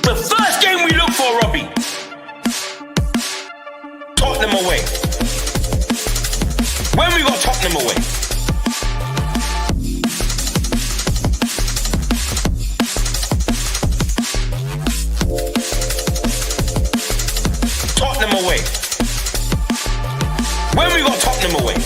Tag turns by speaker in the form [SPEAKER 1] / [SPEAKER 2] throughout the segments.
[SPEAKER 1] The first game we look for, Robbie. Tottenham away. When we got Tottenham away. Tottenham away. When we got Tottenham away.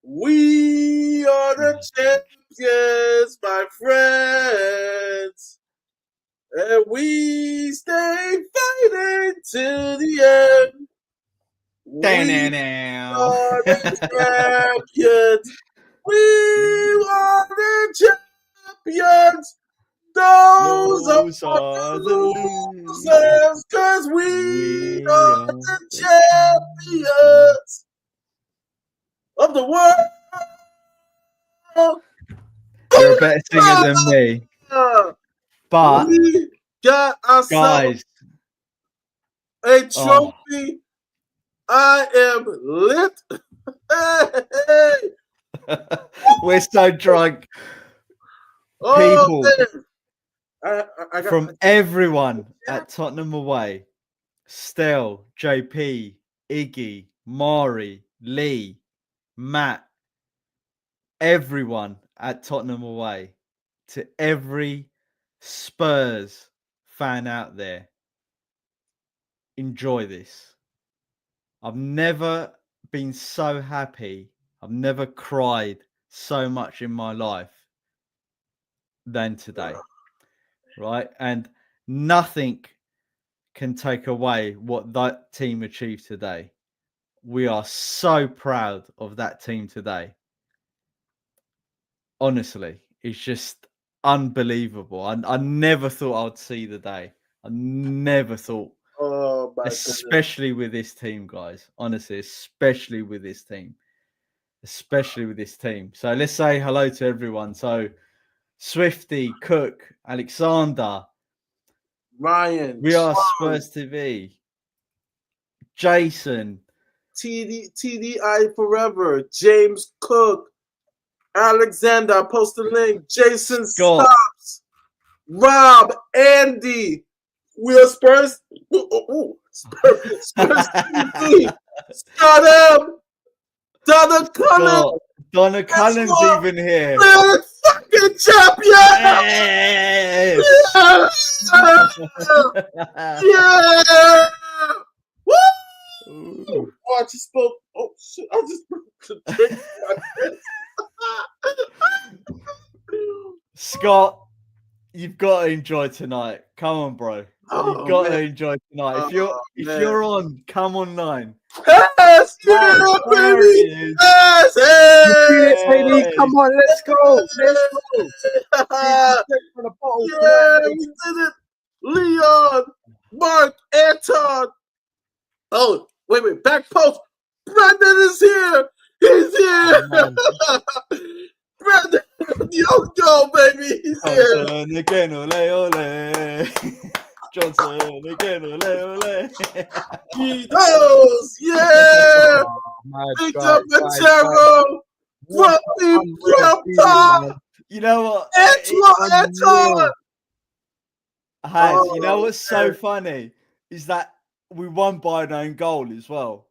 [SPEAKER 2] We are the champions, my friends, and we stay fighting to the end. We are the champions. We are the champions. Those are the losers, because we are the champions of the world.
[SPEAKER 3] You're a better singer than me. But
[SPEAKER 2] we got ourselves a trophy. I am lit.
[SPEAKER 3] We're so drunk. People from everyone at Tottenham away. Stel, JP, Iggy, Mari, Lee, Matt, everyone at Tottenham away, to every Spurs fan out there. Enjoy this. I've never been so happy. I've never cried so much in my life than today. Right? And nothing can take away what that team achieved today. We are so proud of that team today. Honestly, it's just unbelievable. I never thought I'd see the day. I never thought.
[SPEAKER 2] Oh, my
[SPEAKER 3] especially with this team, guys. Honestly, especially with this team. Especially with this team. So let's say hello to everyone. So Swifty, Cook, Alexander,
[SPEAKER 2] Ryan,
[SPEAKER 3] We Are Spurs TV, Jason,
[SPEAKER 2] TDI Forever, James Cook, Alexander, I post the link, Jason Stops, Rob, Andy, We Are Spurs, Spurs TV, Donna Cullen,
[SPEAKER 3] Donna Cullen's even here.
[SPEAKER 2] Fucking champion!
[SPEAKER 3] Yes!
[SPEAKER 2] Yeah! Woo! Oh, I just spoke. Oh shit! I just broke the drink.
[SPEAKER 3] Scott, you've got to enjoy tonight. Come on, bro. You've got to enjoy tonight. If you're on, come online.
[SPEAKER 2] Yes, yeah, baby. Yes,
[SPEAKER 4] yes, baby. Come on, let's go. Let's go.
[SPEAKER 2] Yeah, we did it. Leon, Mark, Anton. Oh, wait. Back post. Brendan is here. He's here. Oh, Brendan, yo, baby. He's here.
[SPEAKER 3] Johnson again, ole, ole. Johnson again, ole, ole.
[SPEAKER 2] He knows. Yeah. Big up Managerial.
[SPEAKER 3] You know what?
[SPEAKER 2] Anton.
[SPEAKER 3] You know what's so funny is that we won by an own goal as well.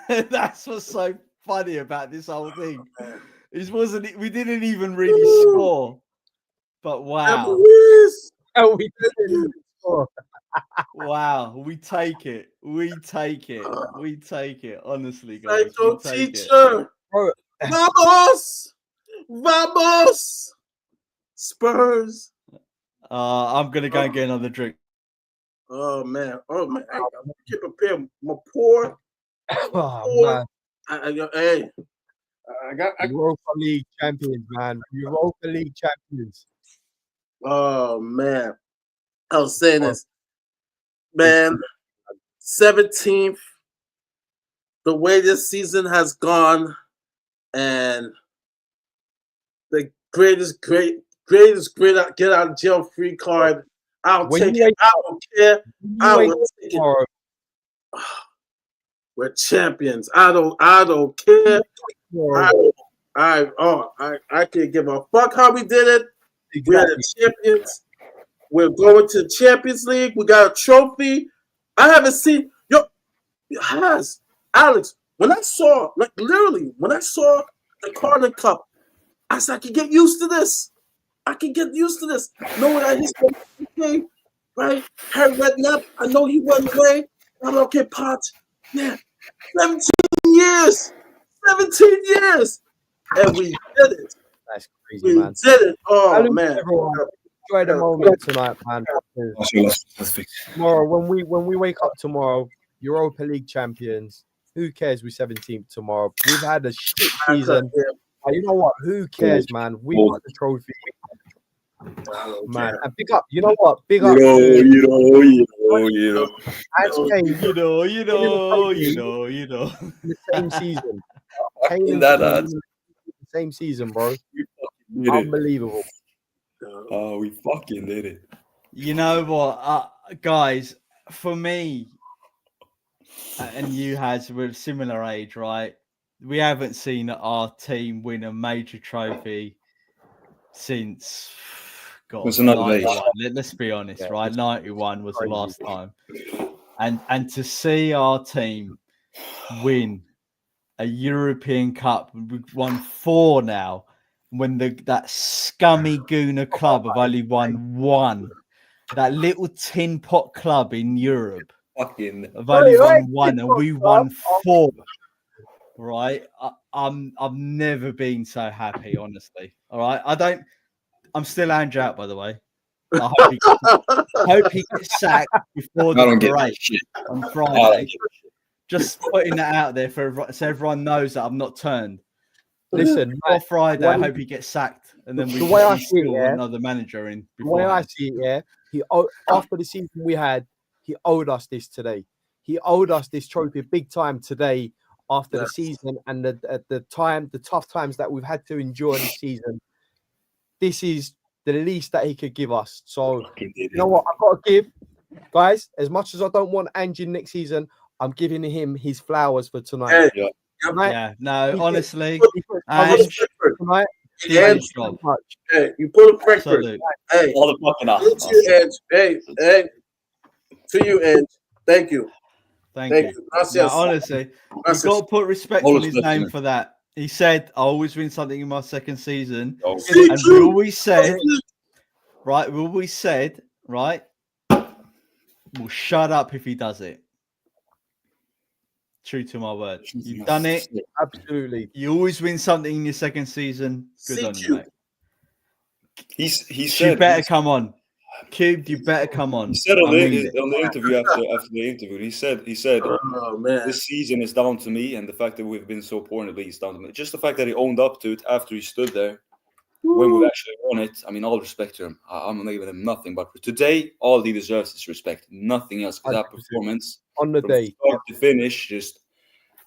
[SPEAKER 3] That's what's so funny about this whole thing. We didn't even really score, but wow.
[SPEAKER 4] Oh, we didn't score.
[SPEAKER 3] Wow, we take it. Honestly, guys.
[SPEAKER 2] Thank you, teacher. Vamos, Spurs.
[SPEAKER 3] I'm gonna go and get another drink.
[SPEAKER 2] Oh man. I keep preparing my pour.
[SPEAKER 4] Oh man.
[SPEAKER 2] I got
[SPEAKER 4] Europa League champions, man. Europa League champions.
[SPEAKER 2] Oh man. I was saying this. Man, 17th. The way this season has gone, and the great greatest get out of jail free card. I'll
[SPEAKER 4] When
[SPEAKER 2] take
[SPEAKER 4] you
[SPEAKER 2] it. I don't care. I
[SPEAKER 4] wake
[SPEAKER 2] will
[SPEAKER 4] up
[SPEAKER 2] take it.
[SPEAKER 4] tomorrow,
[SPEAKER 2] We're champions. I don't care. I can't give a fuck how we did it. We're the champions. We're going to the Champions League. We got a trophy. I haven't seen Alex. When I saw the Carling Cup, I said I can get used to this. Knowing that he's okay, right? Harry Redknapp, I know he went away. I'm okay, Potts. Yeah, 17 years. 17 years. And we did it.
[SPEAKER 4] that's crazy,
[SPEAKER 2] We
[SPEAKER 4] man.
[SPEAKER 2] did it. Oh,
[SPEAKER 4] Salute
[SPEAKER 2] man.
[SPEAKER 4] everyone. Enjoy the moment tonight, man. Tomorrow, when we wake up tomorrow, Europa League champions. Who cares? We're 17th tomorrow. We've had a shit season. But you know what? Who cares, man? We got the trophy. Man, and big up. You know what? Big up.
[SPEAKER 5] You know.
[SPEAKER 4] And Kane,
[SPEAKER 3] You know.
[SPEAKER 4] in the same season. Kane
[SPEAKER 5] In
[SPEAKER 4] and
[SPEAKER 5] that
[SPEAKER 4] Kane
[SPEAKER 5] odds.
[SPEAKER 4] in the same season, bro.
[SPEAKER 5] We fucking did it.
[SPEAKER 4] Unbelievable.
[SPEAKER 5] Oh, we fucking did it.
[SPEAKER 3] You know what, guys? For me, and you has we're similar age, right? We haven't seen our team win a major trophy since
[SPEAKER 5] It's another day.
[SPEAKER 3] 91. Let's be honest, right? 91 was the last time, and to see our team win a European Cup, we've won 4 now. When that scummy Gooner club have only won 1, that little tin pot club in Europe
[SPEAKER 5] Fucking.
[SPEAKER 3] have only won 1, and we won 4. Right? I've never been so happy, honestly. All right, I'm still Andrew out, by the way. I hope he gets sacked before the break on Friday. Just putting that out there so everyone knows that I'm not turned.
[SPEAKER 4] Listen,
[SPEAKER 3] before Friday, I hope he gets sacked, and then we still another manager in.
[SPEAKER 4] The way I see it, after the season we had, he owed us this today. He owed us this trophy big time today after the season and the tough times that we've had to endure this season. This is the least that he could give us. So you know what? I've got to give, guys, as much as I don't want Angie next season, I'm giving him his flowers for tonight.
[SPEAKER 2] Hey,
[SPEAKER 3] yeah, no, honestly,
[SPEAKER 2] tonight.
[SPEAKER 3] Hey,
[SPEAKER 2] you put a record. Hey,
[SPEAKER 5] all the fucking up.
[SPEAKER 2] Hey, to you, Edge. Thank you.
[SPEAKER 3] Thank you. No, honestly, you've got to put respect on his name for that. He said, I always win something in my second season. And we always said, right, well, shut up if he does it. True to my word. You've done it.
[SPEAKER 4] Absolutely.
[SPEAKER 3] You always win something in your second season. Good on you, mate.
[SPEAKER 5] He said
[SPEAKER 3] you better come on. Cube, you better come on.
[SPEAKER 5] He said on the interview after the interview, he said,
[SPEAKER 2] oh, man,
[SPEAKER 5] this season is down to me, and the fact that we've been so poor in the league is down to me. Just the fact that he owned up to it after he stood there when we've actually won it. I mean, all respect to him. I'm not giving him nothing, but for today, all he deserves is respect. Nothing else. Because that performance
[SPEAKER 4] on the day,
[SPEAKER 5] start to finish, just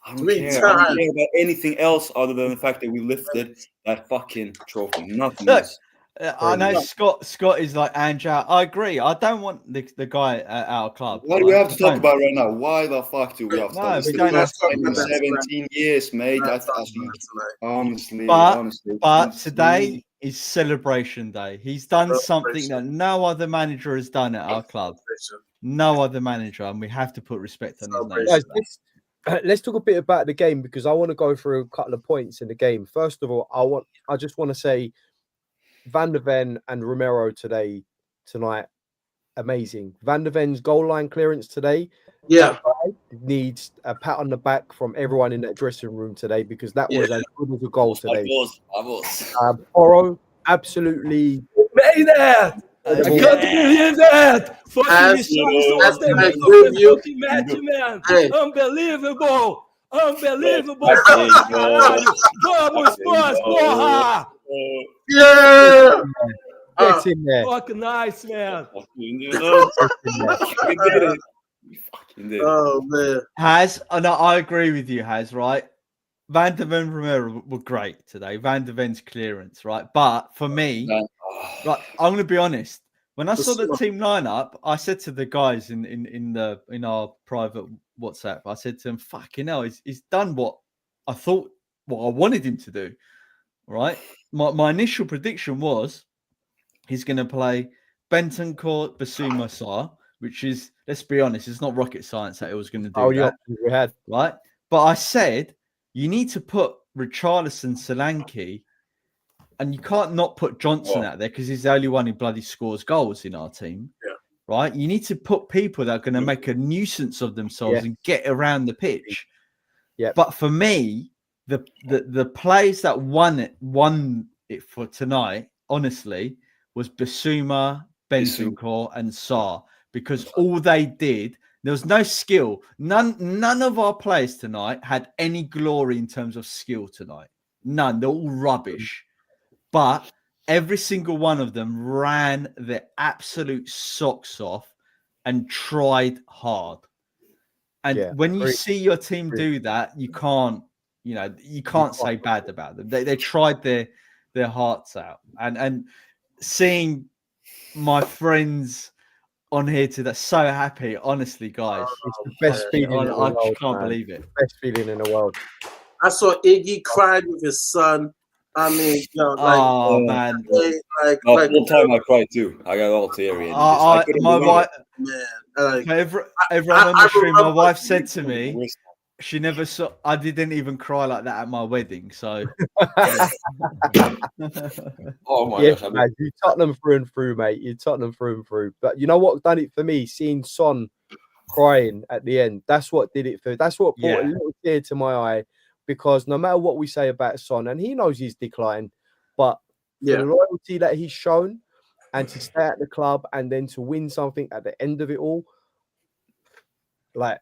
[SPEAKER 5] I don't care. I don't care about anything else other than the fact that we lifted that fucking trophy. Nothing else.
[SPEAKER 3] I know Scott is like Andrew. I agree. I don't want the guy at our club.
[SPEAKER 5] What do we have to talk about right now? Why the fuck do we have to talk
[SPEAKER 3] about? We don't have to
[SPEAKER 5] 17 years, mate. Honestly.
[SPEAKER 3] But today is celebration day. He's done something that no other manager has done at our club. No other manager, and we have to put respect on his name.
[SPEAKER 4] Guys, let's talk a bit about the game because I want to go through a couple of points in the game. First of all, I just want to say Van der Ven and Romero tonight, amazing. Van der Ven's goal line clearance today, needs a pat on the back from everyone in that dressing room today because that was as good as a goal today. Oro, absolutely
[SPEAKER 6] made that. I can't believe that. Fucking match, man. Unbelievable. Vamos, Spurs, porra!
[SPEAKER 2] Yeah!
[SPEAKER 4] Get in there.
[SPEAKER 6] Fucking nice, man.
[SPEAKER 2] Oh, man.
[SPEAKER 3] I agree with you, right? Van der Ven Romero were great today. Van der Ven's clearance, right? But for me, Right, I'm gonna be honest. When I saw the
[SPEAKER 2] Basuma.
[SPEAKER 3] team lineup, I said to the guys in our private WhatsApp, I said to them, "Fucking hell, he's done what I thought, what I wanted him to do." Right. My initial prediction was he's going to play Bentancur, Basuma, Sarr, which is, let's be honest, it's not rocket science that he was going to do
[SPEAKER 4] Oh, yeah,
[SPEAKER 3] that.
[SPEAKER 4] we had.
[SPEAKER 3] Right. But I said, you need to put Richarlison, Solanke, and you can't not put Johnson out there because he's the only one who bloody scores goals in our team.
[SPEAKER 2] Yeah.
[SPEAKER 3] Right. You need to put people that are going to make a nuisance of themselves and get around the pitch.
[SPEAKER 4] Yeah.
[SPEAKER 3] But for me, the players that won it for tonight, honestly, was Basuma, Bentancur, and Sarr, because all they did, there was no skill. None of our players tonight had any glory in terms of skill tonight. None. They're all rubbish. But every single one of them ran their absolute socks off and tried hard. And when you see your team do that, you can't say bad about them. They tried their hearts out. And seeing my friends on here that's so happy, honestly, guys.
[SPEAKER 4] It's the best feeling in the world,
[SPEAKER 3] I just can't
[SPEAKER 4] man.
[SPEAKER 3] believe it.
[SPEAKER 4] Best feeling in the world.
[SPEAKER 2] I saw Iggy cried with his son. I mean,
[SPEAKER 3] man.
[SPEAKER 5] Full time I cried too. I got all teary.
[SPEAKER 3] My wife,
[SPEAKER 2] man.
[SPEAKER 3] Everyone on the stream, my wife said to me, she never saw. I didn't even cry like that at my wedding. So,
[SPEAKER 5] oh my
[SPEAKER 4] gosh,
[SPEAKER 5] gosh,
[SPEAKER 4] man, you Tottenham through and through, mate. You Tottenham through and through. But you know what done it for me? Seeing Son crying at the end. That's what did it for. That's what brought a little tear to my eye. Because no matter what we say about Son, and he knows he's declined, but for the loyalty that he's shown, and to stay at the club, and then to win something at the end of it all, like,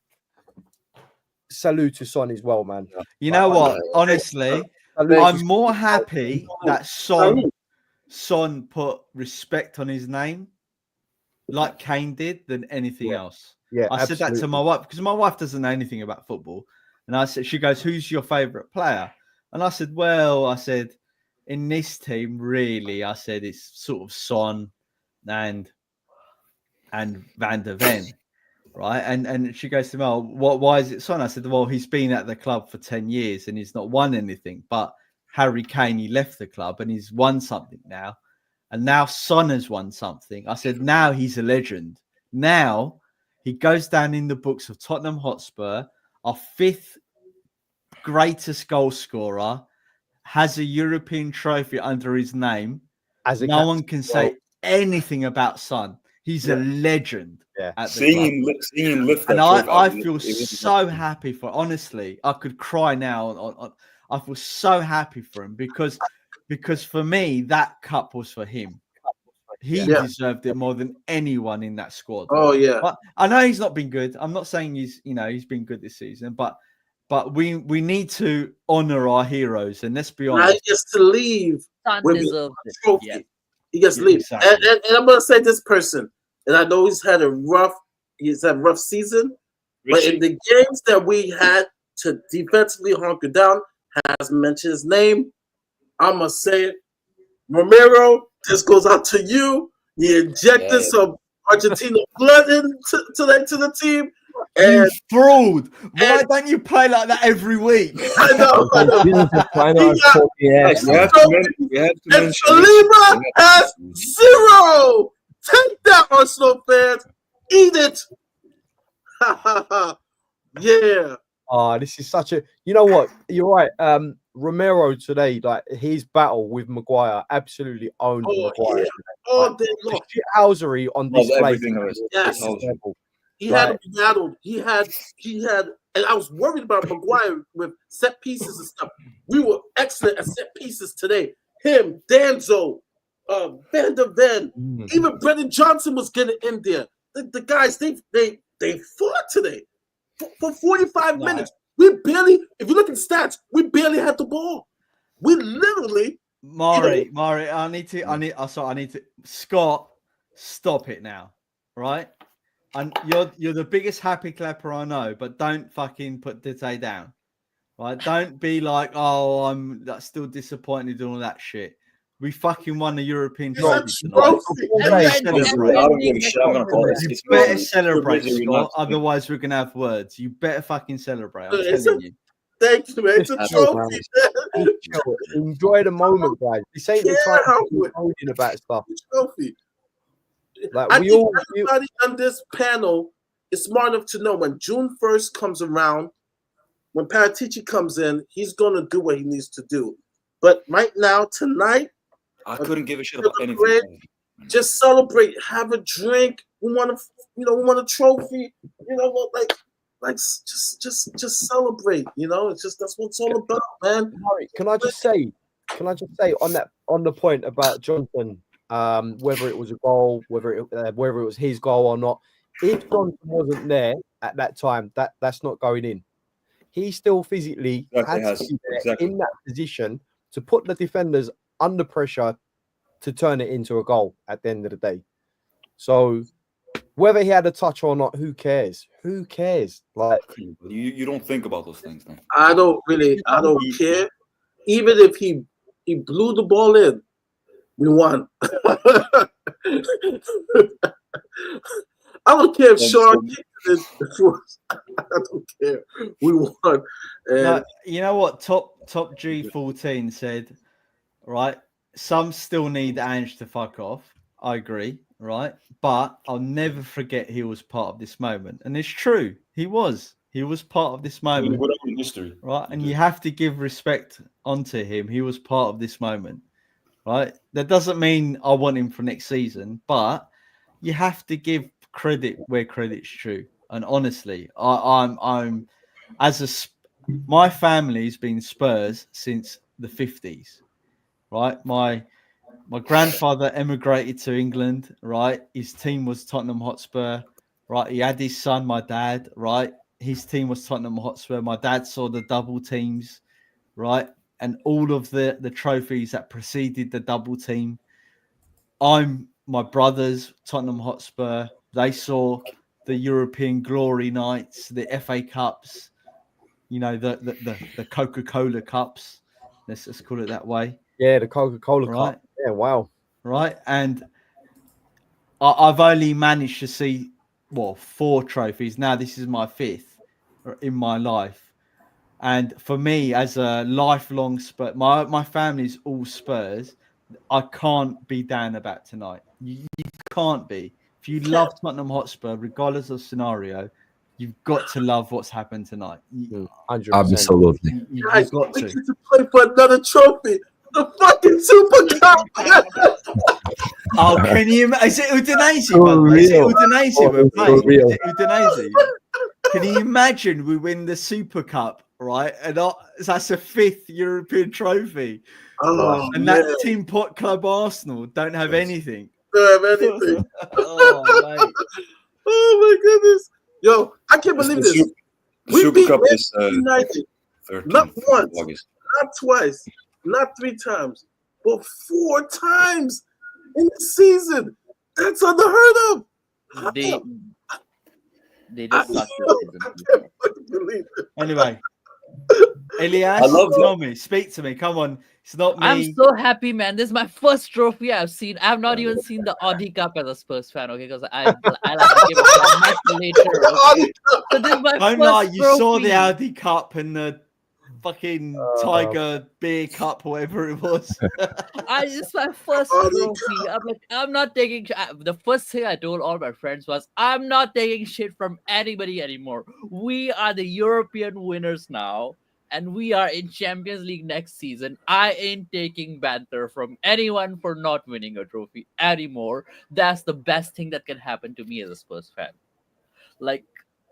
[SPEAKER 4] salute to Son as well, man.
[SPEAKER 3] You know what? Honestly, I'm more happy that Son put respect on his name, like Kane did, than anything else.
[SPEAKER 4] Yeah,
[SPEAKER 3] I said that to my wife because my wife doesn't know anything about football. And I said, she goes, "Who's your favorite player?" And I said, in this team, really, I said it's sort of Son and Van der Ven, right? And she goes to me, "Oh, why is it Son?" I said, "Well, he's been at the club for 10 years and he's not won anything. But Harry Kane, he left the club and he's won something now. And now Son has won something." I said, "Now he's a legend. Now he goes down in the books of Tottenham Hotspur, our 5th greatest goal scorer, has a European trophy under his name. No one can say anything about Son. He's a legend." At the club.
[SPEAKER 5] Seeing him lift that
[SPEAKER 3] and
[SPEAKER 5] trophy,
[SPEAKER 3] I feel so happy for. Honestly, I could cry now. I feel so happy for him because for me that cup was for him. He deserved it more than anyone in that squad.
[SPEAKER 2] Oh yeah.
[SPEAKER 3] But I know he's not been good. I'm not saying he's been good this season, but we need to honor our heroes, and let's be honest.
[SPEAKER 2] He gets to leave with a trophy.
[SPEAKER 3] Yeah.
[SPEAKER 2] He gets to leave.
[SPEAKER 3] Exactly.
[SPEAKER 2] And I'm gonna say this person, and I know he's had a rough season, but in the games that we had to defensively hunker down, has mentioned his name. I'm gonna say it. Romero, this goes out to you. You injected some Argentina blood into the team.
[SPEAKER 3] You fraud! Why don't you play like that every week?
[SPEAKER 2] I know. And Saliba has 0. Take that, Arsenal fans. Eat it. Yeah.
[SPEAKER 4] Oh, this is such a. You know what? You're right. Romero today, like his battle with Maguire, absolutely owned Maguire.
[SPEAKER 2] All day long.
[SPEAKER 4] Shithousery on display.
[SPEAKER 2] Yes. He had him battled. He had, and I was worried about Maguire with set pieces and stuff. We were excellent at set pieces today. Him, Danzo, Van der Ven, even Brendan Johnson was getting in there. The guys, they fought today for 45 minutes. We barely, if you look at stats, we barely had the ball. We literally.
[SPEAKER 3] Mari, I need to. Scott, stop it now, right? And you're the biggest happy clapper I know, but don't fucking put Dite down, right? Don't be like, oh, I'm still disappointed and all that shit. We fucking won the European
[SPEAKER 2] It's
[SPEAKER 3] trophy
[SPEAKER 2] a
[SPEAKER 3] tonight.
[SPEAKER 2] trophy.
[SPEAKER 3] You
[SPEAKER 4] And
[SPEAKER 3] better
[SPEAKER 4] then-
[SPEAKER 5] I
[SPEAKER 3] celebrate.
[SPEAKER 5] don't give a shit. I'm gonna call it.
[SPEAKER 3] You
[SPEAKER 5] It's
[SPEAKER 3] better
[SPEAKER 5] busy.
[SPEAKER 3] celebrate,
[SPEAKER 5] Busy, we're
[SPEAKER 3] Scott.
[SPEAKER 5] not-
[SPEAKER 3] Otherwise, we're gonna have words. You better fucking celebrate. I'm
[SPEAKER 2] It's
[SPEAKER 3] telling you.
[SPEAKER 2] Thank you, man. It's a
[SPEAKER 5] That's
[SPEAKER 2] trophy.
[SPEAKER 4] Just chill. Enjoy the moment, guys. This ain't the
[SPEAKER 2] Yeah,
[SPEAKER 4] time
[SPEAKER 2] how
[SPEAKER 4] to be
[SPEAKER 2] would-
[SPEAKER 4] moaning about stuff.
[SPEAKER 2] Trophy.
[SPEAKER 4] Like
[SPEAKER 2] I
[SPEAKER 4] we
[SPEAKER 2] think
[SPEAKER 4] all,
[SPEAKER 2] everybody on this panel is smart enough to know when June 1st comes around, when Paratici comes in, he's going to do what he needs to do. But right now, tonight,
[SPEAKER 5] I couldn't give a shit
[SPEAKER 2] Great.
[SPEAKER 5] about anything.
[SPEAKER 2] just celebrate, have a drink. We want to, we want a trophy. You know what, just celebrate. You know, it's just that's what it's all about, man.
[SPEAKER 4] Harry, can I just say on the point about Johnson, whether it was a goal, whether it was his goal or not, if Johnson wasn't there at that time, that's not going in. He still physically
[SPEAKER 5] Exactly,
[SPEAKER 4] had to be there
[SPEAKER 5] exactly.
[SPEAKER 4] in that position to put the defenders under pressure to turn it into a goal at the end of the day. So whether he had a touch or not, who cares? Who cares? Like,
[SPEAKER 5] You don't think about those things, man.
[SPEAKER 2] I don't care. Even if he blew the ball in, we won. I don't care if Sean kicked it before. I don't care. We won. And
[SPEAKER 3] No, you know what? Top G14 said, right? Some still need Ange to fuck off. I agree, right? But I'll never forget he was part of this moment. And it's true. He was part of this moment.
[SPEAKER 5] Whatever in history.
[SPEAKER 3] Right. And you have to give respect onto him. He was part of this moment. Right. That doesn't mean I want him for next season, but you have to give credit where credit's true. And honestly, I'm my family's been Spurs since the 50s. Right. My grandfather emigrated to England, right? His team was Tottenham Hotspur, right? He had his son, my dad, right? His team was Tottenham Hotspur. My dad saw the double teams, right? And all of the trophies that preceded the double team. My brothers, Tottenham Hotspur, they saw the European glory nights, the FA Cups, the Coca-Cola Cups. Let's just call it that way.
[SPEAKER 4] yeah, the Coca-Cola
[SPEAKER 3] Right.
[SPEAKER 4] Cup. Yeah, wow.
[SPEAKER 3] Right. And I've only managed to see 4 trophies. Now this is my 5th in my life. And for me, as a lifelong Spurs, my family's all Spurs. I can't be down about tonight. You can't be. If you love Tottenham Hotspur, regardless of scenario, you've got to love what's happened tonight.
[SPEAKER 4] 100%.
[SPEAKER 6] Absolutely.
[SPEAKER 3] You've
[SPEAKER 2] guys,
[SPEAKER 3] got
[SPEAKER 2] we
[SPEAKER 3] to.
[SPEAKER 2] get to play for another trophy. The fucking Super Cup.
[SPEAKER 3] Oh, can you? Is it Udinese? By the way? Is it
[SPEAKER 6] Real.
[SPEAKER 3] Udinese we're
[SPEAKER 6] Oh,
[SPEAKER 3] playing?
[SPEAKER 6] real.
[SPEAKER 3] Is it Udinese? Can you imagine we win the Super Cup, right? And that's a 5th European trophy.
[SPEAKER 2] Oh,
[SPEAKER 3] And
[SPEAKER 2] man.
[SPEAKER 3] that Team Pot Club Arsenal don't have anything.
[SPEAKER 2] Don't have anything.
[SPEAKER 3] Oh, mate.
[SPEAKER 2] Oh my goodness. Yo, I can't believe this.
[SPEAKER 5] The
[SPEAKER 2] We
[SPEAKER 5] Super
[SPEAKER 2] beat
[SPEAKER 5] Cup
[SPEAKER 2] Man
[SPEAKER 5] is
[SPEAKER 2] United
[SPEAKER 5] 13th
[SPEAKER 2] not once,
[SPEAKER 5] August.
[SPEAKER 2] not twice, not 3 times, but 4 times in the season. That's unheard of.
[SPEAKER 7] They just suck
[SPEAKER 2] I
[SPEAKER 7] this season.
[SPEAKER 2] can't fucking believe it.
[SPEAKER 3] Anyway, Elias,
[SPEAKER 5] I love
[SPEAKER 3] tell me, speak to me. Come on. It's not me.
[SPEAKER 7] I'm so happy, man. This is my first trophy I've seen. I've not even seen the Audi Cup as a Spurs fan, okay? Because I like the game of much later. Okay? So this is my
[SPEAKER 3] Oh
[SPEAKER 7] first
[SPEAKER 3] no, you
[SPEAKER 7] trophy.
[SPEAKER 3] saw the Audi Cup and the fucking Tiger Beer Cup, whatever it was.
[SPEAKER 7] It's my first
[SPEAKER 2] Audi
[SPEAKER 7] trophy. I'm like, I'm not taking. The first thing I told all my friends was, I'm not taking shit from anybody anymore. We are the European winners now. And we are in Champions League next season. I ain't taking banter from anyone for not winning a trophy anymore. That's the best thing that can happen to me as a Spurs fan. Like,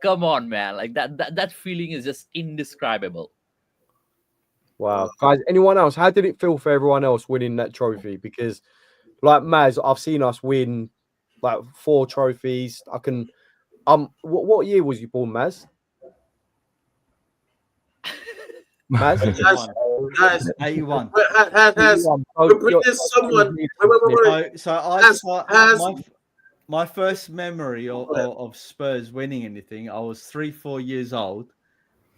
[SPEAKER 7] come on, man. Like that feeling is just indescribable.
[SPEAKER 4] Wow. Guys, anyone else? How did it feel for everyone else winning that trophy? Because, like Maz, I've seen us win like 4 trophies. I can. What year was you born, Maz? Maz?
[SPEAKER 2] Guys,
[SPEAKER 3] 81.
[SPEAKER 2] has we're bringing someone. Wait.
[SPEAKER 3] My first memory of Spurs winning anything, I was 3-4 years old.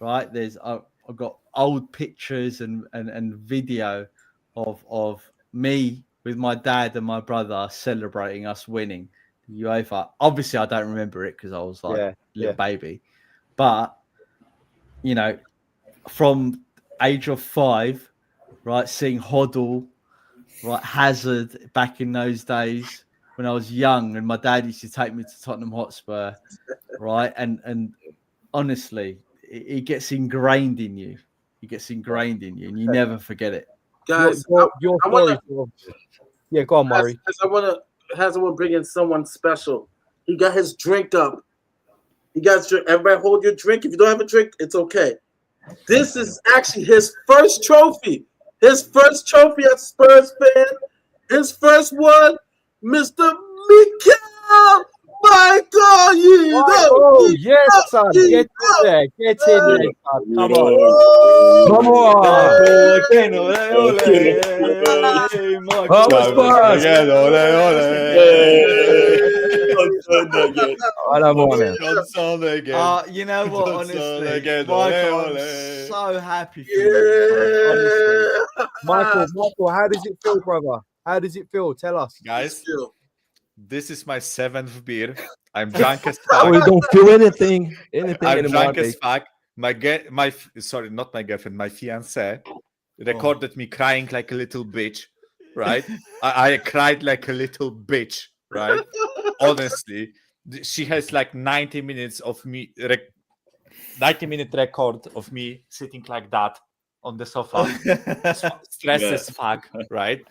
[SPEAKER 3] Right, I've got old pictures and video of me with my dad and my brother celebrating us winning the UEFA. Obviously, I don't remember it because I was like a little baby. But, you know, from age of 5, right, seeing Hoddle, right, Hazard back in those days when I was young, and my dad used to take me to Tottenham Hotspur, right, and honestly, it gets ingrained in you. It gets ingrained in you, and you never forget it.
[SPEAKER 2] Guys,
[SPEAKER 4] Your
[SPEAKER 2] I wanna,
[SPEAKER 4] story. Yeah, go on, Murray.
[SPEAKER 2] I want to bring in someone special. He got his drink up. He got his drink. Everybody hold your drink. If you don't have a drink, it's okay. This is actually his first trophy. His first trophy as Spurs fan. His first one, Mr. Mikel. My God, you know.
[SPEAKER 4] Oh, yes, son. Get in there. Get in there, son. Come on.
[SPEAKER 6] Vamos, Spurs!
[SPEAKER 3] You know what? Honestly, Michael, I'm so happy for you. Honestly.
[SPEAKER 4] Michael, how does it feel, brother? How does it feel? Tell us.
[SPEAKER 8] Guys, this is my 7th beer. I'm drunk as
[SPEAKER 6] Oh,
[SPEAKER 8] fuck.
[SPEAKER 6] you don't feel anything
[SPEAKER 8] I'm
[SPEAKER 6] anymore.
[SPEAKER 8] drunk as fuck. Sorry, not my girlfriend, my fiancée recorded me crying like a little bitch, right? I cried like a little bitch, right? Honestly, she has like 90 minutes of me, 90-minute record of me sitting like that on the sofa, stressed as fuck, right?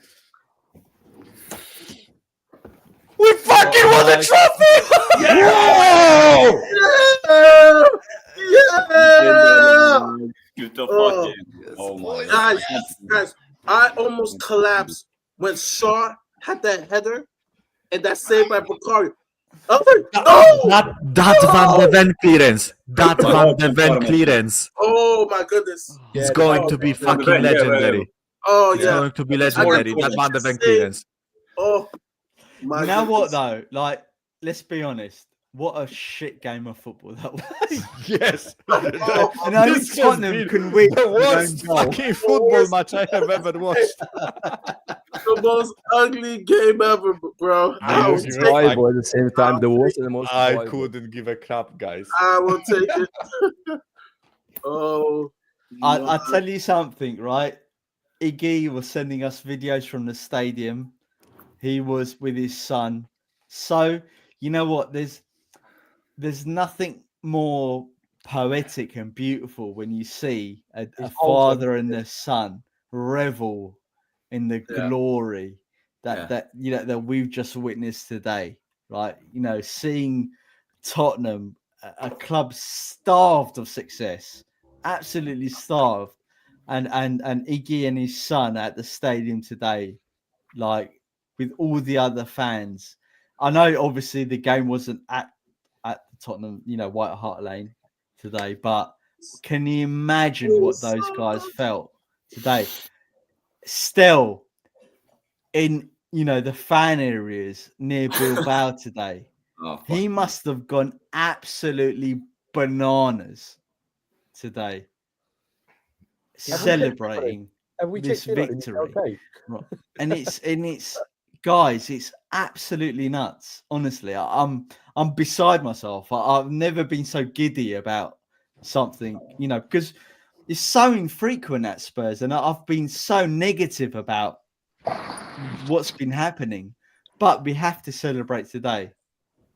[SPEAKER 8] We fucking won the trophy!
[SPEAKER 2] Yeah!
[SPEAKER 5] Oh my
[SPEAKER 2] Guys, I almost collapsed when Shaw had that header and that save by Bukhari. I was like, no!
[SPEAKER 6] That Van de Ven clearance. That Van de Ven clearance.
[SPEAKER 2] Oh my goodness.
[SPEAKER 6] It's going to be fucking legendary.
[SPEAKER 2] Oh
[SPEAKER 6] It's
[SPEAKER 2] yeah.
[SPEAKER 6] going to be legendary. That Van de Ven clearance.
[SPEAKER 2] Oh my
[SPEAKER 3] You know what
[SPEAKER 2] goodness.
[SPEAKER 3] though? Like, let's be honest. What a shit game of football that was.
[SPEAKER 8] Yes.
[SPEAKER 3] And only
[SPEAKER 8] This has
[SPEAKER 3] Tottenham
[SPEAKER 8] been
[SPEAKER 3] can win.
[SPEAKER 8] the
[SPEAKER 3] with their
[SPEAKER 8] worst
[SPEAKER 3] own goal.
[SPEAKER 8] fucking football match I have ever watched.
[SPEAKER 2] The most ugly game ever, bro.
[SPEAKER 8] I
[SPEAKER 2] will
[SPEAKER 8] was
[SPEAKER 2] take it.
[SPEAKER 6] Enjoyable at the same time. The worst and the most
[SPEAKER 8] I
[SPEAKER 6] enjoyable.
[SPEAKER 8] couldn't give a crap, guys.
[SPEAKER 2] I will take it. Oh,
[SPEAKER 3] I tell you something, right? Iggy was sending us videos from the stadium. He was with his son. So, you know what? There's nothing more poetic and beautiful when you see a father and a son revel in the glory that you know that we've just witnessed today, right? You know, seeing Tottenham, a club starved of success, absolutely starved, and Iggy and his son at the stadium today, like with all the other fans. I know obviously the game wasn't at Tottenham, you know, White Hart Lane today, but can you imagine what those guys felt today? Still in, you know, the fan areas near Bilbao today, he must have gone absolutely bananas today, celebrating this victory.
[SPEAKER 4] Okay.
[SPEAKER 3] Right. And it's guys, it's absolutely nuts. Honestly, I'm beside myself. I've never been so giddy about something, you know, because it's so infrequent at Spurs, and I've been so negative about what's been happening. But we have to celebrate today.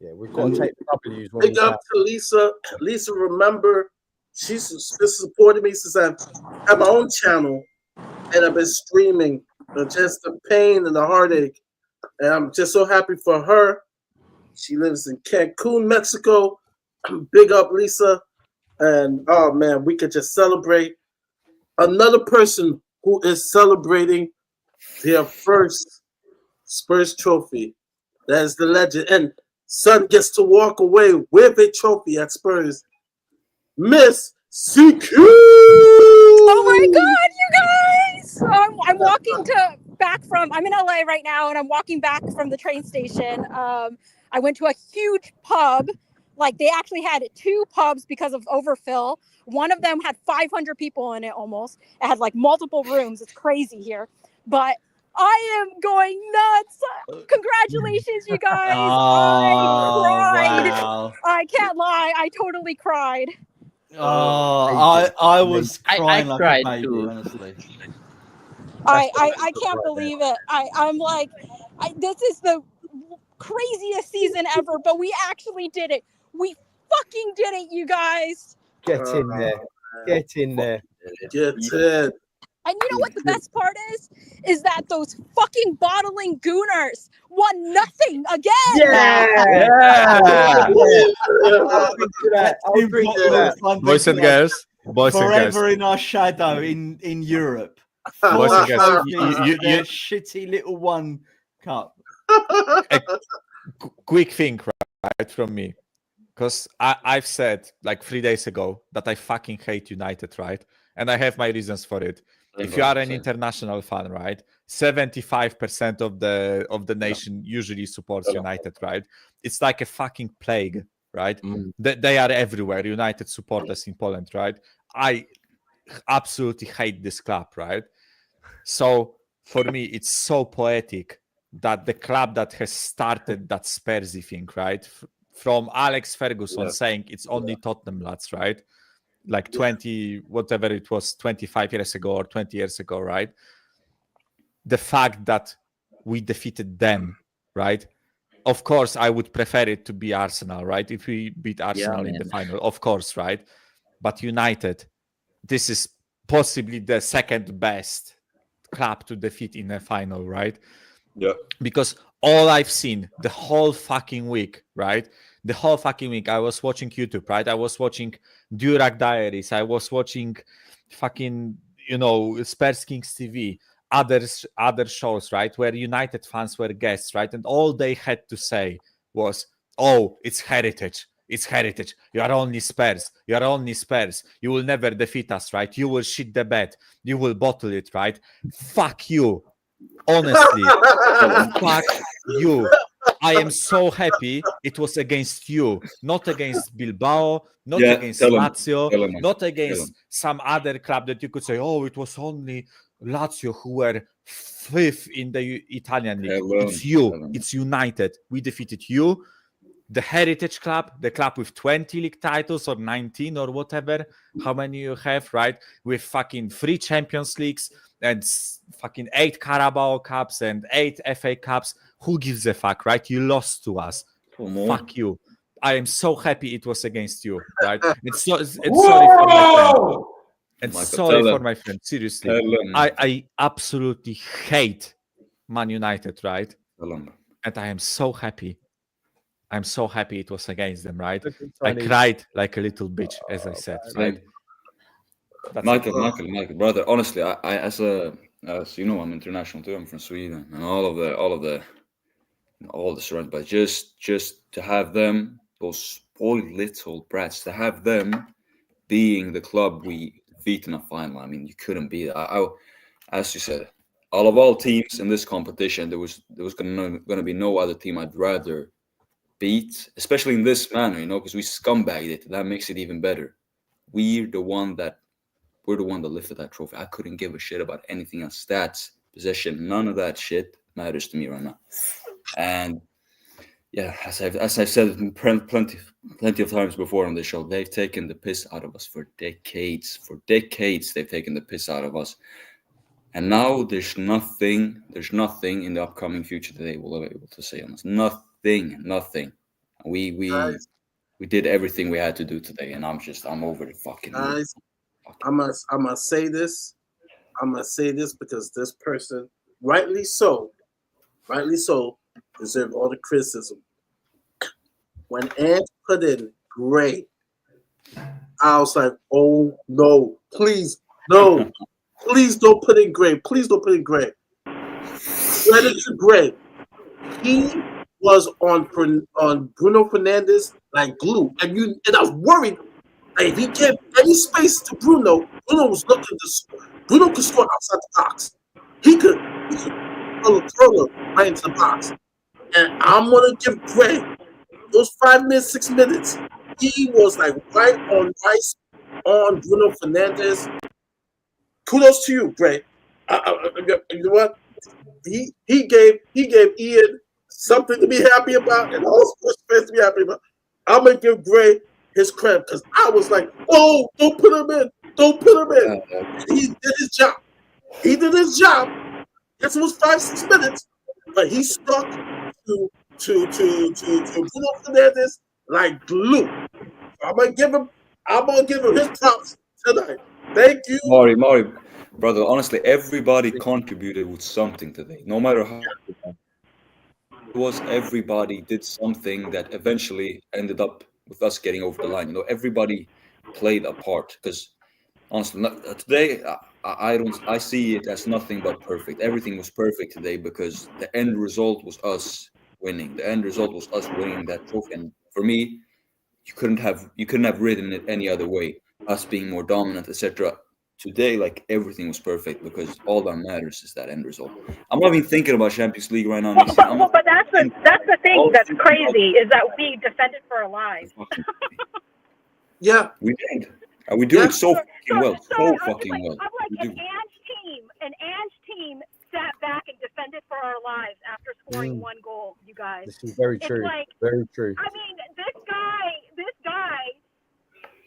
[SPEAKER 4] Yeah, we've got to take the W's.
[SPEAKER 2] Big up to Lisa. Lisa, remember, she's supported me since I had my own channel, and I've been streaming. Just the pain and the heartache, and I'm just so happy for her. She lives in Cancun, Mexico. Big up, Lisa. And oh man, we could just celebrate another person who is celebrating their first Spurs trophy. That is the legend. And son gets to walk away with a trophy at Spurs. Miss CQ!
[SPEAKER 9] Oh my God, you guys! So I'm walking I'm in LA right now, and I'm walking back from the train station. I went to a huge pub. Like, they actually had 2 pubs because of overfill. One of them had 500 people in it almost. It had like multiple rooms. It's crazy here. But I am going nuts. Congratulations, you guys.
[SPEAKER 3] Oh,
[SPEAKER 9] I cried.
[SPEAKER 3] wow.
[SPEAKER 9] I can't lie. I totally cried.
[SPEAKER 3] Oh, I was
[SPEAKER 7] I
[SPEAKER 3] crying like a
[SPEAKER 7] cried
[SPEAKER 3] baby,
[SPEAKER 7] too.
[SPEAKER 3] honestly.
[SPEAKER 9] I can't believe it. I'm like, this is the craziest season ever, but we actually did it. We fucking did it, you guys.
[SPEAKER 4] Get in there. Get in there.
[SPEAKER 2] Get it.
[SPEAKER 9] And you know what the best part is that those fucking bottling gooners won nothing again.
[SPEAKER 8] Yeah.
[SPEAKER 4] I'll drink to that. I'll drink to that.
[SPEAKER 8] Boys and girls. Boys and girls.
[SPEAKER 3] Forever in our shadow in Europe.
[SPEAKER 8] Boys and girls.
[SPEAKER 3] You shitty little one cup.
[SPEAKER 8] Quick thing, right, from me. Because I've said like 3 days ago that I fucking hate United, right? And I have my reasons for it. If you are an international fan, right, 75% of the nation usually supports United, right? It's like a fucking plague, right? They are everywhere. United supporters in Poland, right? I absolutely hate this club, right? So for me, it's so poetic that the club that has started that Spursy thing, right? From Alex Ferguson saying it's only Tottenham lads, right? Like 20, whatever it was, 25 years ago or 20 years ago, right? The fact that we defeated them, right? Of course, I would prefer it to be Arsenal, right? If we beat Arsenal in the final, of course, right? But United, this is possibly the second best club to defeat in a final, right?
[SPEAKER 5] Yeah.
[SPEAKER 8] Because all I've seen the whole fucking week, right? The whole fucking week, I was watching YouTube, right? I was watching Durack Diaries. I was watching fucking, Spurs Kings TV, other shows, right? Where United fans were guests, right? And all they had to say was, oh, it's heritage. It's heritage. You are only Spurs. You are only Spurs. You will never defeat us, right? You will shit the bed. You will bottle it, right? Fuck you. Honestly, fuck you. I am so happy it was against you, not against Bilbao, not against Lazio, not against some other club that you could say, oh, it was only Lazio who were 5th in the Italian league. It's you. It's United. We defeated you. The Heritage Club, the club with 20 league titles or 19 or whatever, how many you have, right? With fucking 3 Champions Leagues and fucking 8 Carabao Cups and 8 FA Cups. Who gives a fuck, right? You lost to us. Fuck you. I am so happy it was against you, right? It's sorry for my friend. And sorry for my friend. Seriously. I absolutely hate Man United, right? And I am so happy. I'm so happy it was against them, right? I cried like a little bitch, as I said, right?
[SPEAKER 5] Michael, brother. Honestly, I as you know, I'm international too. I'm from Sweden, and all the surroundings. But just to have them, those spoiled little brats, to have them being the club we beat in a final. I mean, you couldn't be that. As you said, out of all teams in this competition, there was going to be no other team I'd rather beat, especially in this manner, because we scumbagged it. That makes it even better. We're the one that lifted that trophy. I couldn't give a shit about anything else. Stats, possession, none of that shit matters to me right now. And yeah, as I've said plenty of times before on the show, they've taken the piss out of us for decades. For decades, they've taken the piss out of us. And now there's nothing in the upcoming future that they will be able to say on us. Nothing. We did everything we had to do today, and I'm over the fucking.
[SPEAKER 2] Guys, I must say this. I must say this because this person, rightly so, deserve all the criticism. When Ant put in Gray, I was like, oh no, please, no. Please don't put in Gray. Please don't put in Gray. Credit to Gray. He was on Bruno Fernandes like glue. And I was worried that if he gave any space to Bruno was looking to Bruno could score outside the box. He could throw right into the box. And I'm gonna give Gray those 5 minutes, 6 minutes. He was like right on Bruno Fernandes. Kudos to you, Gray. You know what? he gave Ian something to be happy about, and all Spurs fans to be happy about. I'm gonna give Gray his credit because I was like, "Oh, don't put him in! Don't put him in!" And he did his job. He did his job. Yes, it was 5-6 minutes, but he stuck to Bruno Fernandes like glue. So I'm gonna give him his props tonight. Thank you.
[SPEAKER 5] Mari, brother, honestly, everybody contributed with something today. No matter how it was, everybody did something that eventually ended up with us getting over the line. You know, everybody played a part. Because honestly, today I see it as nothing but perfect. Everything was perfect today because the end result was us winning. The end result was us winning that trophy. And for me, you couldn't have written it any other way. Us being more dominant, etc. Today, like everything was perfect because all that matters is that end result. I'm not even thinking about Champions League right now. Next season.
[SPEAKER 9] But that's the thing that's crazy is that we defended for our lives.
[SPEAKER 2] Yeah,
[SPEAKER 5] we did. And we do it so fucking well. So fucking well.
[SPEAKER 9] I'm like an Ange team sat back and defended for our lives after scoring one goal, you guys.
[SPEAKER 4] This is very true.
[SPEAKER 9] Like,
[SPEAKER 4] very true.
[SPEAKER 9] I mean, this guy,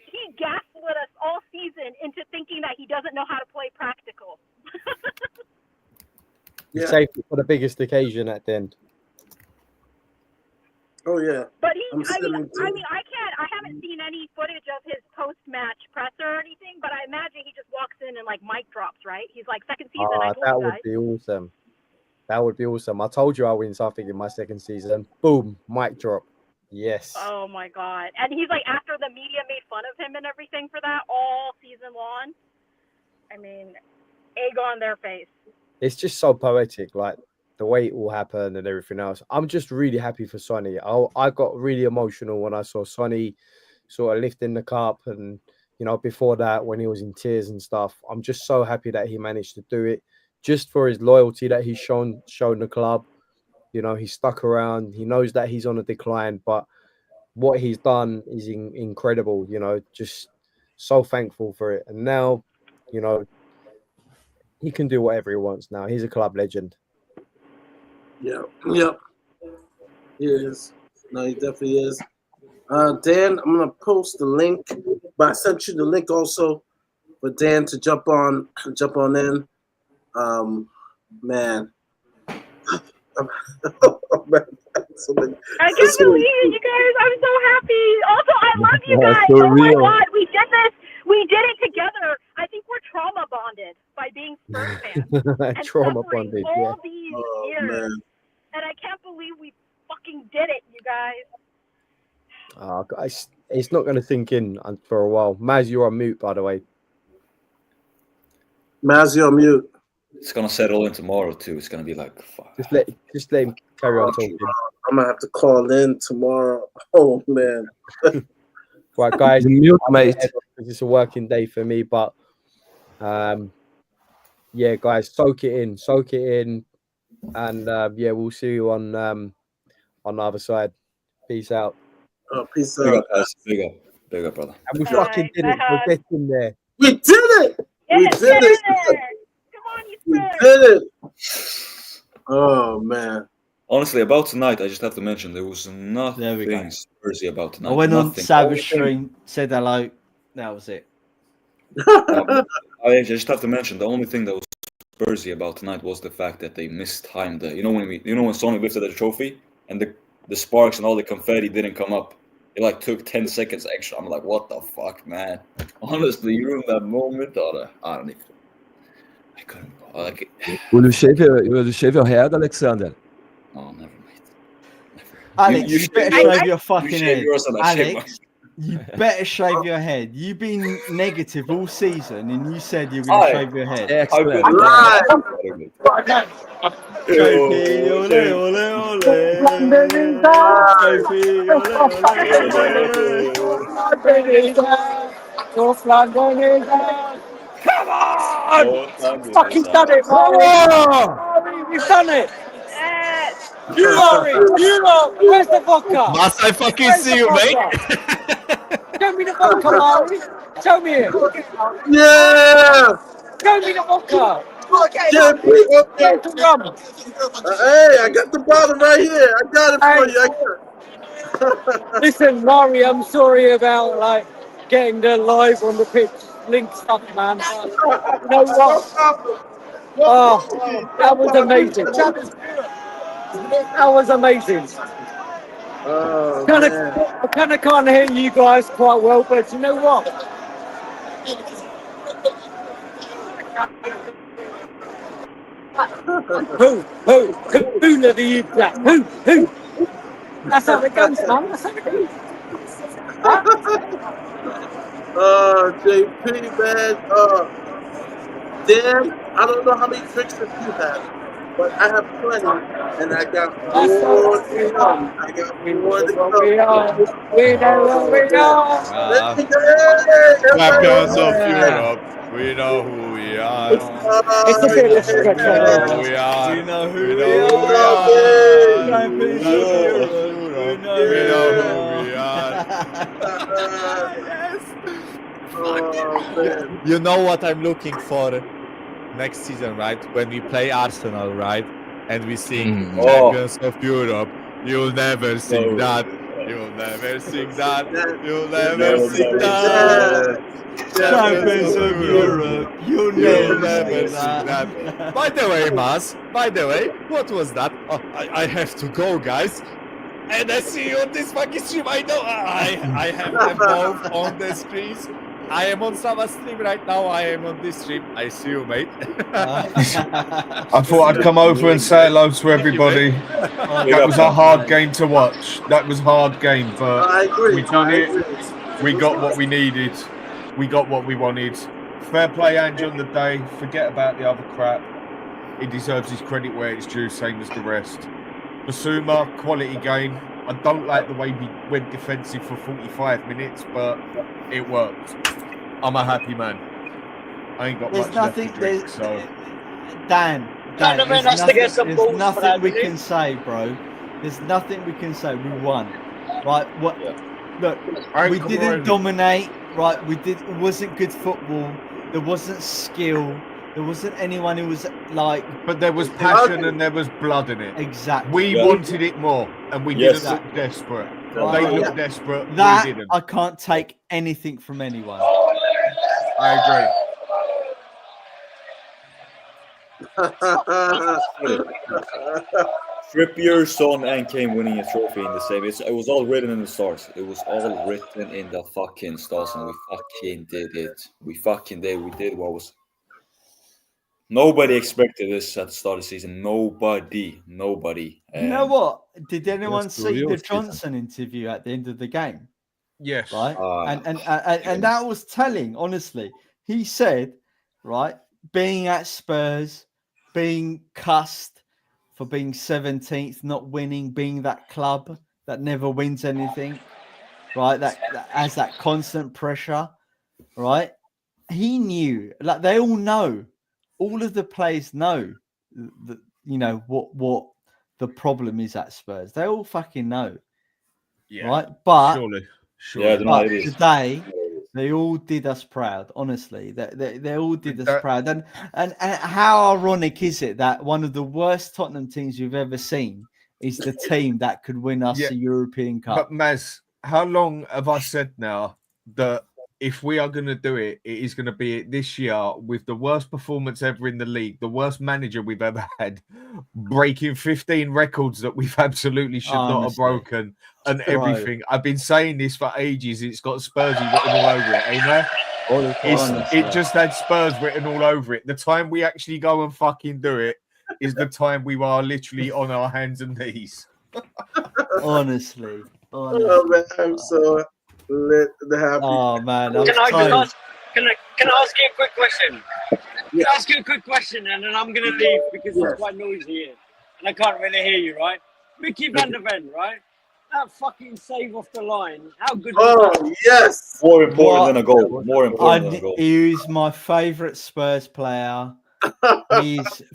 [SPEAKER 9] he gaslit us all season into thinking that he doesn't know how to play practical.
[SPEAKER 4] He saved it for the biggest occasion at the end.
[SPEAKER 2] Oh yeah.
[SPEAKER 9] But I haven't seen any footage of his post-match presser or anything, but I imagine he just walks in and like mic drops, right? He's like, second season, I told
[SPEAKER 4] that
[SPEAKER 9] you
[SPEAKER 4] would
[SPEAKER 9] guys.
[SPEAKER 4] be awesome. That would be awesome. I told you I win something in my second season. Boom, mic drop. Yes.
[SPEAKER 9] Oh my God. And he's like, after the media made fun of him and everything for that all season long, I mean, egg on their face.
[SPEAKER 4] It's just so poetic, like the way it all happened and everything else. I'm just really happy for Sonny. I got really emotional when I saw Sonny sort of lifting the cup, and you know, before that when he was in tears and stuff. I'm just so happy that he managed to do it, just for his loyalty that he's shown the club. You know, he stuck around. He knows that he's on a decline, but what he's done is incredible. You know, just so thankful for it. And now, you know, he can do whatever he wants now. He's a club legend.
[SPEAKER 2] Yeah. He is. No, he definitely is. Dan, I'm gonna post the link, but I sent you the link also for Dan to jump on in. Man.
[SPEAKER 9] I can't believe it, you guys. I'm so happy. Also, I love you guys.
[SPEAKER 4] So
[SPEAKER 9] oh
[SPEAKER 4] real.
[SPEAKER 9] my God, we did this. We did it together. I think we're trauma bonded by being Spurs fans. And
[SPEAKER 4] Trauma
[SPEAKER 9] suffering
[SPEAKER 4] bonded,
[SPEAKER 9] all
[SPEAKER 4] yeah.
[SPEAKER 9] these
[SPEAKER 2] Oh,
[SPEAKER 9] years.
[SPEAKER 2] man.
[SPEAKER 9] And I can't believe we fucking did it, you guys.
[SPEAKER 4] Oh, guys, it's not going to sink in for a while. Maz, you're on mute, by the way.
[SPEAKER 2] Maz, you're on mute.
[SPEAKER 5] It's gonna settle in tomorrow too. It's gonna be like, fuck.
[SPEAKER 4] Just let him carry on talking.
[SPEAKER 2] I'm gonna have to call in tomorrow. Oh man.
[SPEAKER 4] Right, guys.
[SPEAKER 6] Mute, mate.
[SPEAKER 4] It's a working day for me, but yeah, guys, soak it in, and yeah, we'll see you on the other side. Peace out.
[SPEAKER 2] Oh, peace
[SPEAKER 5] Big
[SPEAKER 2] out.
[SPEAKER 5] up, guys. Big up, brother.
[SPEAKER 4] And we
[SPEAKER 9] Bye.
[SPEAKER 4] fucking did it.
[SPEAKER 9] Bye.
[SPEAKER 4] We're getting there.
[SPEAKER 2] We did it. We
[SPEAKER 9] Yes,
[SPEAKER 2] did
[SPEAKER 9] get in
[SPEAKER 2] it.
[SPEAKER 9] there. Come on, you
[SPEAKER 2] We
[SPEAKER 9] Spurs.
[SPEAKER 2] did it. Oh man.
[SPEAKER 5] Honestly, about tonight, I just have to mention there was
[SPEAKER 3] There we
[SPEAKER 5] nothing
[SPEAKER 3] go.
[SPEAKER 5] Spursy about tonight.
[SPEAKER 3] I went on
[SPEAKER 5] Nothing.
[SPEAKER 3] Savage stream, said hello. That was it.
[SPEAKER 5] I just have to mention the only thing that was Spursy about tonight was the fact that they mistimed the. When Sonny lifted the trophy and the sparks and all the confetti didn't come up. It like took 10 seconds extra. I'm like, what the fuck, man? Honestly, you in that moment, I don't even. I couldn't. Like,
[SPEAKER 6] Will you shave your head, Alexander?
[SPEAKER 5] oh, never mind.
[SPEAKER 3] Alex, you better shave your fucking
[SPEAKER 5] shave
[SPEAKER 3] head.
[SPEAKER 5] yours and I shave
[SPEAKER 3] Alex, you better shave your head. You've been negative all season and you said you were going to shave your head.
[SPEAKER 6] Excellent.
[SPEAKER 3] Sophie, ole, ole, ole. Sophie, ole, ole.
[SPEAKER 6] Come on!
[SPEAKER 5] Fucking
[SPEAKER 6] done it, we've done it!
[SPEAKER 9] Yes.
[SPEAKER 6] Europe, where's the vodka?
[SPEAKER 8] Must I fucking see you, mate?
[SPEAKER 6] Show me the vodka, Mari. Show me it.
[SPEAKER 2] Yeah.
[SPEAKER 6] Show me the vodka.
[SPEAKER 2] JP, okay. Hey, I got the bottle right here. I got it for you. I got it.
[SPEAKER 10] Listen, Mari, I'm sorry about like getting the live on the pitch link stuff, man. But you know
[SPEAKER 2] No
[SPEAKER 10] what?
[SPEAKER 2] problem. No
[SPEAKER 10] Oh,
[SPEAKER 2] problem.
[SPEAKER 10] that was amazing. That was amazing.
[SPEAKER 2] Oh,
[SPEAKER 10] I
[SPEAKER 2] man.
[SPEAKER 10] kind of can't hear you guys quite well, but you know what? Who let you that? Who? That's how it goes, man. That's how it goes. Huh?
[SPEAKER 2] JP, man. Dan, I don't know how many drinks that you have, but I have plenty, and I got
[SPEAKER 10] That's
[SPEAKER 2] more to
[SPEAKER 10] we
[SPEAKER 2] come.
[SPEAKER 10] are.
[SPEAKER 2] I got
[SPEAKER 10] We know
[SPEAKER 2] more to
[SPEAKER 10] what
[SPEAKER 2] come.
[SPEAKER 10] we are. We know what
[SPEAKER 2] Oh,
[SPEAKER 10] we
[SPEAKER 2] man.
[SPEAKER 10] are.
[SPEAKER 2] Let
[SPEAKER 8] Ah,
[SPEAKER 2] me go. Hey,
[SPEAKER 8] champions
[SPEAKER 2] everybody.
[SPEAKER 8] of
[SPEAKER 3] Yeah.
[SPEAKER 8] Europe. We know who we are.
[SPEAKER 10] It's a
[SPEAKER 2] Oh,
[SPEAKER 10] bit of a
[SPEAKER 2] yeah.
[SPEAKER 10] stretch,
[SPEAKER 8] We
[SPEAKER 10] I
[SPEAKER 8] know
[SPEAKER 10] know.
[SPEAKER 8] who we are.
[SPEAKER 3] We know
[SPEAKER 8] We
[SPEAKER 3] who
[SPEAKER 8] know
[SPEAKER 3] we
[SPEAKER 8] who we
[SPEAKER 3] are.
[SPEAKER 8] are.
[SPEAKER 3] Champions of
[SPEAKER 8] Champions of
[SPEAKER 3] Europe. We
[SPEAKER 8] Europe.
[SPEAKER 3] know
[SPEAKER 8] We
[SPEAKER 3] who
[SPEAKER 8] know
[SPEAKER 3] we
[SPEAKER 8] who
[SPEAKER 3] are.
[SPEAKER 8] we are.
[SPEAKER 2] Yeah.
[SPEAKER 8] Yes. Fuck.
[SPEAKER 2] Oh, man.
[SPEAKER 8] You know what I'm looking for next season, right? When we play Arsenal, right? And we sing
[SPEAKER 5] Oh,
[SPEAKER 8] Champions of Europe. You'll never sing
[SPEAKER 5] no.
[SPEAKER 8] that. You'll never sing that.
[SPEAKER 2] That,
[SPEAKER 8] You'll
[SPEAKER 2] you
[SPEAKER 8] never
[SPEAKER 2] never
[SPEAKER 8] sing
[SPEAKER 2] say
[SPEAKER 8] that.
[SPEAKER 2] that.
[SPEAKER 3] Champions
[SPEAKER 8] Champions of
[SPEAKER 3] of
[SPEAKER 8] Europe.
[SPEAKER 3] Europe. You'll
[SPEAKER 8] You'll
[SPEAKER 3] never
[SPEAKER 8] never
[SPEAKER 3] sing
[SPEAKER 8] sing that.
[SPEAKER 3] that.
[SPEAKER 8] By the way, Mas, by the way, what was that? Oh, I have to go, guys. And I see you on this fucking stream. I know I have them both on the screens. I am on Sava stream right now. I am on this stream. I see you, mate.
[SPEAKER 6] I thought I'd come over and say hello to everybody. That was a hard game to watch. That was a hard game, but
[SPEAKER 2] I agree.
[SPEAKER 6] we done
[SPEAKER 2] I
[SPEAKER 6] it.
[SPEAKER 2] agree.
[SPEAKER 6] We got what we needed. We got what we wanted. Fair play, Ange, on the day. Forget about the other crap. He deserves his credit where it's due, same as the rest. Basuma, quality game. I don't like the way we went defensive for 45 minutes, but it worked. I'm a happy man. I ain't got
[SPEAKER 3] There's
[SPEAKER 6] much
[SPEAKER 3] nothing.
[SPEAKER 6] left to drink,
[SPEAKER 3] There's
[SPEAKER 6] so
[SPEAKER 3] Dan.
[SPEAKER 10] Donovan
[SPEAKER 3] There's
[SPEAKER 10] has to
[SPEAKER 3] nothing.
[SPEAKER 10] get some
[SPEAKER 3] There's
[SPEAKER 10] balls for
[SPEAKER 3] nothing
[SPEAKER 10] that,
[SPEAKER 3] we
[SPEAKER 10] doesn't he?
[SPEAKER 3] can say, bro. There's nothing we can say. We won, right? What?
[SPEAKER 5] Yeah.
[SPEAKER 3] Look,
[SPEAKER 6] I
[SPEAKER 3] we
[SPEAKER 6] ain't
[SPEAKER 3] didn't
[SPEAKER 6] complaining.
[SPEAKER 3] dominate, right? We did. It wasn't good football. There wasn't skill. There wasn't anyone who was like
[SPEAKER 6] But there was passion and there was blood in it.
[SPEAKER 3] exactly.
[SPEAKER 6] We
[SPEAKER 5] Yeah.
[SPEAKER 6] wanted it more, and we
[SPEAKER 5] Yes.
[SPEAKER 6] didn't look desperate.
[SPEAKER 3] Right.
[SPEAKER 6] They looked desperate.
[SPEAKER 3] That
[SPEAKER 6] We didn't.
[SPEAKER 3] I can't take anything from anyone.
[SPEAKER 6] I agree.
[SPEAKER 5] Trippier, Son, and Kane winning a trophy in the same. It was all written in the stars. It was all written in the fucking stars, and we fucking did it. We fucking did. We did what was. Nobody expected this at the start of the season. Nobody.
[SPEAKER 3] You know what? Did anyone
[SPEAKER 8] Yes,
[SPEAKER 3] see the
[SPEAKER 8] Joyous,
[SPEAKER 3] Johnson interview at the end of the game?
[SPEAKER 6] Yes.
[SPEAKER 3] Right,
[SPEAKER 5] Ah,
[SPEAKER 3] and that was telling. Honestly, he said, right, being at Spurs, being cussed for being 17th, not winning, being that club that never wins anything, right, that has that constant pressure, right. He knew, like they all know, all of the players know that you know what the problem is at Spurs. They all fucking know,
[SPEAKER 6] Yeah.
[SPEAKER 3] right? But
[SPEAKER 6] Surely.
[SPEAKER 5] yeah, no,
[SPEAKER 3] but
[SPEAKER 5] it is.
[SPEAKER 3] today they all did us proud. Honestly, they all did us proud. And how ironic is it that one of the worst Tottenham teams you've ever seen is the team that could win us a European Cup?
[SPEAKER 6] But Maz, how long have I said now that if we are going to do it, it is going to be this year with the worst performance ever in the league, the worst manager we've ever had, breaking 15 records that we've absolutely should not have
[SPEAKER 3] Honestly.
[SPEAKER 6] broken, and everything. I've been saying this for ages. It's got Spursy written all over it, ain't there? It just had Spurs written all over it. The time we actually go and fucking do it is the time we are literally on our hands and knees.
[SPEAKER 3] Honestly.
[SPEAKER 2] Oh, man, I'm so lit and happy.
[SPEAKER 3] Oh man,
[SPEAKER 10] Can I ask you a quick question? Can I ask you a quick question, and then I'm gonna leave because it's quite noisy here, and I can't really hear you, right? Mickey van der Ven, right? That fucking save off the line. How good was that?
[SPEAKER 2] Yes.
[SPEAKER 5] More important than a goal. More important than a goal.
[SPEAKER 3] He's my favourite Spurs player.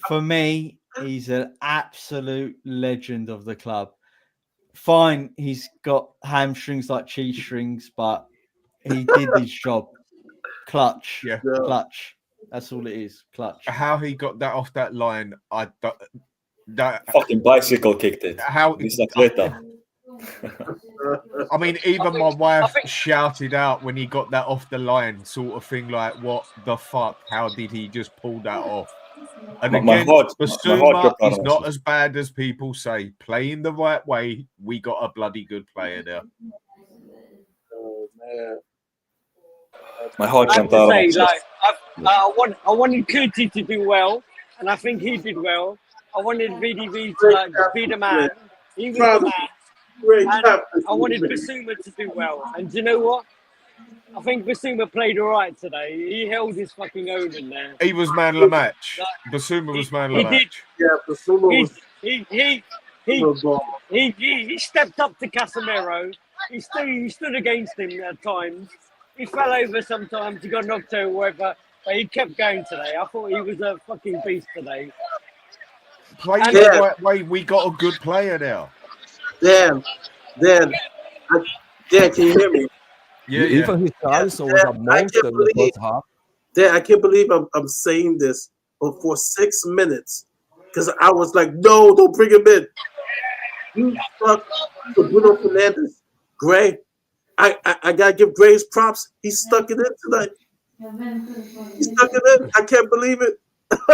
[SPEAKER 3] For me, he's an absolute legend of the club. Fine, he's got hamstrings like cheese strings, but he did his job. Clutch.
[SPEAKER 6] Yeah.
[SPEAKER 3] Clutch. That's all it is. Clutch.
[SPEAKER 6] How he got that off that line, that
[SPEAKER 5] Fucking bicycle kicked it.
[SPEAKER 6] how
[SPEAKER 5] Bicicleta.
[SPEAKER 6] I mean, even my
[SPEAKER 10] I
[SPEAKER 6] wife
[SPEAKER 10] think-
[SPEAKER 6] shouted out when he got that off the line, sort of thing, like, "What the fuck? How did he just pull that off?" And
[SPEAKER 5] My
[SPEAKER 6] again,
[SPEAKER 5] heart
[SPEAKER 6] Basuma
[SPEAKER 5] dropped out
[SPEAKER 6] is
[SPEAKER 5] of my
[SPEAKER 6] not
[SPEAKER 5] seat.
[SPEAKER 6] as bad as people say. Playing the right way, we got a bloody good player there.
[SPEAKER 2] Oh man.
[SPEAKER 5] My heart
[SPEAKER 10] I have
[SPEAKER 5] jumped
[SPEAKER 10] to
[SPEAKER 5] out of my
[SPEAKER 10] say,
[SPEAKER 5] chest.
[SPEAKER 10] like, I wanted Kuti to do well, and I think he did well. I wanted VDV to like be the man. He was the man.
[SPEAKER 2] Great
[SPEAKER 10] And
[SPEAKER 2] captain.
[SPEAKER 10] I wanted Basuma to do well. And do you know what? I think Basuma played all right today. He held his fucking own in there.
[SPEAKER 6] He was man of the match. Basuma was man of the
[SPEAKER 10] He did.
[SPEAKER 6] match.
[SPEAKER 2] Yeah, Basuma was
[SPEAKER 10] He stepped up to Casemiro. He stood against him at times. He fell over sometimes. He got knocked out or whatever. But he kept going today. I thought he was a fucking beast today.
[SPEAKER 6] Playing
[SPEAKER 10] And-
[SPEAKER 6] the right way, we got a good player now.
[SPEAKER 2] Dan, Dan, can you hear me?
[SPEAKER 6] Yeah,
[SPEAKER 11] Even Richarlison was a monster in the first half.
[SPEAKER 2] Dan, I can't believe I'm saying this, but for 6 minutes, because I was like, no, don't bring him in. You stuck to Bruno Fernandes. Gray, I gotta give Gray's props. He stuck it in tonight. He stuck it in. I can't believe it.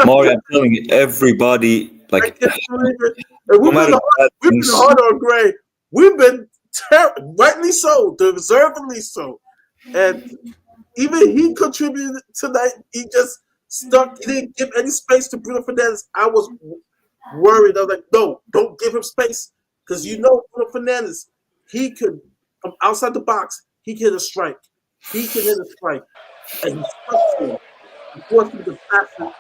[SPEAKER 5] Maury, I'm telling you, everybody,
[SPEAKER 2] I
[SPEAKER 5] like,
[SPEAKER 2] can't believe it. And
[SPEAKER 5] no matter what
[SPEAKER 2] we've been
[SPEAKER 5] things-
[SPEAKER 2] hard on Gray. We've been rightly so, deservedly so. And even he contributed tonight. He just stuck. He didn't give any space to Bruno Fernandes. I was worried. I was like, no, don't give him space. Because you know Bruno Fernandes, he could, from outside the box, he can hit a strike. He can hit a strike. And he stuck to him. He forced him to pass it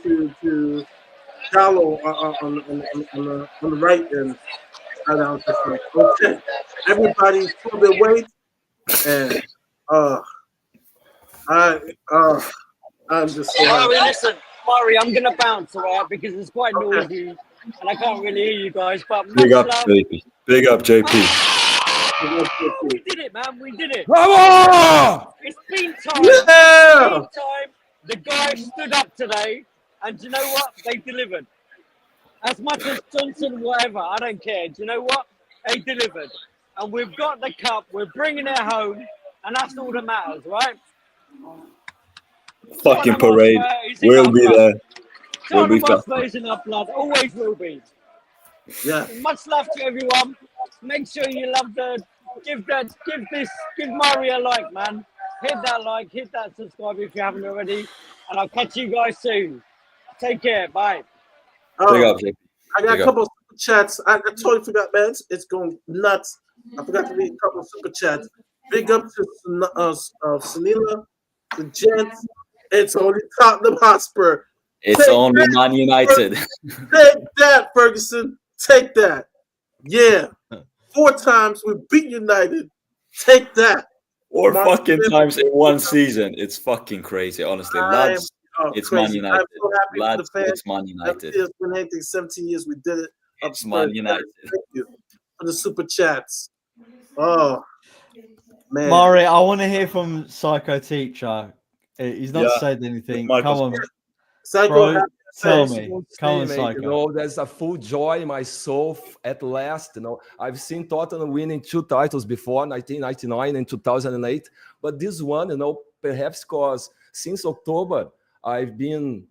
[SPEAKER 2] to Gallo on the right end. And I was just like, okay. Everybody pulled their weight. And I'm just so
[SPEAKER 10] Murray, listen, Murray, I'm gonna bounce, alright, because it's quite noisy and I can't really hear you guys. But
[SPEAKER 5] Big
[SPEAKER 10] much
[SPEAKER 5] up,
[SPEAKER 10] love.
[SPEAKER 5] JP. Big up, JP.
[SPEAKER 10] We did it, man. We did it.
[SPEAKER 11] Bravo!
[SPEAKER 10] It's been time.
[SPEAKER 2] Yeah!
[SPEAKER 10] It's been time. The guys stood up today, and do you know what? They delivered. As much as Johnson, whatever, I don't care. Do you know what? They delivered, and we've got the cup. We're bringing it home, and that's all that matters, right?
[SPEAKER 5] Fucking
[SPEAKER 10] Tottenham
[SPEAKER 5] parade.
[SPEAKER 10] Hotspur is in
[SPEAKER 5] We'll
[SPEAKER 10] our
[SPEAKER 5] be
[SPEAKER 10] blood.
[SPEAKER 5] there. We'll be
[SPEAKER 10] Tottenham
[SPEAKER 5] fast.
[SPEAKER 10] Hotspur is in our blood. Always will be.
[SPEAKER 2] Yeah.
[SPEAKER 10] Much love to everyone. Make sure you love give Murray a like, man. Hit that like, hit that subscribe if you haven't already, and I'll catch you guys soon. Take care. Bye.
[SPEAKER 5] Big up, JP.
[SPEAKER 2] I got
[SPEAKER 5] Big
[SPEAKER 2] a
[SPEAKER 5] up.
[SPEAKER 2] couple of super chats. I totally forgot, man. It's going nuts. I forgot to read a couple of super chats. Big up to Sunila, the Gents. It's only Tottenham Hotspur.
[SPEAKER 5] It's
[SPEAKER 2] Take
[SPEAKER 5] only
[SPEAKER 2] that,
[SPEAKER 5] Man United.
[SPEAKER 2] Take that, Ferguson. Take that. Yeah. 4 times we beat United. Take that.
[SPEAKER 5] Four
[SPEAKER 2] Mark
[SPEAKER 5] fucking
[SPEAKER 2] Smith.
[SPEAKER 5] times in one season. It's fucking crazy, honestly. Lads, it's Man
[SPEAKER 2] crazy.
[SPEAKER 5] United.
[SPEAKER 2] I'm so happy
[SPEAKER 5] Lads,
[SPEAKER 2] for the fans.
[SPEAKER 5] it's Man United.
[SPEAKER 2] It's been anything 17 years. We did it.
[SPEAKER 5] It's Man United.
[SPEAKER 2] Thank you for the super chats. Oh, man.
[SPEAKER 3] Maury, I want to hear from Psycho Teacher. He's not
[SPEAKER 5] Yeah.
[SPEAKER 3] said anything.
[SPEAKER 5] Marcus.
[SPEAKER 3] Come on,
[SPEAKER 2] Psycho,
[SPEAKER 3] bro.
[SPEAKER 2] happy
[SPEAKER 3] Tell
[SPEAKER 2] face.
[SPEAKER 3] me.
[SPEAKER 11] Won't
[SPEAKER 3] Come on,
[SPEAKER 11] say, mate,
[SPEAKER 3] Psycho.
[SPEAKER 11] you know, there's a full joy in my soul at last. You know, I've seen Tottenham winning 2 titles before, 1999 and 2008. But this one, you know, perhaps because since October, I've been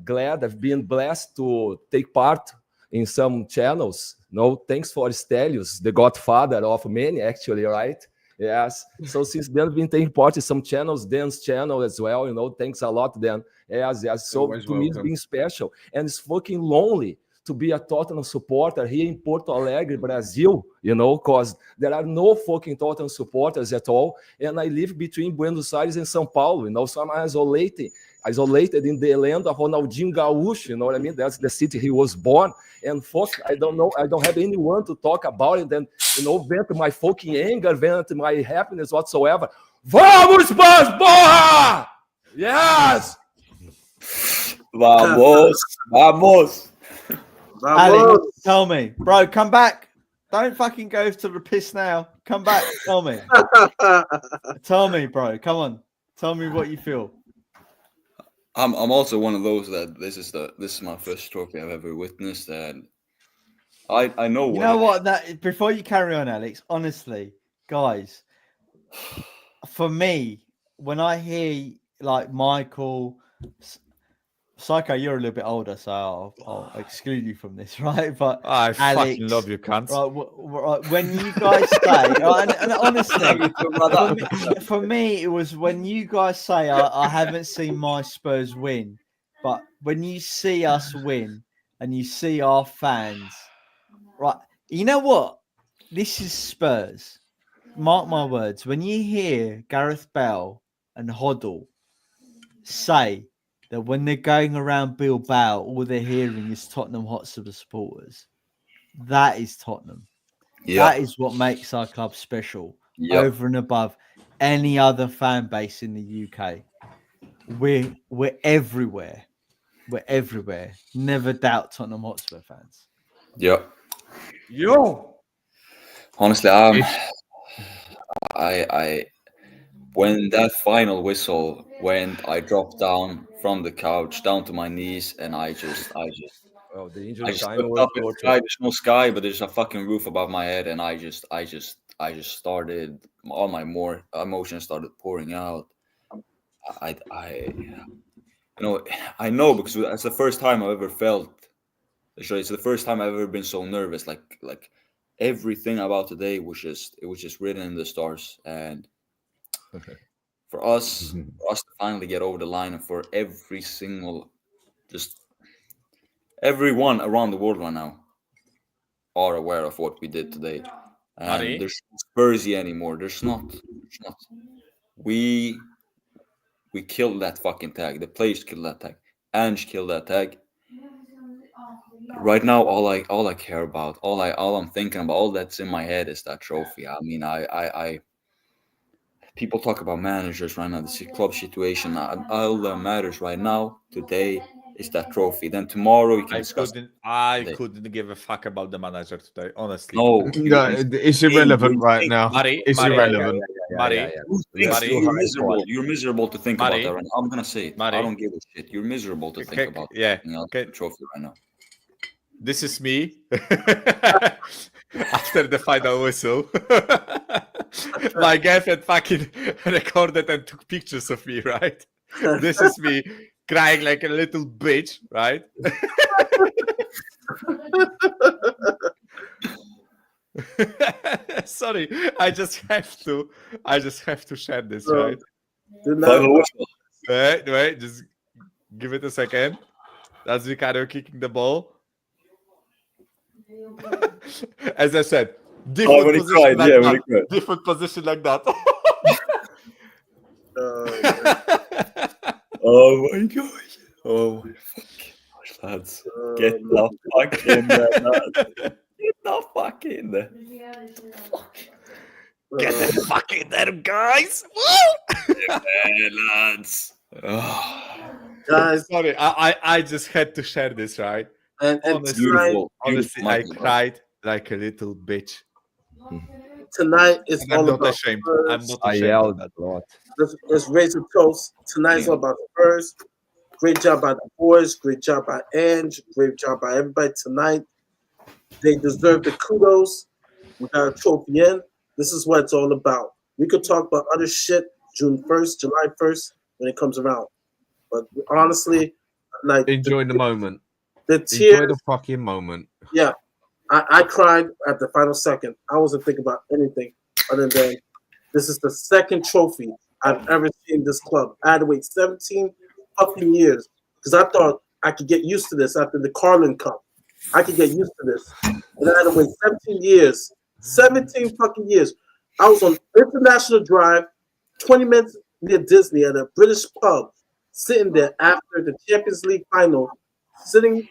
[SPEAKER 11] glad, I've been blessed to take part in some channels. No, thanks for Stelios, the godfather of many, actually, right? Yes. So since then, I've been taking part in some channels, dance channel as well. You know, thanks a lot, Dan. Yes. So
[SPEAKER 6] Always
[SPEAKER 11] to me, it's
[SPEAKER 6] welcome.
[SPEAKER 11] been special, and it's fucking lonely to be a Tottenham supporter here in Porto Alegre, Brazil. You know, because there are no fucking Tottenham supporters at all, and I live between Buenos Aires and São Paulo. You know, so I'm isolated in the land of Ronaldinho Gaúcho. You know what I mean? That's the city he was born. And fuck, I don't know. I don't have anyone to talk about it. And you know, vent my fucking anger, vent my happiness whatsoever. Vamos, Spurs, porra! Yes.
[SPEAKER 5] Vamos. Vamos.
[SPEAKER 3] Ali, tell me, bro, come back. Don't fucking go to the piss now. Come back. Tell me. Tell me, bro. Come on. Tell me what you feel.
[SPEAKER 5] I'm also one of those that this is my first trophy I've ever witnessed, and I know
[SPEAKER 3] You
[SPEAKER 5] what
[SPEAKER 3] know what? That before you carry on, Alex. Honestly, guys, for me, when I hear like Michael, Psycho, you're a little bit older, so I'll exclude you from this, right? But
[SPEAKER 8] I fucking
[SPEAKER 3] Alex,
[SPEAKER 8] love you, cunts.
[SPEAKER 3] right, when you guys say, and honestly, for me, it was when you guys say, I haven't seen my Spurs win, but when you see us win and you see our fans, right? You know what? This is Spurs. Mark my words. When you hear Gareth Bale and Hoddle say that when they're going around Bilbao, all they're hearing is Tottenham Hotspur supporters. That is Tottenham.
[SPEAKER 5] Yeah.
[SPEAKER 3] That is what makes our club special
[SPEAKER 5] Yep.
[SPEAKER 3] over and above any other fan base in the UK. We're everywhere. We're everywhere. Never doubt Tottenham Hotspur fans.
[SPEAKER 5] Yep.
[SPEAKER 6] Yo.
[SPEAKER 5] Honestly,
[SPEAKER 6] It's
[SPEAKER 5] I when that final whistle went, I dropped down from the couch down to my knees, and I just
[SPEAKER 11] Oh, the
[SPEAKER 5] I
[SPEAKER 11] injury
[SPEAKER 5] just
[SPEAKER 11] time
[SPEAKER 5] looked
[SPEAKER 11] was
[SPEAKER 5] up at the
[SPEAKER 11] torture.
[SPEAKER 5] sky. There's no sky, but there's a fucking roof above my head, and I just started, all my more emotions started pouring out. You know, I know because it's the first time I've ever felt. It's the first time I've ever been so nervous. Like everything about today was just written in the stars, and for us to finally get over the line, and for every single, just everyone around the world right now are aware of what we did today. And
[SPEAKER 8] Mari?
[SPEAKER 5] there's no Spursy anymore. There's not. There's not. We killed that fucking tag. The players killed that tag. Ange killed that tag. Right now, all I care about, all I'm thinking about, all that's in my head is that trophy. I mean, I people talk about managers right now, the club situation. All that matters right now, today, is that trophy. Then tomorrow we can discuss.
[SPEAKER 8] I
[SPEAKER 5] Today.
[SPEAKER 8] couldn't give a fuck about the manager today, honestly.
[SPEAKER 5] No,
[SPEAKER 6] no, it's irrelevant right now.
[SPEAKER 8] Mari,
[SPEAKER 6] It's
[SPEAKER 8] Mari,
[SPEAKER 6] irrelevant.
[SPEAKER 8] Mari,
[SPEAKER 5] You're miserable. You're miserable to think about
[SPEAKER 8] Mari,
[SPEAKER 5] that right now. I'm gonna say it. I
[SPEAKER 8] Mari.
[SPEAKER 5] don't give a shit. You're miserable to think about
[SPEAKER 8] Yeah,
[SPEAKER 5] anything else than the trophy right now.
[SPEAKER 8] this is me after the final whistle. My girlfriend fucking recorded and took pictures of me, right? This is me crying like a little bitch, right? Sorry, I just have to share this, right?
[SPEAKER 5] Final whistle.
[SPEAKER 8] Wait, just give it a second. That's Ricardo kicking the ball. As I said, different position like that. Different position like that.
[SPEAKER 5] Oh my gosh. Oh my fucking gosh, lads. Get the fuck in there, lads. Get the fuck in there.
[SPEAKER 8] Get the fuck in there, guys. Woo!
[SPEAKER 5] Yeah, lads. Oh.
[SPEAKER 2] Guys,
[SPEAKER 8] sorry, I just had to share this, right?
[SPEAKER 2] And
[SPEAKER 8] honestly, I cried like a little bitch.
[SPEAKER 2] Tonight is
[SPEAKER 8] I'm
[SPEAKER 2] all
[SPEAKER 8] not
[SPEAKER 2] about
[SPEAKER 8] ashamed.
[SPEAKER 2] Spurs.
[SPEAKER 8] I'm not
[SPEAKER 11] I
[SPEAKER 8] ashamed.
[SPEAKER 11] yelled a lot.
[SPEAKER 2] Let's raise a toast. Tonight's all about Spurs. Great job by the boys. Great job by Ange. Great job by everybody tonight. They deserve the kudos. We got a trophy in. This is what it's all about. We could talk about other shit June 1st, July 1st when it comes around. But honestly, like
[SPEAKER 6] enjoy the moment.
[SPEAKER 2] The tears.
[SPEAKER 6] Enjoy the fucking moment.
[SPEAKER 2] Yeah. I cried at the final second. I wasn't thinking about anything other than this is the second trophy I've ever seen this club. I had to wait 17 fucking years because I thought I could get used to this after the Carlin Cup. I could get used to this. And I had to wait 17 years. 17 fucking years. I was on International Drive, 20 minutes near Disney at a British pub, sitting there after the Champions League final, sitting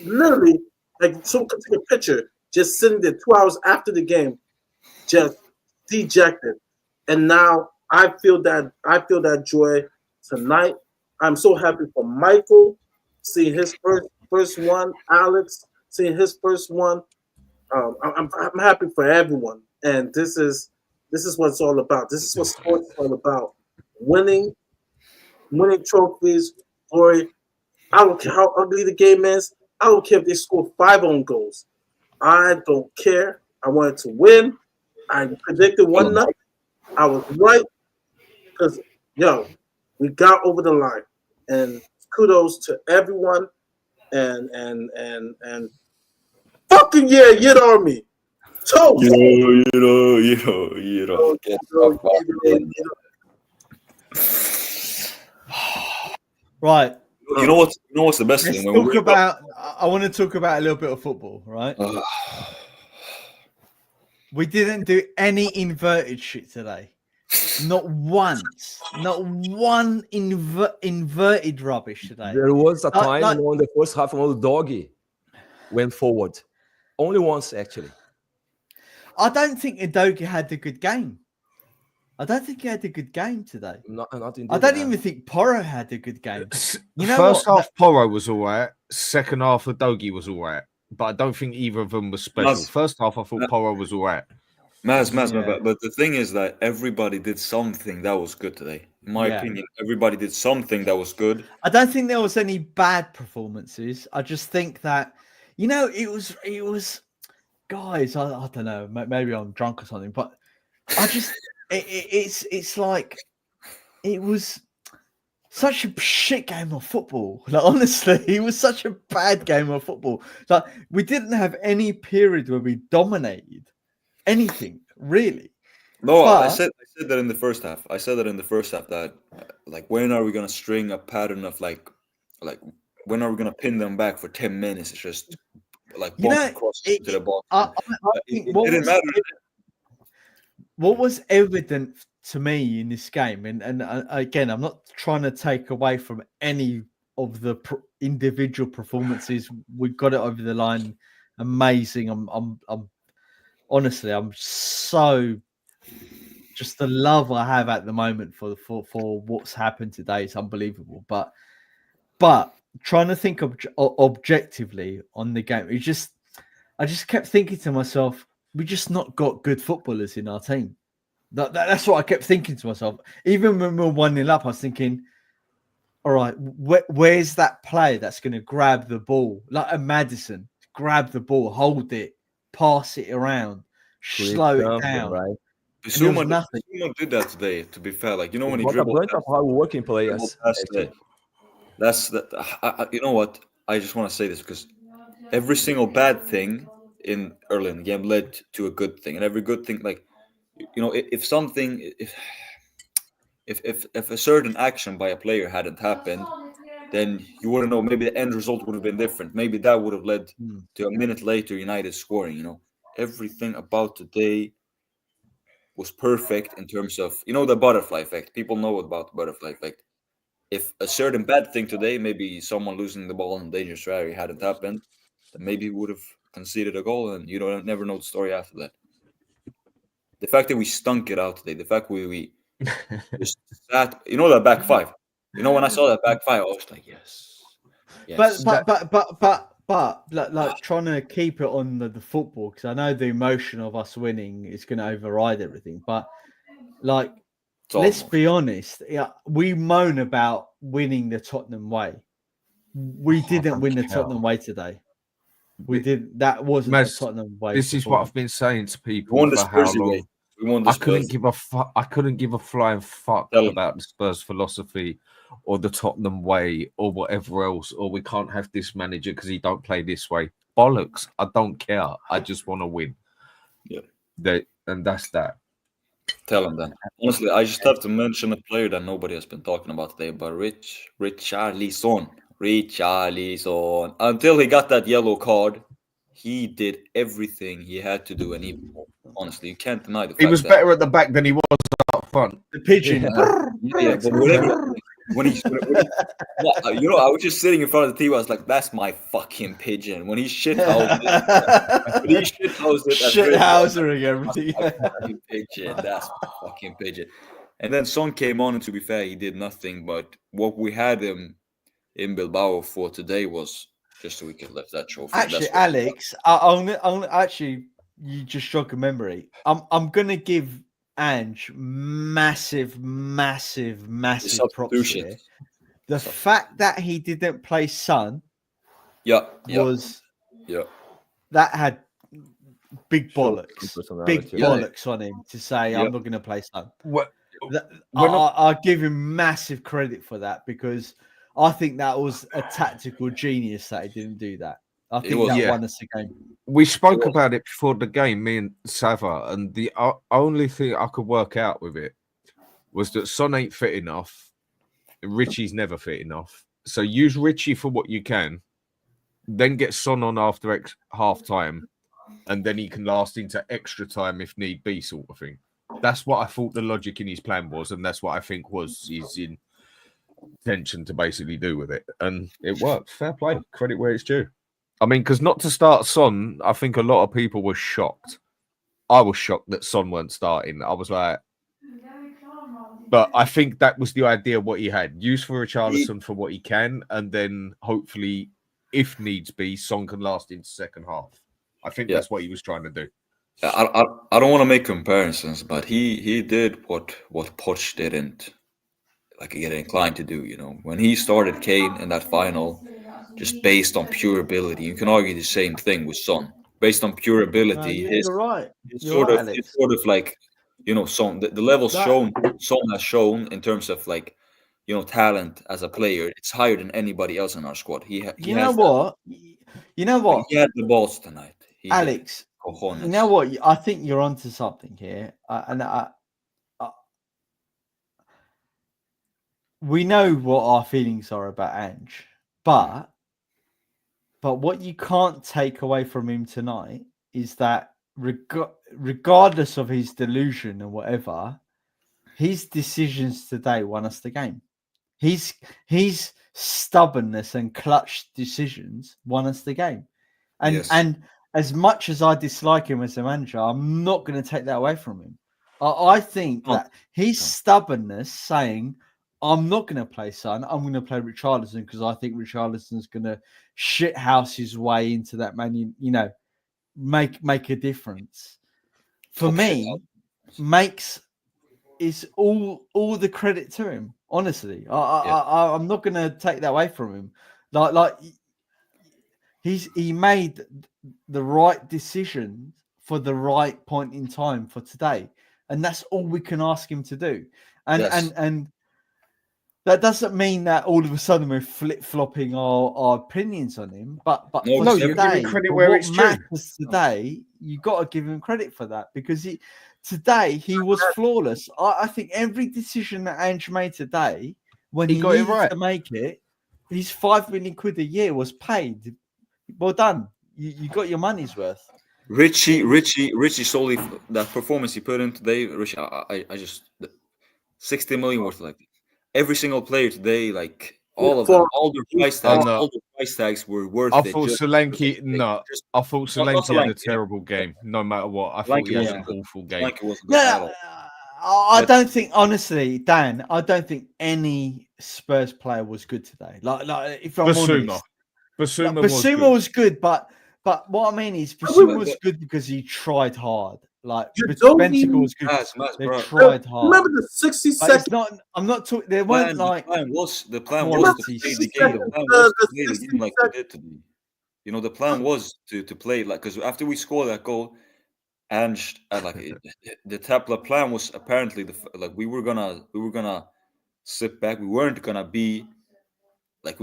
[SPEAKER 2] literally like someone could take a picture, just sitting there 2 hours after the game, just dejected. And now I feel that joy tonight. I'm so happy for Michael seeing his first one, Alex seeing his first one. I'm happy for everyone, and this is what it's all about. This is what sports is all about: winning trophies, Boy, I don't care how ugly the game is. I don't care if they score 5 own goals. I don't care. I wanted to win. I predicted 1-0. I was right because, we got over the line. And kudos to everyone. And fucking yeah, Yid Army. Toast.
[SPEAKER 5] You know. Get
[SPEAKER 2] You
[SPEAKER 5] the fuck in.
[SPEAKER 3] Right.
[SPEAKER 5] You know what's the best
[SPEAKER 3] Let's
[SPEAKER 5] thing? When
[SPEAKER 3] talk about. I want to talk about a little bit of football, right? We didn't do any inverted shit today. Not once. Not one inverted rubbish today.
[SPEAKER 11] There was a time
[SPEAKER 3] like-
[SPEAKER 11] when the first half when the doggy went forward. Only once, actually.
[SPEAKER 3] I don't think Udogie had a good game. I don't think he had a good game today.
[SPEAKER 11] Not
[SPEAKER 3] I don't even think Porro had a good game. You know
[SPEAKER 6] First
[SPEAKER 3] what?
[SPEAKER 6] half, Porro was all right. Second half, Udogie was all right. But I don't think either of them was special. First half, I thought Porro was all right.
[SPEAKER 5] But the thing is that everybody did something that was good today. In my opinion, everybody did something that was good.
[SPEAKER 3] I don't think there was any bad performances. I just think that, it was, guys. I don't know. Maybe I'm drunk or something, but I just, it's like, it was such a shit game of football. Like, honestly, it was such a bad game of football. Like, we didn't have any period where we dominated anything really.
[SPEAKER 5] No, I said that in the first half. I said that in the first half that when are we gonna string a pattern of like when are we gonna pin them back for 10 minutes? It's just bump across to the ball. It didn't matter.
[SPEAKER 3] What was evident to me in this game, and again, I'm not trying to take away from any of the individual performances. We got it over the line, amazing. I'm honestly, I'm so just the love I have at the moment for what's happened today is unbelievable. But trying to think objectively on the game, I just kept thinking to myself, we just not got good footballers in our team. That's what I kept thinking to myself. Even when we were 1-0 up, I was thinking, all right, where's that player that's going to grab the ball? Like a Maddison, grab the ball, hold it, pass it around, slow it down.
[SPEAKER 11] Right?
[SPEAKER 5] Bissouma did that today, to be fair. When he dribbled.
[SPEAKER 11] A bunch of hard-working players.
[SPEAKER 5] That's you know what? I just want to say this because every single bad thing early in the game led to a good thing, and every good thing, if a certain action by a player hadn't happened, then you wouldn't know. Maybe the end result would have been different. Maybe that would have led to a minute later United scoring. Everything about today was perfect in terms of the butterfly effect. People know about the butterfly effect. If a certain bad thing today, maybe someone losing the ball in dangerous area hadn't happened, then maybe we would have conceded a goal, and you never know the story after that. The fact that we stunk it out today, the fact we just sat, that back five. When I saw that back five, I was like, yes.
[SPEAKER 3] But like trying to keep it on the football, because I know the emotion of us winning is going to override everything. But let's be honest, we moan about winning the Tottenham way. We didn't win the Tottenham way today. We did. That wasn't the Tottenham way.
[SPEAKER 6] This is what I've been saying to people for how long. I couldn't give a flying fuck about the Spurs philosophy or the Tottenham way or whatever else, or we can't have this manager because he don't play this way. Bollocks! I don't care. I just want to win.
[SPEAKER 5] Yeah,
[SPEAKER 6] and that's that.
[SPEAKER 5] Tell him that. Honestly, I just have to mention a player that nobody has been talking about today, but Richarlison. Until he got that yellow card, he did everything he had to do, and even more. Honestly, you can't deny the fact
[SPEAKER 6] he was better at the back than he was up front.
[SPEAKER 3] The pigeon.
[SPEAKER 5] But whatever. When he, I was just sitting in front of the TV. I was like, "That's my fucking pigeon." When he shithoused it,
[SPEAKER 3] shithousing everything.
[SPEAKER 5] That's my fucking pigeon. That's my fucking pigeon. And then Son came on, and to be fair, he did nothing. But what we had him in Bilbao for today was just so we could lift that trophy.
[SPEAKER 3] Actually, Alex, I'm actually, you just struck a memory. I'm gonna give Ange massive props here. The fact that he didn't play Son was that had big bollocks, on him to say I'm not going to play Son. I give him massive credit for that because I think that was a tactical genius that he didn't do that. I think that won us the game.
[SPEAKER 6] We spoke about it before the game, me and Sava, and the only thing I could work out with it was that Son ain't fit enough. Richie's never fit enough. So use Richie for what you can, then get Son on after half time, and then he can last into extra time if need be, sort of thing. That's what I thought the logic in his plan was, and that's what I think was his intention to basically do with it. And it worked. Fair play. Credit where it's due. I mean, because not to start Son, I think a lot of people were shocked. I was shocked that Son weren't starting. I was like, but I think that was the idea what he had. Use for Richarlison for what he can, and then hopefully, if needs be, Son can last into second half. I think that's what he was trying to do.
[SPEAKER 5] I don't want to make comparisons, but he did what Poch didn't get inclined to do. You know, when he started Kane in that final, just based on pure ability, you can argue the same thing with Son. Based on pure ability,
[SPEAKER 3] you're right.
[SPEAKER 5] It's sort of like, you know, Son. The level Son has shown in terms of talent as a player, it's higher than anybody else in our squad.
[SPEAKER 3] You know what?
[SPEAKER 5] He had the balls tonight.
[SPEAKER 3] Alex, you know what? I think you're onto something here, we know what our feelings are about Ange, but what you can't take away from him tonight is that regardless of his delusion or whatever, his decisions today won us the game. His stubbornness and clutch decisions won us the game. And as much as I dislike him as a manager, I'm not going to take that away from him. I think that his stubbornness saying, I'm not going to play Son, I'm going to play Richarlison because I think Richarlison's going to shithouse his way into that man, make a difference. For me, is all the credit to him. Honestly, I'm not going to take that away from him. Like he made the right decision for the right point in time for today, and that's all we can ask him to do. And that doesn't mean that all of a sudden we're flip-flopping our opinions on him. But
[SPEAKER 6] no, you're giving credit where it's due.
[SPEAKER 3] Today, you got to give him credit for that because today he was flawless. I think every decision that Ange made today, when he got it right to make it, his £5 million a year was paid. Well done. You got your money's worth.
[SPEAKER 5] Richie solely that performance he put in today. Richie, I just 60 million worth every single player today, all of them, all their price tags were worth it.
[SPEAKER 6] I thought Solanke had a terrible game. No matter what, I thought he had an awful game.
[SPEAKER 3] I don't think, honestly, Dan, I don't think any Spurs player was good today. If I'm honest, Basuma was good, but what I mean is Basuma was good because he tried hard. Bentancur was good. They tried hard.
[SPEAKER 2] Remember the 60 seconds?
[SPEAKER 3] I'm not talking. There weren't
[SPEAKER 5] the plan was to play the game. The plan was to play the game like we did today. You know, the plan was to play because after we scored that goal, and the plan was apparently we were gonna sit back. We weren't gonna be the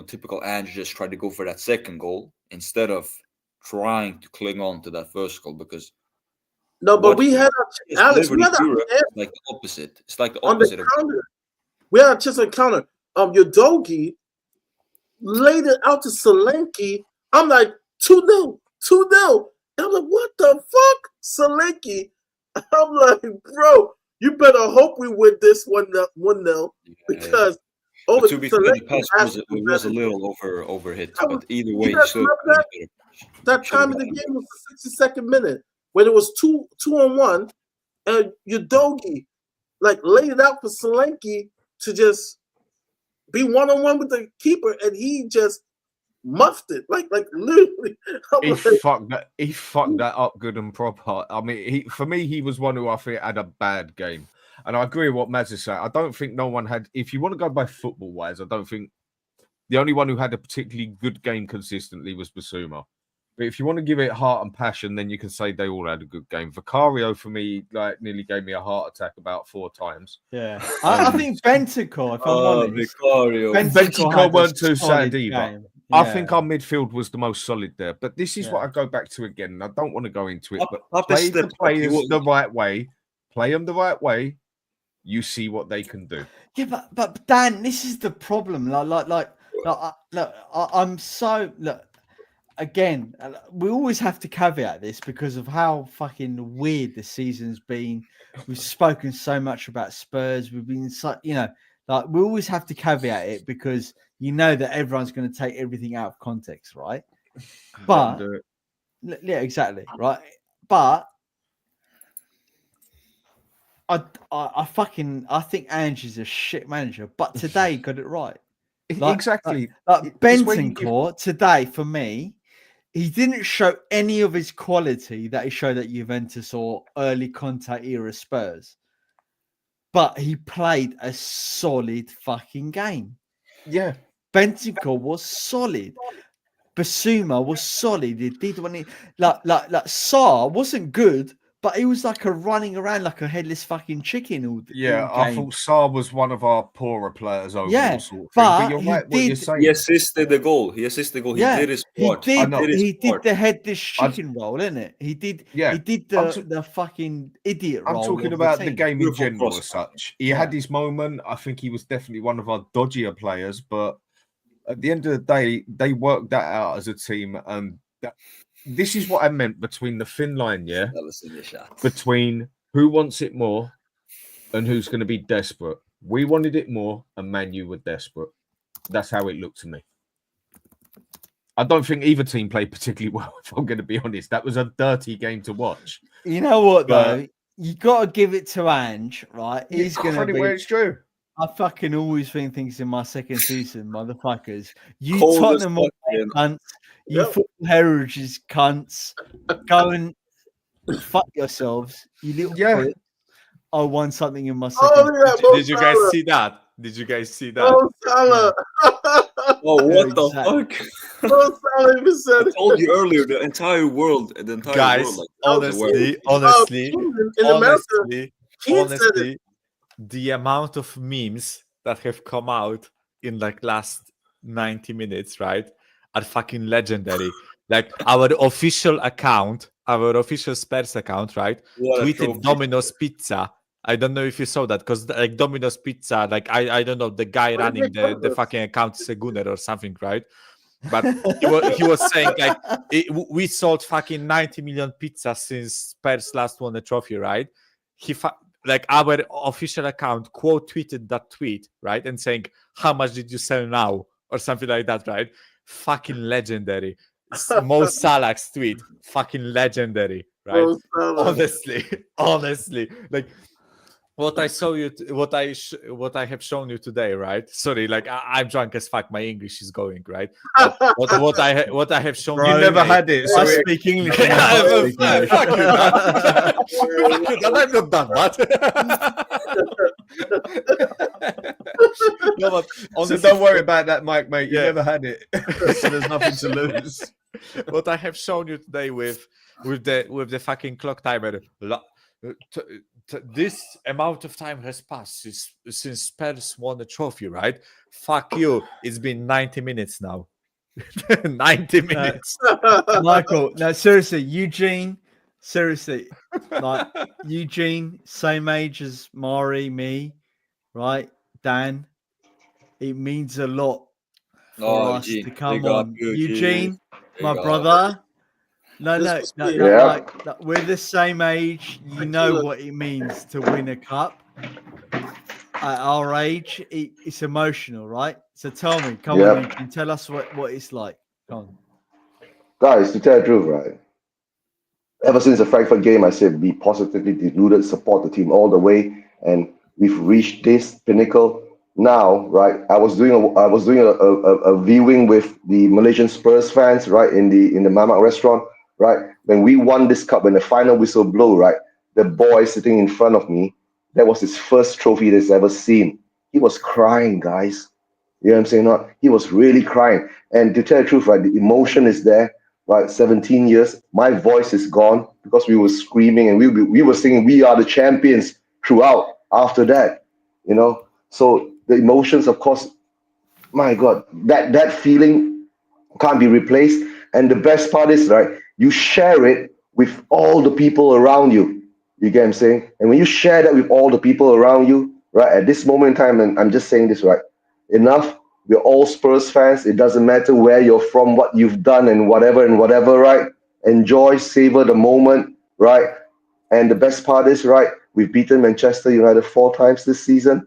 [SPEAKER 5] typical Ange just tried to go for that second goal instead of trying to cling on to that first goal because
[SPEAKER 2] we had Alex. We had
[SPEAKER 5] the opposite. It's like the opposite of
[SPEAKER 2] counter. We had a chance on counter. Udogie laid it out to Solanke. I'm like 2-0. I'm like, what the fuck, Solanke? I'm like, bro, you better hope we win this 1-0 because.
[SPEAKER 5] To be fair, the pass was a little overhit, but either way,
[SPEAKER 2] that time of the game was the 62nd minute when it was 2-on-1, and Udogie laid it out for Solanke to just be 1-on-1 with the keeper, and he just muffed it literally.
[SPEAKER 6] He fucked that up good and proper. I mean, for me, he was one who I think had a bad game. And I agree with what Maz is saying. I don't think no one had, if you want to go by football-wise, I don't think the only one who had a particularly good game consistently was Basuma. But if you want to give it heart and passion, then you can say they all had a good game. Vicario, for me, like nearly gave me a heart attack about 4 times.
[SPEAKER 3] Yeah. I think Bentancur, if I'm honest,
[SPEAKER 5] Vicario.
[SPEAKER 6] Bentancur weren't too sad either.
[SPEAKER 3] Game.
[SPEAKER 6] I
[SPEAKER 3] Yeah.
[SPEAKER 6] think our midfield was the most solid there. But this is what I go back to again. And I don't want to go into it, but play the players the right way. Play them the right way. You see what they can do.
[SPEAKER 3] Yeah, but Dan, this is the problem. I'm so again. We always have to caveat this because of how fucking weird the season's been. We've spoken so much about Spurs. We've been we always have to caveat it because you know that everyone's going to take everything out of context, right? But yeah, exactly, right. But I think Ange is a shit manager, but today he got it right.
[SPEAKER 6] Exactly.
[SPEAKER 3] Bentancur today, for me, he didn't show any of his quality that he showed at Juventus or early Conte era Spurs. But he played a solid fucking game.
[SPEAKER 6] Yeah.
[SPEAKER 3] Bentancur was solid. Basuma was solid. He did when he like Sarr wasn't good, but he was like running around like a headless fucking chicken all the
[SPEAKER 6] Yeah,
[SPEAKER 3] all
[SPEAKER 6] I
[SPEAKER 3] game.
[SPEAKER 6] thought Sarr was one of our poorer players overall.
[SPEAKER 3] Yeah,
[SPEAKER 6] sort of
[SPEAKER 3] but
[SPEAKER 6] thing. You're right what you're saying.
[SPEAKER 5] He assisted the goal. He did his part.
[SPEAKER 3] He did the headless chicken roll, isn't it? He did.
[SPEAKER 6] Yeah,
[SPEAKER 3] he did the fucking idiot
[SPEAKER 6] I'm
[SPEAKER 3] role.
[SPEAKER 6] talking
[SPEAKER 3] of
[SPEAKER 6] about the
[SPEAKER 3] team.
[SPEAKER 6] game in
[SPEAKER 5] Beautiful
[SPEAKER 6] general
[SPEAKER 5] cross.
[SPEAKER 6] as such. He had his moment. I think he was definitely one of our dodgier players, but at the end of the day, they worked that out as a team. And this is what I meant between the thin line, between who wants it more and who's going to be desperate. We wanted it more, and Man U were desperate. That's how it looked to me. I don't think either team played particularly well, if I'm going to be honest. That was a dirty game to watch.
[SPEAKER 3] You know what, though? You got to give it to Ange, right? He's going to be...
[SPEAKER 6] where it's true.
[SPEAKER 3] I fucking always think things in my second season, motherfuckers. You
[SPEAKER 5] Cold
[SPEAKER 3] Tottenham
[SPEAKER 5] as fuck,
[SPEAKER 3] cunts, you football heritage cunts, go and fuck yourselves. You little prick. I won something in my second.
[SPEAKER 8] Did you guys see that? Did you guys see that?
[SPEAKER 2] Oh, Salah.
[SPEAKER 5] Oh, what the fuck?
[SPEAKER 2] Oh, Salah even said
[SPEAKER 5] I told you earlier, the entire world,
[SPEAKER 8] Guys,
[SPEAKER 5] honestly,
[SPEAKER 8] honestly,
[SPEAKER 2] said it.
[SPEAKER 8] the amount of memes that have come out in like last 90 minutes, right, are fucking legendary. Like our official Spurs account, right, tweeted Domino's Pizza. I don't know if you saw that because like Domino's Pizza, like I don't know, the guy running the fucking account is a gunner or something, right? But he was saying like we sold fucking 90 million pizzas since Spurs last won the trophy, right? Like our official account quote tweeted that tweet, right, and saying how much did you sell now or something like that, right? Fucking legendary. Mo Salah's tweet, fucking legendary, right? Honestly, like what I saw you, what I have shown you today, right? Sorry, like I'm drunk as fuck. My English is going, right? What I have shown
[SPEAKER 6] you never had it. So
[SPEAKER 3] I speak English.
[SPEAKER 8] Fuck you, man. I'm not done, but
[SPEAKER 6] no, but honestly, so don't worry about that, Mike, mate. You never had it, so there's nothing to lose.
[SPEAKER 8] What I have shown you today with the fucking clock timer. This amount of time has passed since Spurs won the trophy, right? Fuck you. It's been 90 minutes now. 90 minutes.
[SPEAKER 3] Michael, no, seriously, Eugene, like Eugene, same age as Mari, me, right? Dan, it means a lot for us to come on. Eugene, my brother. No, like, we're the same age. You know what it means to win a cup. At our age, it's emotional, right? So tell me, come on, you can tell us what it's like. Come on.
[SPEAKER 12] Guys, to tell the truth, right? Ever since the Frankfurt game, I said be positively deluded, support the team all the way, and we've reached this pinnacle. Now, right? I was doing a viewing with the Malaysian Spurs fans, right, in the Mamak restaurant. Right, when we won this cup, when the final whistle blew, right, the boy sitting in front of me that was his first trophy that's ever seen. He was crying, guys. You know what I'm saying? Not he was really crying. And to tell the truth, right, the emotion is there. Right, 17 years. My voice is gone because we were screaming and we were singing "We Are the Champions" throughout. After that, you know. So the emotions, of course, my God, that feeling can't be replaced. And the best part is, right, you share it with all the people around you. You get what I'm saying? And when you share that with all the people around you, right, at this moment in time, and I'm just saying this, right, enough. We're all Spurs fans. It doesn't matter where you're from, what you've done, and whatever, right? Enjoy, savor the moment, right? And the best part is, right, we've beaten Manchester United 4 times this season.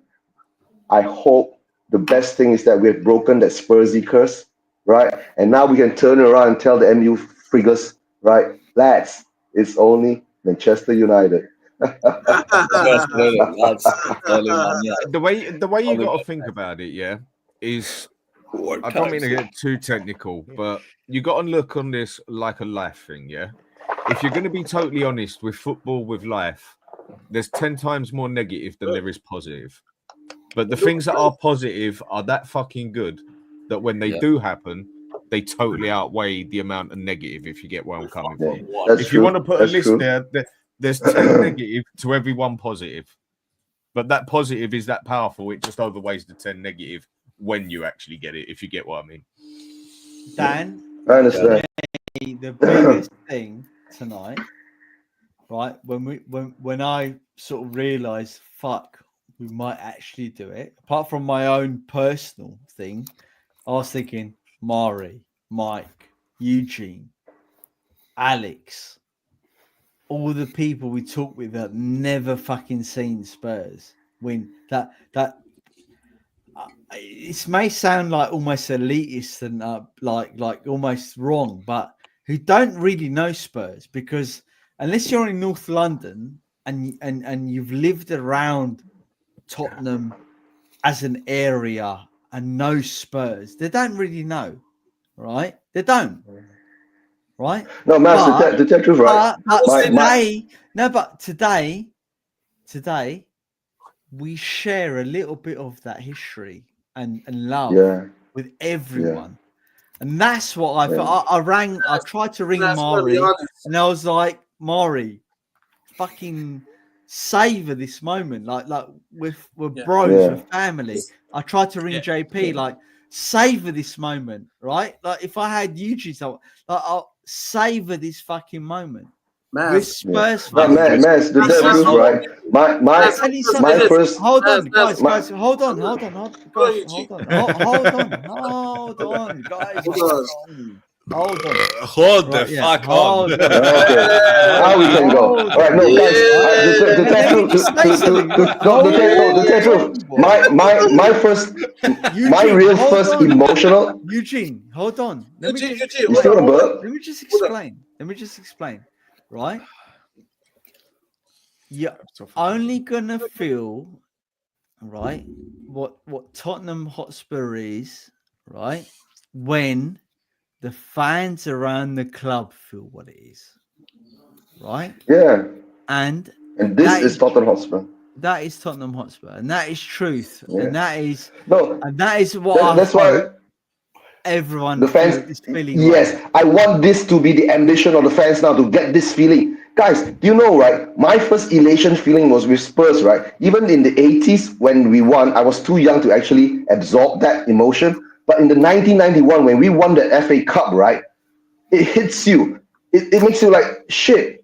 [SPEAKER 12] I hope the best thing is that we've broken that Spursy curse, right? And now we can turn around and tell the MU figures, right, lads, it's only Manchester United.
[SPEAKER 5] Just let it, lads. Tell him, man, yeah.
[SPEAKER 6] The way you
[SPEAKER 5] Only
[SPEAKER 6] got to
[SPEAKER 5] God.
[SPEAKER 6] think about it, yeah, is
[SPEAKER 5] What
[SPEAKER 6] I
[SPEAKER 5] can
[SPEAKER 6] don't
[SPEAKER 5] I
[SPEAKER 6] mean to
[SPEAKER 5] say?
[SPEAKER 6] get too technical, but you got to look on this like a life thing, yeah. If you're going to be totally honest with football, with life, there's 10 times more negative than there is positive. But the things that are positive are that fucking good that when they
[SPEAKER 5] Yeah.
[SPEAKER 6] do happen, they totally outweigh the amount of negative. If you get where I'm coming
[SPEAKER 12] Yeah,
[SPEAKER 6] from,
[SPEAKER 12] that's
[SPEAKER 6] if
[SPEAKER 12] true.
[SPEAKER 6] you want to put a
[SPEAKER 12] That's
[SPEAKER 6] list
[SPEAKER 12] true.
[SPEAKER 6] there's 10 negative to every 1 positive. But that positive is that powerful. It just overweighs the 10 negative when you actually get it, if you get what I mean.
[SPEAKER 3] Dan,
[SPEAKER 12] I understand.
[SPEAKER 3] the biggest thing tonight, right? When I sort of realised, fuck, we might actually do it. Apart from my own personal thing, I was thinking Mari, Mike, Eugene, Alex, all the people we talk with that never fucking seen Spurs win. That it may sound like almost elitist and like almost wrong, but who don't really know Spurs, because unless you're in North London and you've lived around Tottenham as an area and know Spurs, they don't really know, right? They don't, right?
[SPEAKER 12] No, Max, to tell the truth, right?
[SPEAKER 3] But today we share a little bit of that history and love
[SPEAKER 12] Yeah,
[SPEAKER 3] with
[SPEAKER 12] yeah,
[SPEAKER 3] everyone. And that's what I
[SPEAKER 12] yeah.
[SPEAKER 3] thought. I tried to ring
[SPEAKER 2] Let's be
[SPEAKER 3] Mari,
[SPEAKER 2] honest.
[SPEAKER 3] and I was like, Mari, fucking savor this moment. Like we're bros,
[SPEAKER 12] Yeah.
[SPEAKER 3] we're family. I tried to ring
[SPEAKER 7] Yeah.
[SPEAKER 3] JP, like, savor this moment, right? Like if I had Eugene, like I'll savor this fucking moment. We're
[SPEAKER 2] Mass.
[SPEAKER 3] Spurs
[SPEAKER 12] But
[SPEAKER 3] fans.
[SPEAKER 12] Max, to tell
[SPEAKER 2] Mass,
[SPEAKER 12] the
[SPEAKER 2] let's
[SPEAKER 12] truth,
[SPEAKER 2] hold on.
[SPEAKER 12] right? My
[SPEAKER 2] Mass,
[SPEAKER 3] Tell you
[SPEAKER 2] let's
[SPEAKER 12] my
[SPEAKER 2] say
[SPEAKER 3] something.
[SPEAKER 2] this.
[SPEAKER 12] first
[SPEAKER 3] Hold on,
[SPEAKER 2] Mass,
[SPEAKER 3] guys. Hold on,
[SPEAKER 2] go
[SPEAKER 3] guys.
[SPEAKER 2] on,
[SPEAKER 3] Hold
[SPEAKER 2] Eugene.
[SPEAKER 3] on. Hold on, guys.
[SPEAKER 2] Hold
[SPEAKER 3] Hold
[SPEAKER 2] on.
[SPEAKER 3] on. Hold on.
[SPEAKER 8] Hold the
[SPEAKER 3] Right, yeah.
[SPEAKER 8] fuck on.
[SPEAKER 3] Hold on.
[SPEAKER 12] Okay. Now we can go. All
[SPEAKER 3] Hold
[SPEAKER 12] right,
[SPEAKER 3] on.
[SPEAKER 12] no, guys.
[SPEAKER 2] Yeah.
[SPEAKER 12] To tell
[SPEAKER 3] Let me
[SPEAKER 12] truth,
[SPEAKER 3] just say something. Right?
[SPEAKER 12] no, to
[SPEAKER 3] Hold
[SPEAKER 12] tell truth.
[SPEAKER 3] on, boy.
[SPEAKER 12] My
[SPEAKER 3] Eugene,
[SPEAKER 12] real
[SPEAKER 3] hold
[SPEAKER 12] first
[SPEAKER 3] on.
[SPEAKER 12] emotional.
[SPEAKER 3] Eugene, hold on. Let me just
[SPEAKER 2] Eugene,
[SPEAKER 12] You
[SPEAKER 2] hold
[SPEAKER 12] still
[SPEAKER 2] on,
[SPEAKER 12] on
[SPEAKER 2] hold on.
[SPEAKER 12] burp?
[SPEAKER 3] Let me just
[SPEAKER 2] Hold on.
[SPEAKER 3] explain. Right? You're only gonna feel, right, what Tottenham Hotspur is, right, when the fans around the club feel what it is, right?
[SPEAKER 12] Yeah.
[SPEAKER 3] And
[SPEAKER 12] And this is Tottenham Hotspur.
[SPEAKER 3] that is Tottenham Hotspur, and that is truth,
[SPEAKER 12] Yeah.
[SPEAKER 3] and that is
[SPEAKER 12] No,
[SPEAKER 3] what I
[SPEAKER 12] that's
[SPEAKER 3] hope
[SPEAKER 12] why
[SPEAKER 3] everyone
[SPEAKER 12] the fans.
[SPEAKER 3] is feeling right
[SPEAKER 12] Yes,
[SPEAKER 3] now.
[SPEAKER 12] I want this to be the ambition of the fans now, to get this feeling. Guys, do you know, right? My first elation feeling was with Spurs, right? Even in the 80s when we won, I was too young to actually absorb that emotion. But in the 1991, when we won the FA Cup, right? It hits you. It makes you like, shit,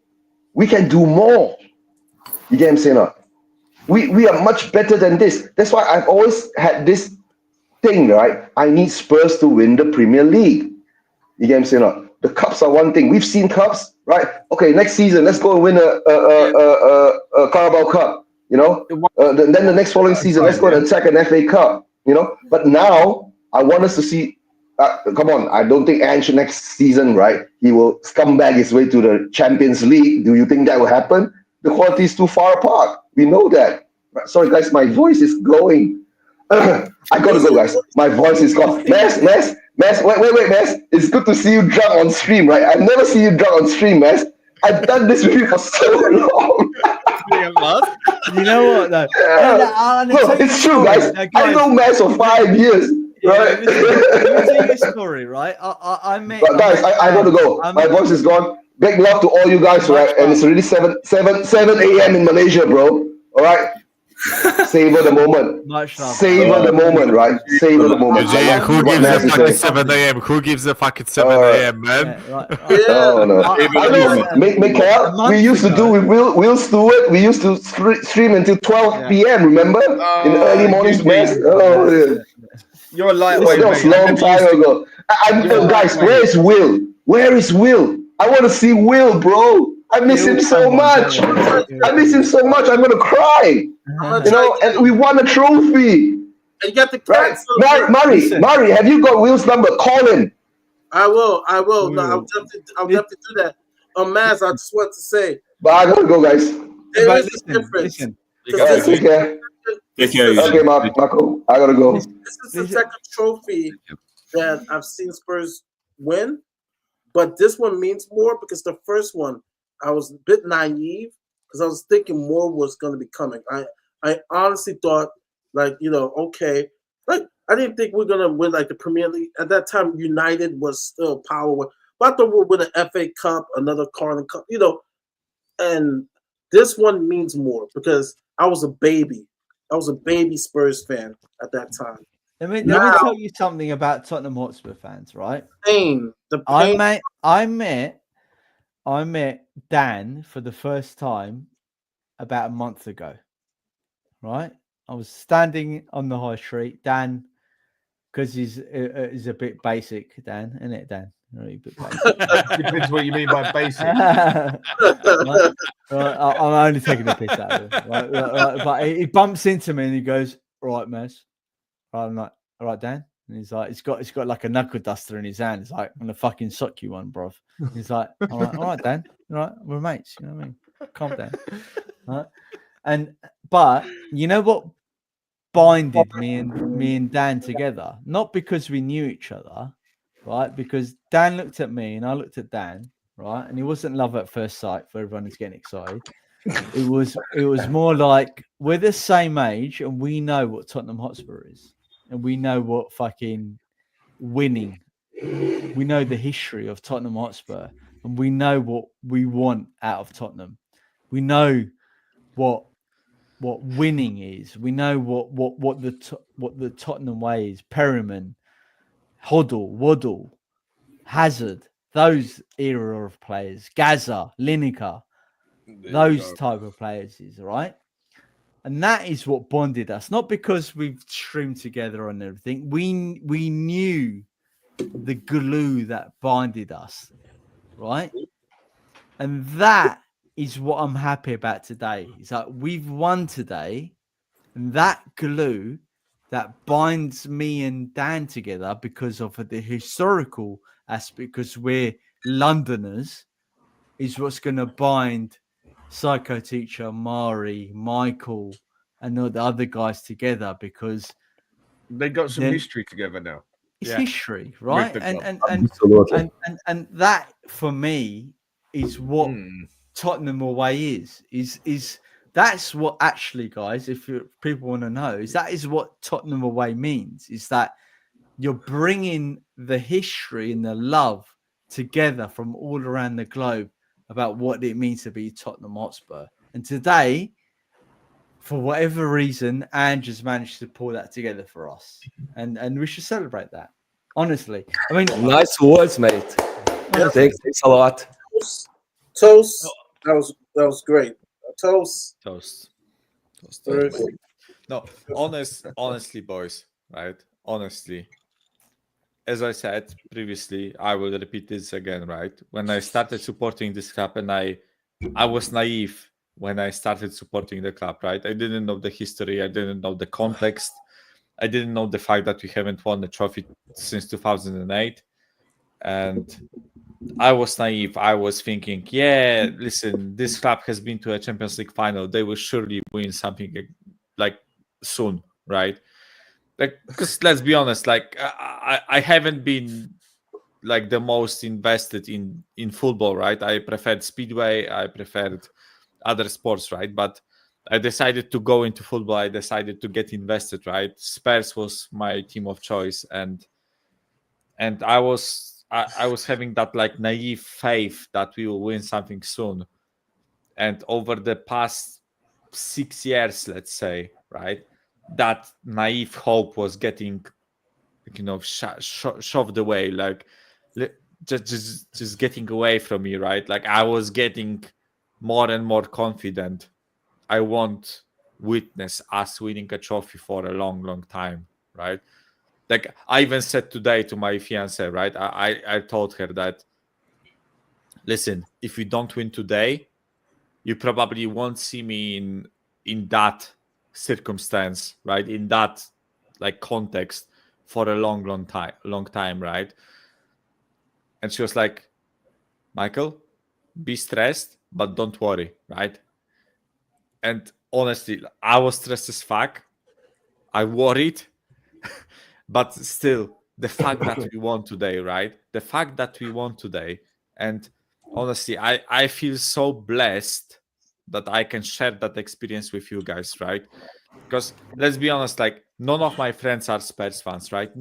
[SPEAKER 12] we can do more. You get what I'm saying? Or not? We are much better than this. That's why I've always had this thing, right? I need Spurs to win the Premier League. You get what I'm saying? Or not? The cups are one thing. We've seen cups, right? Okay, next season, let's go and win a Carabao Cup. You know, then the next following season, let's go and attack an FA Cup. You know, but now I want us to see. Come on, I don't think Ange next season, right? He will scumbag his way to the Champions League. Do you think that will happen? The quality is too far apart. We know that. Sorry, guys, my voice is going. I gotta go, guys. My voice is gone. Mess. Wait, Mess. It's good to see you drunk on stream, right? I've never seen you drunk on stream, Mess. I've done this with you for so long.
[SPEAKER 8] three of us.
[SPEAKER 3] You know what though?
[SPEAKER 12] Yeah.
[SPEAKER 3] I'll
[SPEAKER 12] No,
[SPEAKER 3] tell you a
[SPEAKER 12] it's true,
[SPEAKER 3] story.
[SPEAKER 12] guys.
[SPEAKER 3] Now,
[SPEAKER 12] I know Max for 5 years,
[SPEAKER 3] Yeah,
[SPEAKER 12] right?
[SPEAKER 3] listen, let me tell you a story, right? I met.
[SPEAKER 12] But guys, I gotta go. My voice is gone. Big love to all you guys,
[SPEAKER 3] Much
[SPEAKER 12] right? And it's
[SPEAKER 3] love.
[SPEAKER 12] already 7 a.m. in Malaysia, bro. All right. Savor the moment.
[SPEAKER 3] Much love.
[SPEAKER 12] Savor the moment, right? Savor the moment. I
[SPEAKER 8] Jay,
[SPEAKER 12] love
[SPEAKER 8] who
[SPEAKER 12] what
[SPEAKER 8] gives
[SPEAKER 12] Max
[SPEAKER 8] a
[SPEAKER 12] is
[SPEAKER 8] fucking
[SPEAKER 12] saying.
[SPEAKER 8] 7 a.m.? Who gives a fucking 7 a.m., man?
[SPEAKER 3] Yeah, right,
[SPEAKER 12] Oh no! I know,
[SPEAKER 3] a
[SPEAKER 12] Mikael.
[SPEAKER 3] month
[SPEAKER 12] We used to
[SPEAKER 3] ago-
[SPEAKER 12] do with Will Stewart. We used to stream until 12 p.m. Remember in the early mornings,
[SPEAKER 6] you
[SPEAKER 12] Max?
[SPEAKER 6] mean-
[SPEAKER 12] Oh yeah.
[SPEAKER 6] You're a
[SPEAKER 12] That
[SPEAKER 6] lightweight,
[SPEAKER 12] was
[SPEAKER 6] mate.
[SPEAKER 12] a
[SPEAKER 6] I
[SPEAKER 12] long
[SPEAKER 6] never
[SPEAKER 12] time
[SPEAKER 6] used to.
[SPEAKER 12] ago.
[SPEAKER 6] You're
[SPEAKER 12] Oh, guys,
[SPEAKER 6] lightweight.
[SPEAKER 12] where is Will? Where is Will? I want to see Will, bro. I miss
[SPEAKER 3] He'll
[SPEAKER 12] him so
[SPEAKER 3] come on,
[SPEAKER 12] much.
[SPEAKER 3] don't worry. He'll
[SPEAKER 12] I miss
[SPEAKER 3] come
[SPEAKER 12] him so much. I'm gonna cry.
[SPEAKER 2] I'm
[SPEAKER 12] You know, and we won a trophy.
[SPEAKER 2] And you got the
[SPEAKER 12] Right,
[SPEAKER 2] cat. So
[SPEAKER 3] Listen.
[SPEAKER 12] Murray, have you got Will's number? Call him.
[SPEAKER 2] I will. No,
[SPEAKER 3] Will.
[SPEAKER 2] I'll definitely do that. Maz, I just want to say
[SPEAKER 12] But I gotta go, guys.
[SPEAKER 2] there
[SPEAKER 3] But
[SPEAKER 2] is a difference.
[SPEAKER 3] listen.
[SPEAKER 12] All right, take care.
[SPEAKER 5] Take care, you.
[SPEAKER 12] Okay, Marco, I gotta go.
[SPEAKER 2] This is the second trophy that I've seen Spurs win, but this one means more because the first one I was a bit naive because I was thinking more was going to be coming. I honestly thought okay, like I didn't think we're gonna win like the Premier League at that time. United was still power, but I thought we'd win an FA Cup, another Carling Cup, and this one means more because I was a baby. I was a baby Spurs fan at that time.
[SPEAKER 3] Let me
[SPEAKER 2] Now-
[SPEAKER 3] tell you something about Tottenham Hotspur fans, right?
[SPEAKER 2] Pain, the
[SPEAKER 3] I
[SPEAKER 2] pain.
[SPEAKER 3] met Dan for the first time about a month ago, right? I was standing on the high street. Dan, because he's a bit basic, Dan, isn't it, Dan? Really bit basic.
[SPEAKER 6] Depends what you mean by basic.
[SPEAKER 3] Right, I'm only taking the piss out of him. Right, but he bumps into me and he goes, "All right, Mez." Right, I'm like, "All right, Dan." And he's like, he's got like a knuckle duster in his hand. He's like, "I'm gonna fucking suck you one, bruv." He's like, "I'm like, all right, Dan. All right, we're mates. You know what I mean? Calm down." Right? But you know what binded me and Dan together? Not because we knew each other, right? Because Dan looked at me and I looked at Dan, right? And it wasn't love at first sight for everyone who's getting excited. It was more like we're the same age and we know what Tottenham Hotspur is, and we know what fucking winning. We know the history of Tottenham Hotspur, and we know what we want out of Tottenham. We know what winning is. We know what the Tottenham way is. Perryman, Hoddle, Waddle, Hazard, those era of players, Gaza, Lineker, those type of players is right. And that is what bonded us, not because we've streamed together and everything. We knew the glue that binded us, right? And that is what I'm happy about today. Is that we've won today, and that glue that binds me and Dan together because of the historical aspect, because we're Londoners, is what's going to bind Psycho Teacher, Mari, Michael, and all the other guys together, because
[SPEAKER 6] they got some history together now.
[SPEAKER 3] It's history, right? And that for me is what Tottenham away is that's what actually, guys, if people want to know, is that is what Tottenham away means, is that you're bringing the history and the love together from all around the globe about what it means to be Tottenham Hotspur. And today, for whatever reason, Andrew's managed to pull that together for us. And we should celebrate that. Honestly. I mean,
[SPEAKER 11] nice words, mate. Thanks a lot.
[SPEAKER 2] Toast. That was great. Toast.
[SPEAKER 8] No, honestly, boys, right? Honestly, as I said previously, I will repeat this again, right? When I started supporting this club, and I was naive when I started supporting the club, right? I didn't know the history, I didn't know the context, I didn't know the fact that we haven't won the trophy since 2008, and I was naive. I was thinking, yeah, listen, this club has been to a Champions League final. They will surely win something like soon, right? Like, because let's be honest, like I haven't been like the most invested in football, right? I preferred Speedway. I preferred other sports, right? But I decided to go into football. I decided to get invested, right? Spurs was my team of choice, and I was having that like naive faith that we will win something soon. And over the past 6 years, let's say, right, that naive hope was getting, shoved away, like just getting away from me, right? Like I was getting more and more confident. I won't witness us winning a trophy for a long, long time, right? Like I even said today to my fiance, right? I told her that, listen, if we don't win today, you probably won't see me in that circumstance, right? In that like context for a long time, right? And she was like, Michael, be stressed, but don't worry, right? And honestly, I was stressed as fuck. I worried, but still, the fact that we won today, right? The fact that we won today, and honestly, I feel so blessed that I can share that experience with you guys, right? Because let's be honest, like none of my friends are Spurs fans, right?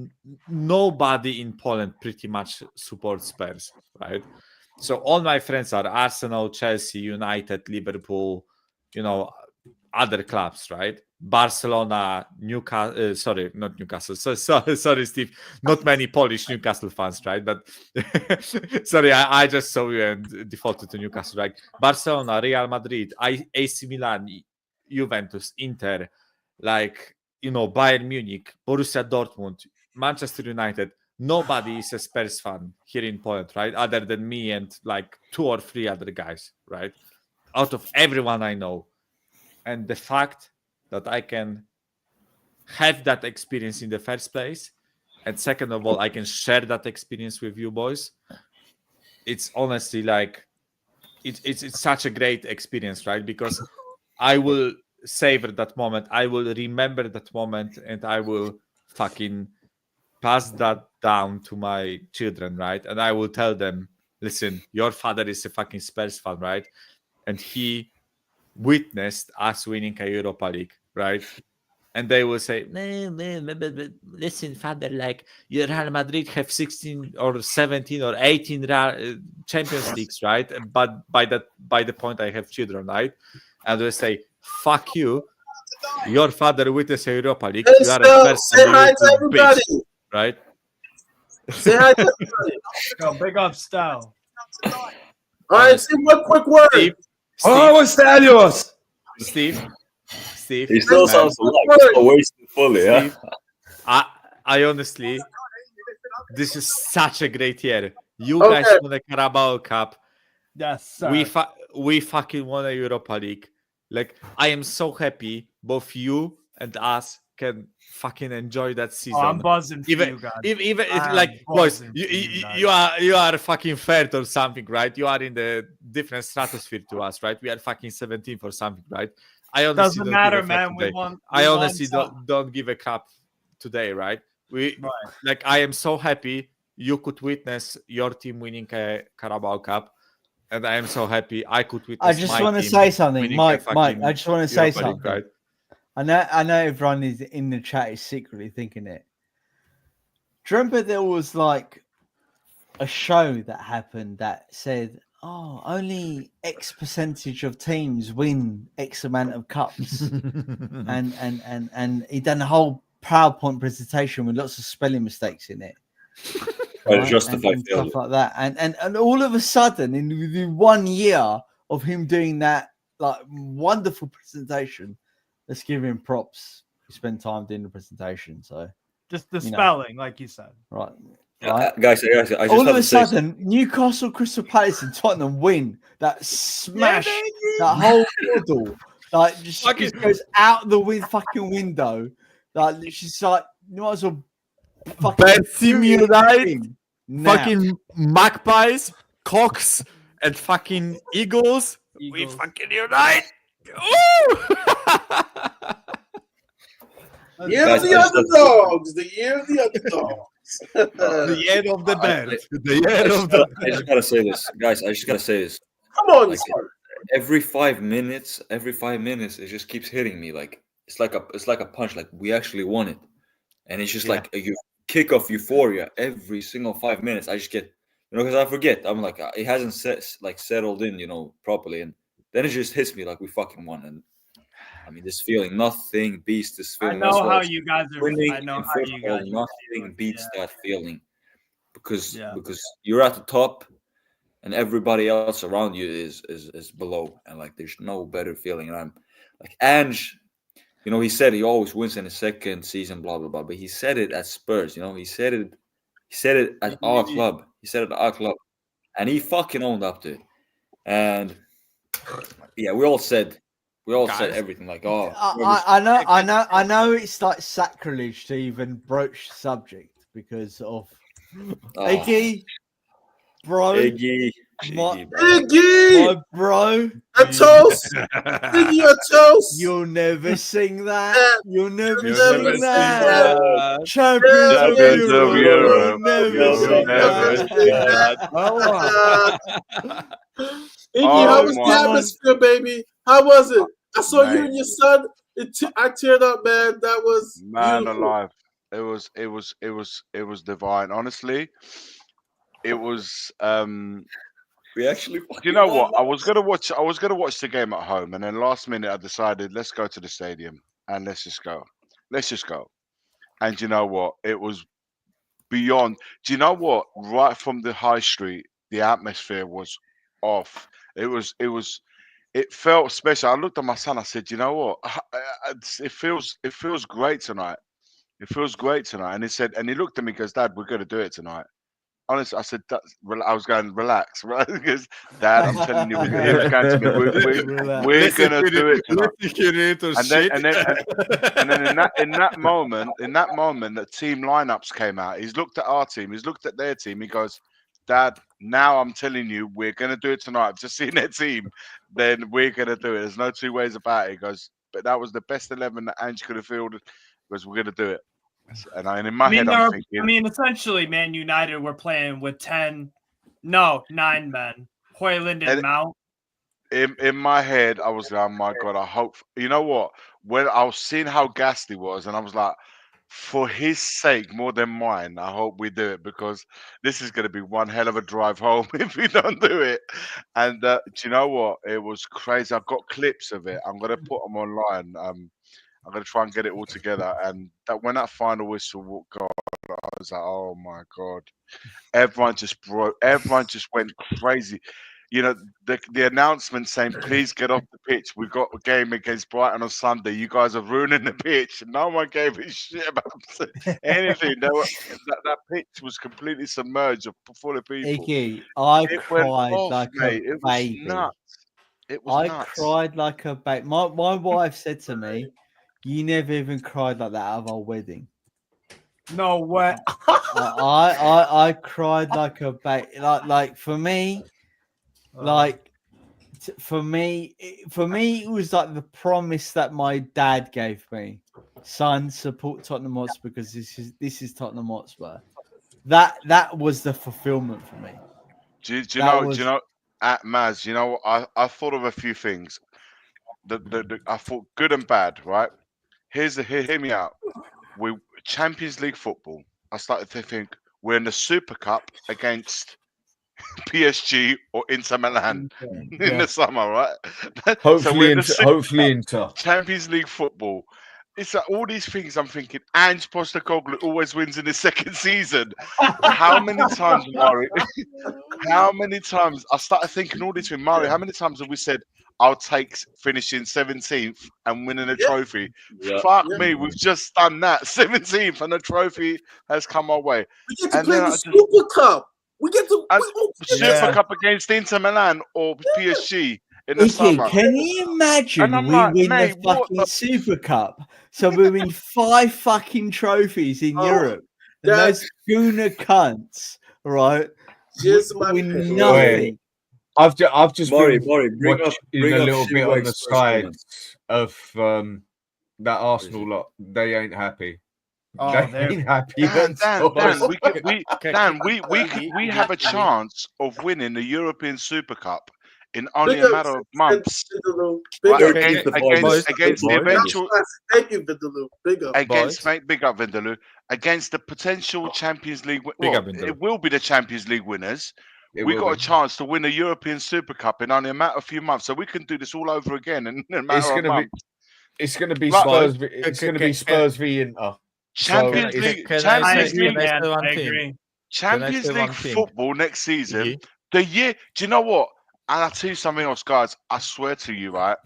[SPEAKER 8] Nobody in Poland pretty much supports Spurs, right? So all my friends are Arsenal, Chelsea, United, Liverpool, other clubs, right? Barcelona, Newcastle. Sorry, not Newcastle. Sorry, Steve. Not many Polish Newcastle fans, right? But sorry, I just saw you and defaulted to Newcastle, right? Barcelona, Real Madrid, AC Milan, Juventus, Inter, like Bayern Munich, Borussia Dortmund, Manchester United. Nobody is a Spurs fan here in Poland, right? Other than me and like 2 or 3 other guys, right? Out of everyone I know. And the fact that I can have that experience in the first place, and second of all, I can share that experience with you boys, it's honestly like it's such a great experience, right? Because I will savor that moment, I will remember that moment, and I will fucking pass that down to my children, right? And I will tell them, listen, your father is a fucking Spurs fan, right? And he witnessed us winning a Europa League, right? And they will say, but listen, father, like your Real Madrid have 16 or 17 or 18 Champions Leagues, right? But by the point I have children, right? And they say, fuck you, your father witnessed a Europa League.
[SPEAKER 2] Hey,
[SPEAKER 8] You are
[SPEAKER 2] Phil,
[SPEAKER 8] a person,
[SPEAKER 2] say hi to everybody.
[SPEAKER 8] bitch, right?
[SPEAKER 2] Say hi to everybody.
[SPEAKER 13] Go, big up style.
[SPEAKER 2] All right, say one quick word.
[SPEAKER 8] Steve.
[SPEAKER 5] He still sounds like wasted fully, yeah.
[SPEAKER 8] I honestly, this is such a great year. You guys won a Carabao Cup.
[SPEAKER 13] Yes,
[SPEAKER 8] we fucking won a Europa League. Like, I am so happy both you and us can fucking enjoy that season.
[SPEAKER 13] Oh, I'm buzzing for you guys.
[SPEAKER 8] Even like, boys, you are fucking third or something, right? You are in the different stratosphere to us, right? We are fucking 17th or something, right? I honestly
[SPEAKER 13] doesn't matter, man.
[SPEAKER 8] I honestly don't give a crap today, right? Like, I am so happy you could witness your team winning a Carabao Cup, and I am so happy I could witness.
[SPEAKER 3] I just want to say something, Mike. I just want to say something.
[SPEAKER 8] Right?
[SPEAKER 3] I know everyone is in the chat is secretly thinking it. Do you remember there was like a show that happened that said, oh, only X percentage of teams win X amount of cups. and he done a whole PowerPoint presentation with lots of spelling mistakes in it.
[SPEAKER 5] Right? Justify
[SPEAKER 3] and stuff like that. And all of a sudden, within 1 year of him doing that like wonderful presentation, let's give him props. He spent time doing the presentation. So
[SPEAKER 13] just the spelling, like you said.
[SPEAKER 3] Right.
[SPEAKER 5] Guys, I just
[SPEAKER 3] all of a sudden, Newcastle, Crystal Palace, and Tottenham win that smash, that whole model, like just goes out the fucking window. Like she's like, you might as well
[SPEAKER 8] fucking simulate fucking Magpies, Cocks, and fucking Eagles. We fucking unite.
[SPEAKER 2] Year of the underdogs. The year of the underdogs.
[SPEAKER 8] The year of the band.
[SPEAKER 5] I just gotta say this, guys. I just gotta say this.
[SPEAKER 2] Come on,
[SPEAKER 5] every 5 minutes, it just keeps hitting me. Like it's like a punch. Like we actually won it, and it's just
[SPEAKER 3] Yeah.
[SPEAKER 5] like a kick of euphoria every single 5 minutes. I just get, because I forget. I'm like, it hasn't settled in, properly, and then it just hits me like we fucking won. And I mean, this feeling, nothing beats this
[SPEAKER 13] I
[SPEAKER 5] feeling.
[SPEAKER 13] know
[SPEAKER 5] That's why
[SPEAKER 13] how you guys are.
[SPEAKER 5] winning
[SPEAKER 13] I know
[SPEAKER 5] in
[SPEAKER 13] how you
[SPEAKER 5] football,
[SPEAKER 13] guys.
[SPEAKER 5] nothing beats that feeling, because
[SPEAKER 13] Yeah.
[SPEAKER 5] you're at the top and everybody else around you is below, and like there's no better feeling. And I'm like, Ange, he said he always wins in his second season, blah blah blah, but he said it at Spurs. He said it at our club. He said it at our club, and he fucking owned up to it. And yeah, we all said everything like, oh,
[SPEAKER 3] I know it's like sacrilege to even broach the subject because of Iggy, bro.
[SPEAKER 5] Iggy,
[SPEAKER 3] my bro.
[SPEAKER 2] A toast. Iggy, a toast.
[SPEAKER 3] You'll never sing that. You'll never sing
[SPEAKER 2] sing
[SPEAKER 3] that.
[SPEAKER 2] that.
[SPEAKER 3] Champions of
[SPEAKER 2] Champions
[SPEAKER 3] Europe.
[SPEAKER 2] of Europe.
[SPEAKER 3] You'll never sing that.
[SPEAKER 2] Iggy, how was the atmosphere, baby? How was it? I saw you
[SPEAKER 14] Mate.
[SPEAKER 2] and your son. I teared up, man. That was
[SPEAKER 14] Man
[SPEAKER 2] beautiful.
[SPEAKER 14] alive. It was divine. Honestly, it was
[SPEAKER 5] we actually
[SPEAKER 14] you know what? I was gonna watch the game at home, and then last minute I decided let's go to the stadium and let's just go. And you know what? It was beyond. Do you know what? Right from the high street, the atmosphere was off. It felt special. I looked at my son. I said, "You know what? It feels great tonight. It feels great tonight." And he looked at me, and goes, "Dad, we're going to do it tonight." Honestly, I said, I was going, relax, right? Because, Dad, I'm telling you, he was going to me, we're going to do it tonight. And then in that moment, the team lineups came out. He's looked at our team. He's looked at their team. He goes, "Dad, now I'm telling you, we're going to do it tonight. I've just seen their team. Then we're going to do it. There's no two ways about it." He goes, "But that was the best 11 that Ange could have fielded, because we're going to do it." And in my head, I'm thinking,
[SPEAKER 13] Essentially, Man United were playing with 9 men. Hoyland and Mount.
[SPEAKER 14] In my head, I was like, "Oh my God, I hope." You know what? When I was seeing how gassed he was, and I was like, for his sake more than mine, I hope we do it, because this is going to be one hell of a drive home if we don't do it. And do you know what? It was crazy. I've got clips of it. I'm going to put them online. I'm going to try and get it all together. And when that final whistle walked on, I was like, "Oh my God." Everyone just broke. Everyone just went crazy. The announcement saying, "Please get off the pitch. We've got a game against Brighton on Sunday. You guys are ruining the pitch." No one gave a shit about anything. That pitch was completely submerged, full of people.
[SPEAKER 3] Iggy, I
[SPEAKER 14] It went
[SPEAKER 3] cried
[SPEAKER 14] off,
[SPEAKER 3] like
[SPEAKER 14] mate.
[SPEAKER 3] a
[SPEAKER 14] It was
[SPEAKER 3] baby.
[SPEAKER 14] nuts. It was
[SPEAKER 3] I
[SPEAKER 14] nuts.
[SPEAKER 3] cried like a baby. My wife said to me, "You never even cried like that at our wedding."
[SPEAKER 13] No way.
[SPEAKER 3] I cried like a baby. Like for me, for me, it was like the promise that my dad gave me: "Son, support Tottenham Hotspur because this is Tottenham Hotspur." That was the fulfillment for me.
[SPEAKER 14] Do you know, at Maz, I thought of a few things. I thought good and bad, right? Hear me out. We Champions League football. I started to think we're in the Super Cup against PSG or Inter Milan in the summer, right?
[SPEAKER 6] Hopefully, Inter.
[SPEAKER 14] Champions League football. It's like all these things. I'm thinking, Ange Postecoglou always wins in his second season. How many times, Mari? How many times? I started thinking all these things, Mari. How many times have we said, "I'll take finishing 17th and winning a trophy"? Fuck me, we've just done that. 17th and a trophy has come our way.
[SPEAKER 2] We get to play the Super Cup. We get to
[SPEAKER 14] Super Cup against Inter Milan or PSG in the summer.
[SPEAKER 3] Can you imagine we win the fucking Super Cup? So we win 5 fucking trophies in Europe. And those gooner cunts, right? Win nothing.
[SPEAKER 6] I've just
[SPEAKER 5] Maury,
[SPEAKER 6] been
[SPEAKER 5] bring
[SPEAKER 6] watching
[SPEAKER 5] up
[SPEAKER 6] a little bit on the
[SPEAKER 5] Shoewax
[SPEAKER 6] side
[SPEAKER 5] comments.
[SPEAKER 6] of that Arsenal lot. They ain't happy.
[SPEAKER 13] Oh,
[SPEAKER 6] they ain't happy.
[SPEAKER 14] Dan, we have a chance of winning the European Super Cup in only
[SPEAKER 2] Big
[SPEAKER 14] a
[SPEAKER 2] up,
[SPEAKER 14] matter of months.
[SPEAKER 2] Vindaloo. Big
[SPEAKER 14] Right,
[SPEAKER 2] up.
[SPEAKER 14] against the
[SPEAKER 2] That
[SPEAKER 14] eventual
[SPEAKER 2] was classic. Thank you, Vindaloo. Big up.
[SPEAKER 14] against mate, big up Vindaloo, against the potential Champions League.
[SPEAKER 8] Big
[SPEAKER 14] Well,
[SPEAKER 8] up, Vindaloo.
[SPEAKER 14] it will be the Champions League winners.
[SPEAKER 8] It
[SPEAKER 14] We
[SPEAKER 8] will
[SPEAKER 14] got
[SPEAKER 8] be.
[SPEAKER 14] a chance to win a European Super Cup in only a matter of few months, so we can do this all over again in a matter of months.
[SPEAKER 6] It's going to be
[SPEAKER 14] Like-
[SPEAKER 6] Spurs. It's going to be Spurs v Inter.
[SPEAKER 14] Champions
[SPEAKER 6] So,
[SPEAKER 14] League.
[SPEAKER 8] Can
[SPEAKER 14] Champions
[SPEAKER 8] I
[SPEAKER 14] League.
[SPEAKER 8] say one thing?
[SPEAKER 14] Champions
[SPEAKER 8] say
[SPEAKER 14] League
[SPEAKER 8] one thing?
[SPEAKER 14] football next season. The year. Do you know what? And I'll tell you something else, guys. I swear to you, right?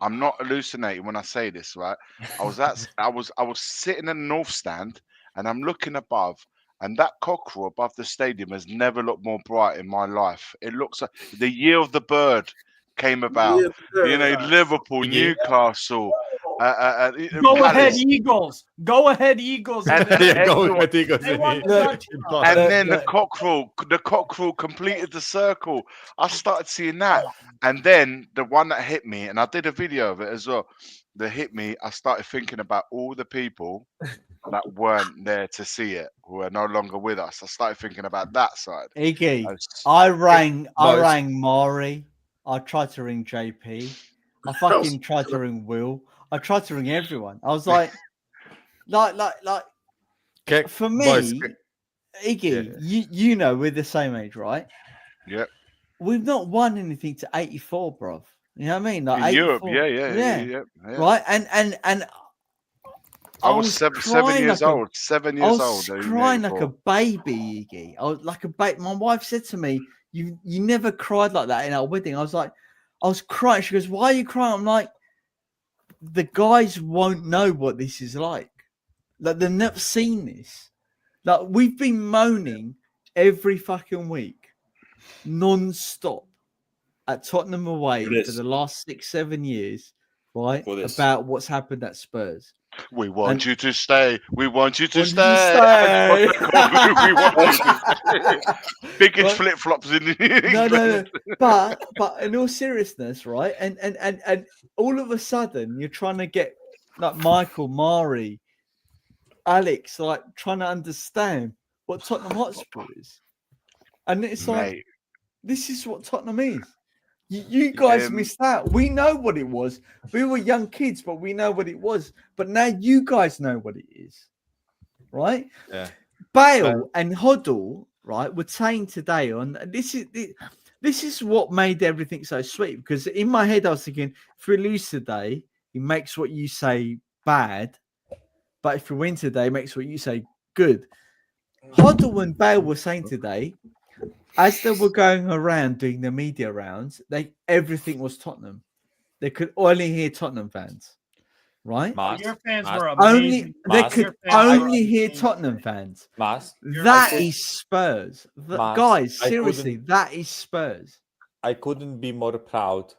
[SPEAKER 14] I'm not hallucinating when I say this, right? I was sitting in the north stand and I'm looking above, and that cockerel above the stadium has never looked more bright in my life. It looks like the year of the bird came about. You know, Liverpool, Newcastle.
[SPEAKER 13] Go ahead,
[SPEAKER 14] Palace.
[SPEAKER 13] Eagles! Go ahead, Eagles!
[SPEAKER 14] And
[SPEAKER 8] Eagles.
[SPEAKER 13] They won the Dutch Cup.
[SPEAKER 14] And then the cockerel completed the circle. I started seeing that, and then the one that hit me, and I did a video of it as well. That hit me. I started thinking about all the people that weren't there to see it, who are no longer with us. I started thinking about that side.
[SPEAKER 3] Iggy, I rang Mari. I tried to ring JP. I fucking tried to ring Will. I tried to ring everyone. I was like, for me,
[SPEAKER 8] boys,
[SPEAKER 3] Iggy, you know we're the same age, right?
[SPEAKER 14] Yeah.
[SPEAKER 3] We've not won anything to 84, bruv. You know what I mean? Like
[SPEAKER 14] In
[SPEAKER 3] 84.
[SPEAKER 14] Europe, yeah.
[SPEAKER 3] Right, and
[SPEAKER 14] I was seven years old. 7 years
[SPEAKER 3] I
[SPEAKER 14] old.
[SPEAKER 3] was
[SPEAKER 14] in
[SPEAKER 3] crying like
[SPEAKER 14] 84.
[SPEAKER 3] a baby, Iggy. I was like a baby. My wife said to me, "You never cried like that in our wedding." I was like, I was crying. She goes, "Why are you crying?" I'm like, the guys won't know what this is like. Like they've never seen this. Like we've been moaning every fucking week, non-stop, at Tottenham away for the last 6-7 years, right? About what's happened at Spurs.
[SPEAKER 14] We want you to stay. We want you to stay.
[SPEAKER 3] We
[SPEAKER 14] want you to stay. Biggest flip flops in
[SPEAKER 3] No. But in all seriousness, right? And all of a sudden, you're trying to get like Michael, Mari, Alex, like trying to understand what Tottenham Hotspur is, and it's like this is what Tottenham is. You guys missed out. We know what it was. We were young kids, but we know what it was. But now you guys know what it is, right?
[SPEAKER 8] Yeah.
[SPEAKER 3] Bale and Hoddle, right, were saying today on this is what made everything so sweet, because in my head I was thinking, if we lose today, he makes what you say bad, but if we win today, he makes what you say good. Hoddle and Bale were saying today, as they were going around doing the media rounds, everything was Tottenham. They could only hear Tottenham fans, right?
[SPEAKER 13] Your fans were amazing.
[SPEAKER 3] They could only hear Tottenham fans. That is Spurs. Guys, seriously, that is Spurs.
[SPEAKER 15] I couldn't be more proud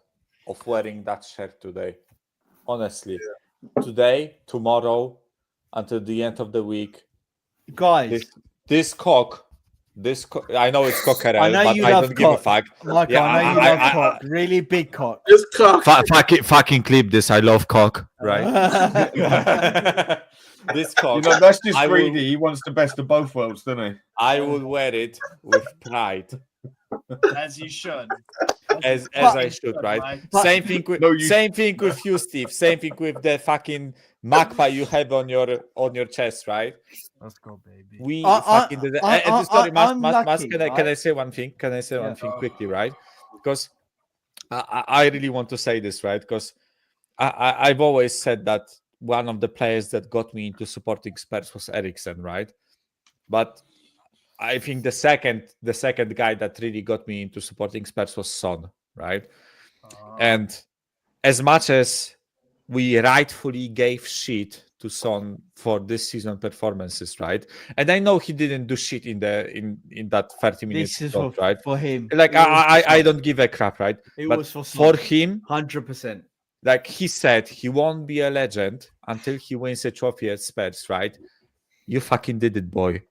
[SPEAKER 15] of wearing that shirt today. Honestly. Today, tomorrow, until the end of the week.
[SPEAKER 3] Guys.
[SPEAKER 15] This cock, I know it's cockerel,
[SPEAKER 3] I know
[SPEAKER 15] but
[SPEAKER 3] you
[SPEAKER 15] I
[SPEAKER 3] love
[SPEAKER 15] don't give a fuck.
[SPEAKER 3] Michael, I know you love cock. Really big cock.
[SPEAKER 2] It's cock.
[SPEAKER 8] Fucking clip this. I love cock.
[SPEAKER 15] Right? This cock.
[SPEAKER 6] You know, that's just greedy. He wants the best of both worlds, doesn't he?
[SPEAKER 15] I will wear it with pride.
[SPEAKER 13] As you should.
[SPEAKER 15] As I should, right? Same thing with you, Steve. Same thing with the fucking magpie you have on your chest, right?
[SPEAKER 3] Let's go, baby.
[SPEAKER 15] We fucking did it. Sorry, Mas, can I say one thing? Can I say one thing quickly, right? Because I really want to say this, right? Because I've always said that one of the players that got me into supporting Spurs was Eriksen, right? But I think the second guy that really got me into supporting Spurs was Son, right? And as much as we rightfully gave shit to Son for this season performances, right? And I know he didn't do shit in that 30 minutes.
[SPEAKER 3] This is
[SPEAKER 15] right?
[SPEAKER 3] For him.
[SPEAKER 15] Like I don't give a crap, right?
[SPEAKER 3] It
[SPEAKER 15] but
[SPEAKER 3] was
[SPEAKER 15] for him,
[SPEAKER 3] 100%.
[SPEAKER 15] Like he said, he won't be a legend until he wins a trophy at Spurs, right? You fucking did it, boy.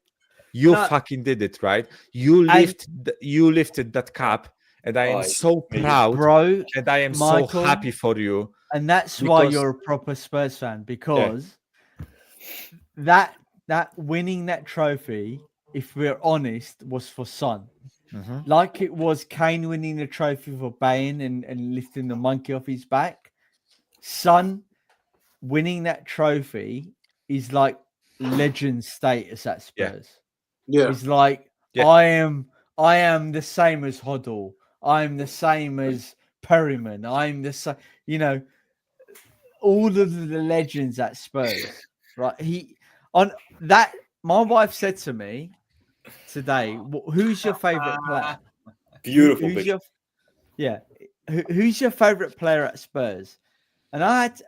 [SPEAKER 15] You fucking did it, right? You lifted that cup, and I am so proud,
[SPEAKER 3] bro,
[SPEAKER 15] and I am
[SPEAKER 3] Michael,
[SPEAKER 15] so happy for you.
[SPEAKER 3] And that's why you're a proper Spurs fan, because that winning that trophy, if we're honest, was for Son.
[SPEAKER 15] Mhm.
[SPEAKER 3] like it was Kane winning the trophy for Bayern and lifting the monkey off his back. Son winning that trophy is like legend status at Spurs.
[SPEAKER 2] Yeah.
[SPEAKER 3] It's like
[SPEAKER 15] Yeah.
[SPEAKER 3] I am the same as Hoddle. I'm the same as Perryman. I'm the same, all of the legends at Spurs. Right. On that, my wife said to me today, who's your favorite player?
[SPEAKER 5] Beautiful
[SPEAKER 3] Who's
[SPEAKER 5] picture.
[SPEAKER 3] who's your favorite player at Spurs? And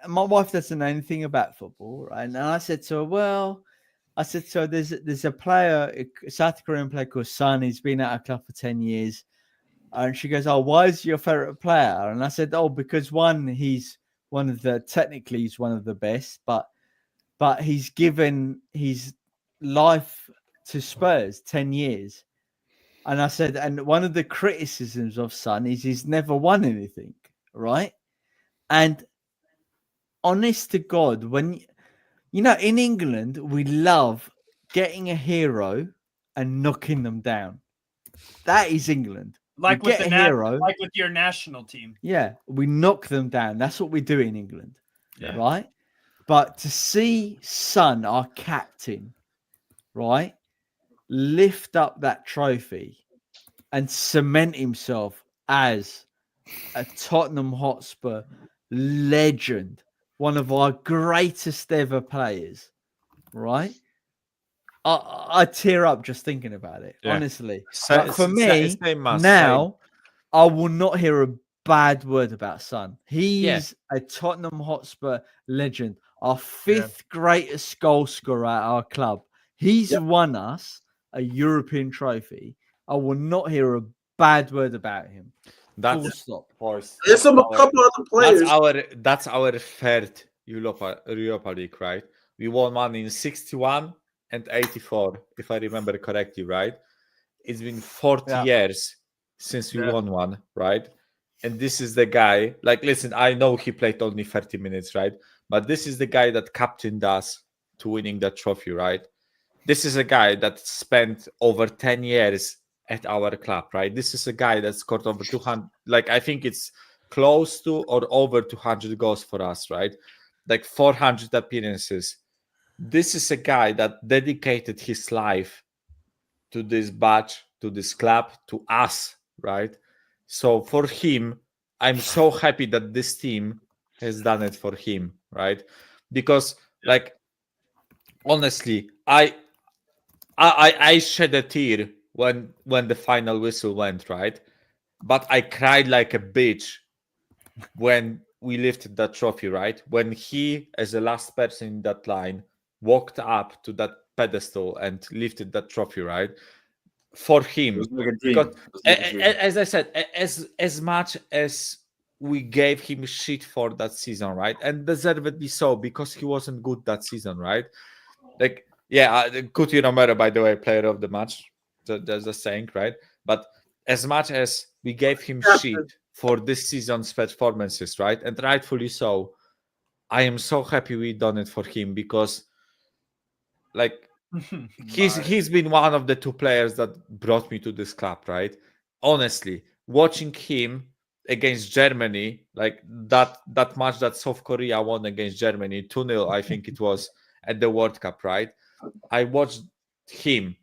[SPEAKER 3] my wife doesn't know anything about football, right? And I said to her, well, there's a player, a South Korean player called Son. He's been at our club for 10 years. And she goes, oh, why is he your favorite player? And I said, oh, because he's technically he's one of the best, but he's given his life to Spurs 10 years. And I said, and one of the criticisms of Son is he's never won anything, right? And honest to God, when in England, we love getting a hero and knocking them down. That is England.
[SPEAKER 13] Like
[SPEAKER 3] we
[SPEAKER 13] with
[SPEAKER 3] get
[SPEAKER 13] the
[SPEAKER 3] a hero,
[SPEAKER 13] like with your national team.
[SPEAKER 3] yeah, we knock them down. That's what we do in England,
[SPEAKER 5] Yeah.
[SPEAKER 3] right? But to see Son, our captain, right, lift up that trophy and cement himself as a Tottenham Hotspur legend, one of our greatest ever players, right? I tear up just thinking about it,
[SPEAKER 15] Yeah.
[SPEAKER 3] honestly.
[SPEAKER 15] Sa-
[SPEAKER 3] Like, for
[SPEAKER 15] sa-
[SPEAKER 3] me,
[SPEAKER 15] same as,
[SPEAKER 3] now, I will not hear a bad word about Son.
[SPEAKER 7] Yeah.
[SPEAKER 3] He's a Tottenham Hotspur legend, our fifth greatest goal scorer at our club. He's won us a European trophy. I will not hear a bad word about him. Full
[SPEAKER 15] That's
[SPEAKER 3] stop.
[SPEAKER 15] Boys,
[SPEAKER 2] There's a couple other players.
[SPEAKER 15] That's our third Europa League, right? We won one in 61 and 84, if I remember correctly, right? It's been 40 years since we won one, right? And this is the guy, like, listen, I know he played only 30 minutes, right? But this is the guy that captained us to winning that trophy, right? This is a guy that spent over 10 years at our club, right? This is a guy that scored over 200, like, I think it's close to or over 200 goals for us, right? Like 400 appearances. This is a guy that dedicated his life to this badge, to this club, to us, right? So for him, I'm so happy that this team has done it for him, right? Because, like, honestly, I shed a tear when the final whistle went, right? But I cried like a bitch when we lifted that trophy, right? When he, as the last person in that line, walked up to that pedestal and lifted that trophy, right? For him,
[SPEAKER 5] It was like a dream.
[SPEAKER 15] because
[SPEAKER 5] It was like a dream.
[SPEAKER 15] as I said, as much as we gave him shit for that season, right, and deservedly so, because he wasn't good that season, right? Like, yeah, Coutinho Romero, by the way, player of the match. There's a saying, right? But as much as we gave him shit for this season's performances, right, and rightfully so, I am so happy we done it for him, because, like, he's been one of the two players that brought me to this club, right? Honestly, watching him against Germany, like that match that South Korea won against Germany 2-0, I think it was, at the World Cup, right? I watched him.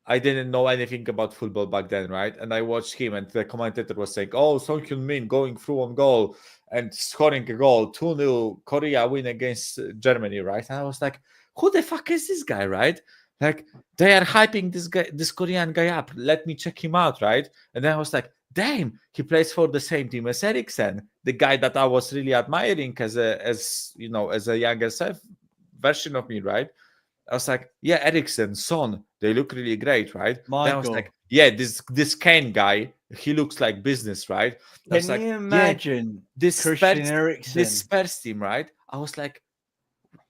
[SPEAKER 15] I didn't know anything about football back then, right? And I watched him, and the commentator was saying, oh, Son Heung-min going through on goal and scoring a goal, 2-0, Korea win against Germany, right? And I was like, who the fuck is this guy, right? Like, they are hyping this Korean guy up. Let me check him out, right? And then I was like, damn, he plays for the same team as Eriksen, the guy that I was really admiring as a younger self version of me, right? I was like, yeah, Eriksen, Son, they look really great, right? Then I was like, yeah, this Kane guy, he looks like business, right? I was
[SPEAKER 3] Can you
[SPEAKER 15] like,
[SPEAKER 3] imagine
[SPEAKER 15] this
[SPEAKER 3] Christian
[SPEAKER 15] Spurs,
[SPEAKER 3] Eriksen?
[SPEAKER 15] this Spurs team, right? I was like,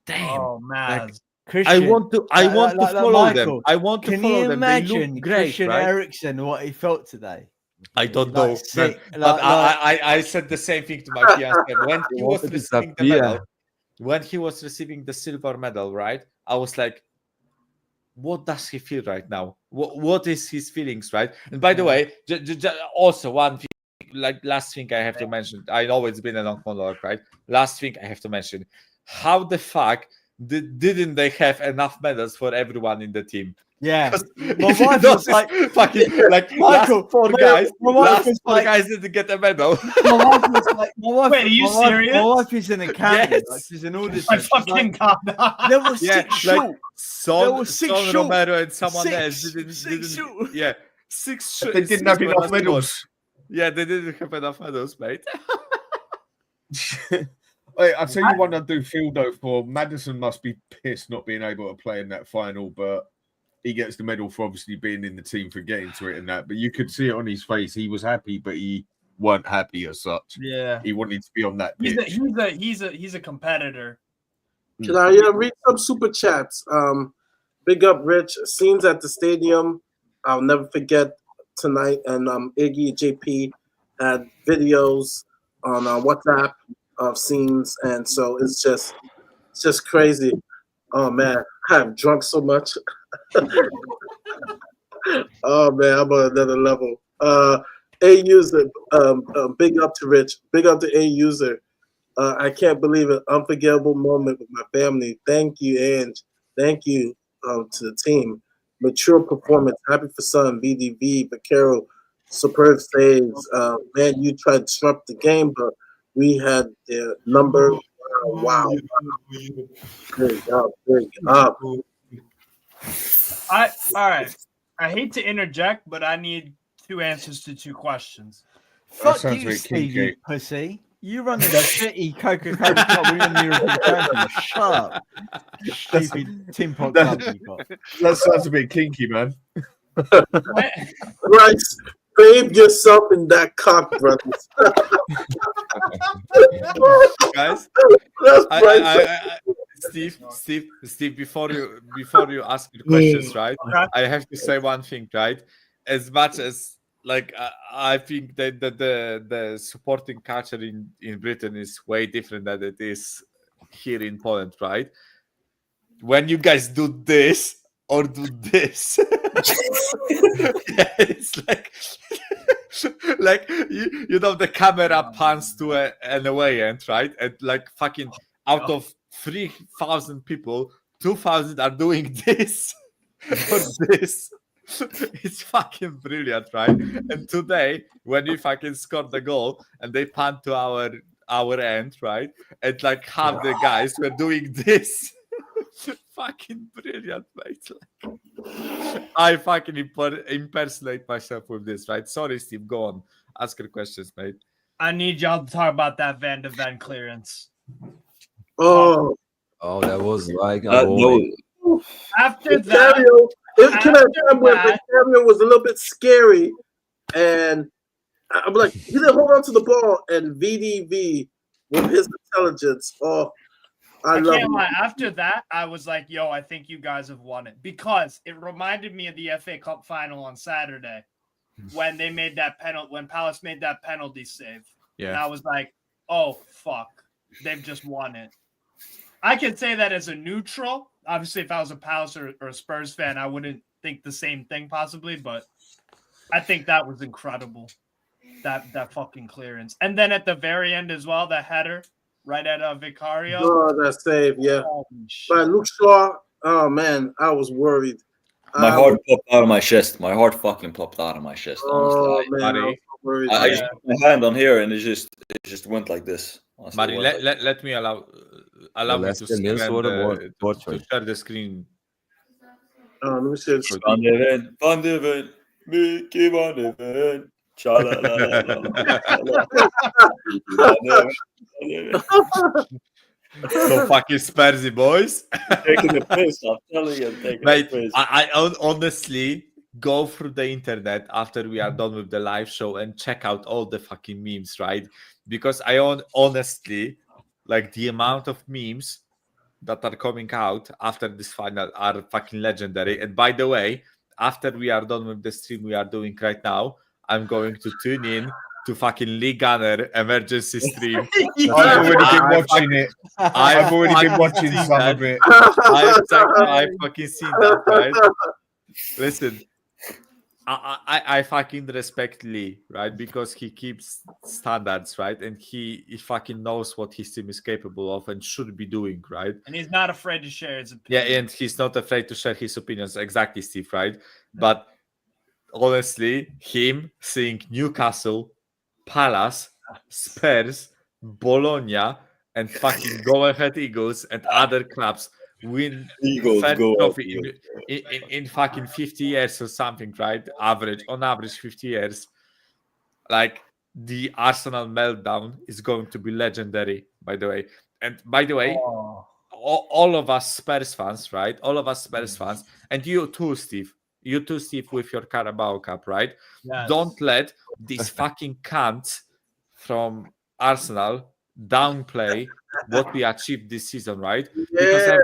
[SPEAKER 15] damn,
[SPEAKER 13] Oh man.
[SPEAKER 15] like,
[SPEAKER 3] Christian,
[SPEAKER 15] I want to follow
[SPEAKER 3] Michael,
[SPEAKER 15] them. I want to
[SPEAKER 3] can
[SPEAKER 15] follow
[SPEAKER 3] you
[SPEAKER 15] them. They
[SPEAKER 3] imagine
[SPEAKER 15] look great,
[SPEAKER 3] Christian
[SPEAKER 15] right?
[SPEAKER 3] Eriksen, what he felt today?
[SPEAKER 15] I don't
[SPEAKER 3] Like,
[SPEAKER 15] know, man.
[SPEAKER 3] sick,
[SPEAKER 15] But
[SPEAKER 3] like-
[SPEAKER 15] I said the same thing to my fiance when he was receiving the medal. When he was receiving the silver medal, right? I was like, what does he feel right now? What is his feelings, right? And by the way, also one thing, like last thing I have to mention. I know it's been a long monologue, right? Last thing I have to mention: how the fuck didn't they have enough medals for everyone in the team?
[SPEAKER 3] Yeah,
[SPEAKER 15] my wife was like, fucking like
[SPEAKER 3] Michael,
[SPEAKER 15] last four guys.
[SPEAKER 3] my wife
[SPEAKER 15] Last
[SPEAKER 3] was
[SPEAKER 15] four
[SPEAKER 3] like,
[SPEAKER 15] guys didn't get a medal.
[SPEAKER 3] my wife was like, my wife.
[SPEAKER 13] Wait, are you serious?
[SPEAKER 3] My wife is an accountant.
[SPEAKER 15] Yes.
[SPEAKER 3] Like, she's an auditor.
[SPEAKER 13] My
[SPEAKER 3] She's
[SPEAKER 13] fucking
[SPEAKER 3] like,
[SPEAKER 13] god.
[SPEAKER 3] there were six
[SPEAKER 15] like
[SPEAKER 3] shoot.
[SPEAKER 15] Son,
[SPEAKER 3] There was six
[SPEAKER 15] Son
[SPEAKER 3] shoot.
[SPEAKER 15] Romero and someone
[SPEAKER 3] Six.
[SPEAKER 15] else didn't
[SPEAKER 3] Shoot.
[SPEAKER 15] yeah, six.
[SPEAKER 6] They didn't have enough medals.
[SPEAKER 15] Yeah, they didn't have enough medals, mate.
[SPEAKER 6] Hey, I'll tell you one I do feel though for Maddison must be pissed not being able to play in that final, but he gets the medal for obviously being in the team for getting to it and that. But you could see it on his face. He was happy, but he weren't happy as such.
[SPEAKER 13] Yeah,
[SPEAKER 6] he wanted to be on that pitch.
[SPEAKER 13] He's a competitor.
[SPEAKER 2] Can I read some super chats? Big up, Rich. Scenes at the stadium. I'll never forget tonight. And Iggy JP had videos on WhatsApp of scenes, and so it's just crazy. Oh man, I have drunk so much. Oh man, I'm on another level. A user, big up to Rich. Big up to A user. I can't believe it. Unforgettable moment with my family. Thank you, Ange. Thank you to the team. Mature performance. Happy for son. VDV. Vaquero. Superb saves. Man, you tried to disrupt the game, but we had their number. Wow. Big up. Big up.
[SPEAKER 13] All right. I hate to interject, but I need two answers to two questions.
[SPEAKER 3] Fuck you, Steve, you pussy. You run the shitty Coca-Cola club in the European Championship. Shut up. Stupid Tim Pot club you got.
[SPEAKER 6] That sounds a bit kinky, man.
[SPEAKER 2] Right. Bathe yourself in that cock, brothers.
[SPEAKER 15] Guys, Steve, before you ask your questions, right? I have to say one thing, right? As much as like I think that the supporting culture in Britain is way different than it is here in Poland, right? When you guys do this or do this, it's like you know the camera pans to an away end, right? And like fucking out of 3,000 people, 2,000 are doing this or this. It's fucking brilliant, right? And today, when we fucking scored the goal and they pan to our end, right? And like half the guys were doing this. Fucking brilliant, mate. Like, I fucking impersonate myself with this, right? Sorry, Steve. Go on. Ask your questions, mate.
[SPEAKER 13] I need y'all to talk about that Van de Ven clearance.
[SPEAKER 2] Oh,
[SPEAKER 11] that was like
[SPEAKER 13] after that.
[SPEAKER 2] Vicario was a little bit scary, and I'm like, he didn't hold on to the ball, and VDV with his intelligence. Oh, I love
[SPEAKER 13] can't
[SPEAKER 2] it.
[SPEAKER 13] lie. After that, I was like, yo, I think you guys have won it, because it reminded me of the FA Cup final on Saturday when they made that penalty, when Palace made that penalty save.
[SPEAKER 15] Yeah.
[SPEAKER 13] And I was like, oh, fuck, they've just won it. I can say that as a neutral. Obviously, if I was a Palace or a Spurs fan, I wouldn't think the same thing possibly, but I think that was incredible, that fucking clearance. And then at the very end as well, the header right at Vicario.
[SPEAKER 2] Oh, that save, yeah. By Luke Shaw, oh man, I was worried.
[SPEAKER 5] My heart popped out of my chest. My heart fucking popped out of my chest.
[SPEAKER 2] Oh
[SPEAKER 5] Honestly,
[SPEAKER 2] man, I was so worried.
[SPEAKER 5] I just put my hand on here and it just went like this.
[SPEAKER 15] Mari, let me allow me to share the screen.
[SPEAKER 2] Let me share the screen.
[SPEAKER 5] Van de Ven, Mickey Van de Ven.
[SPEAKER 15] So fucking Spursy, boys.
[SPEAKER 5] Taking the piss, I'm telling you,
[SPEAKER 15] Mate, I honestly go through the internet after we are done with the live show and check out all the fucking memes, right? Because I honestly, like, the amount of memes that are coming out after this final are fucking legendary. And by the way, after we are done with the stream we are doing right now, I'm going to tune in to fucking Lee Gunner emergency stream.
[SPEAKER 6] I've already been watching it. I've already been watching some of it.
[SPEAKER 15] I've fucking seen that, right? Listen, I fucking respect Lee, right? Because he keeps standards, right? And he fucking knows what his team is capable of and should be doing, right?
[SPEAKER 13] And he's not afraid to share his
[SPEAKER 15] Yeah,
[SPEAKER 13] opinion.
[SPEAKER 15] and he's not afraid to share his opinions. Exactly, Steve, right? But honestly, him seeing Newcastle, Palace, Spurs, Bologna, and fucking Go Ahead Eagles and other clubs win
[SPEAKER 5] Eagles,
[SPEAKER 15] third
[SPEAKER 5] go
[SPEAKER 15] trophy
[SPEAKER 5] Eagles.
[SPEAKER 15] in fucking 50 years or something, right? On average 50 years. Like, the Arsenal meltdown is going to be legendary, by the way. And by the way, all of us Spurs fans, right? All of us Spurs fans, and you too, Steve. You too, Steve, with your Carabao Cup, right?
[SPEAKER 13] Yes.
[SPEAKER 15] Don't let these fucking cunts from Arsenal downplay what we achieved this season, right? Because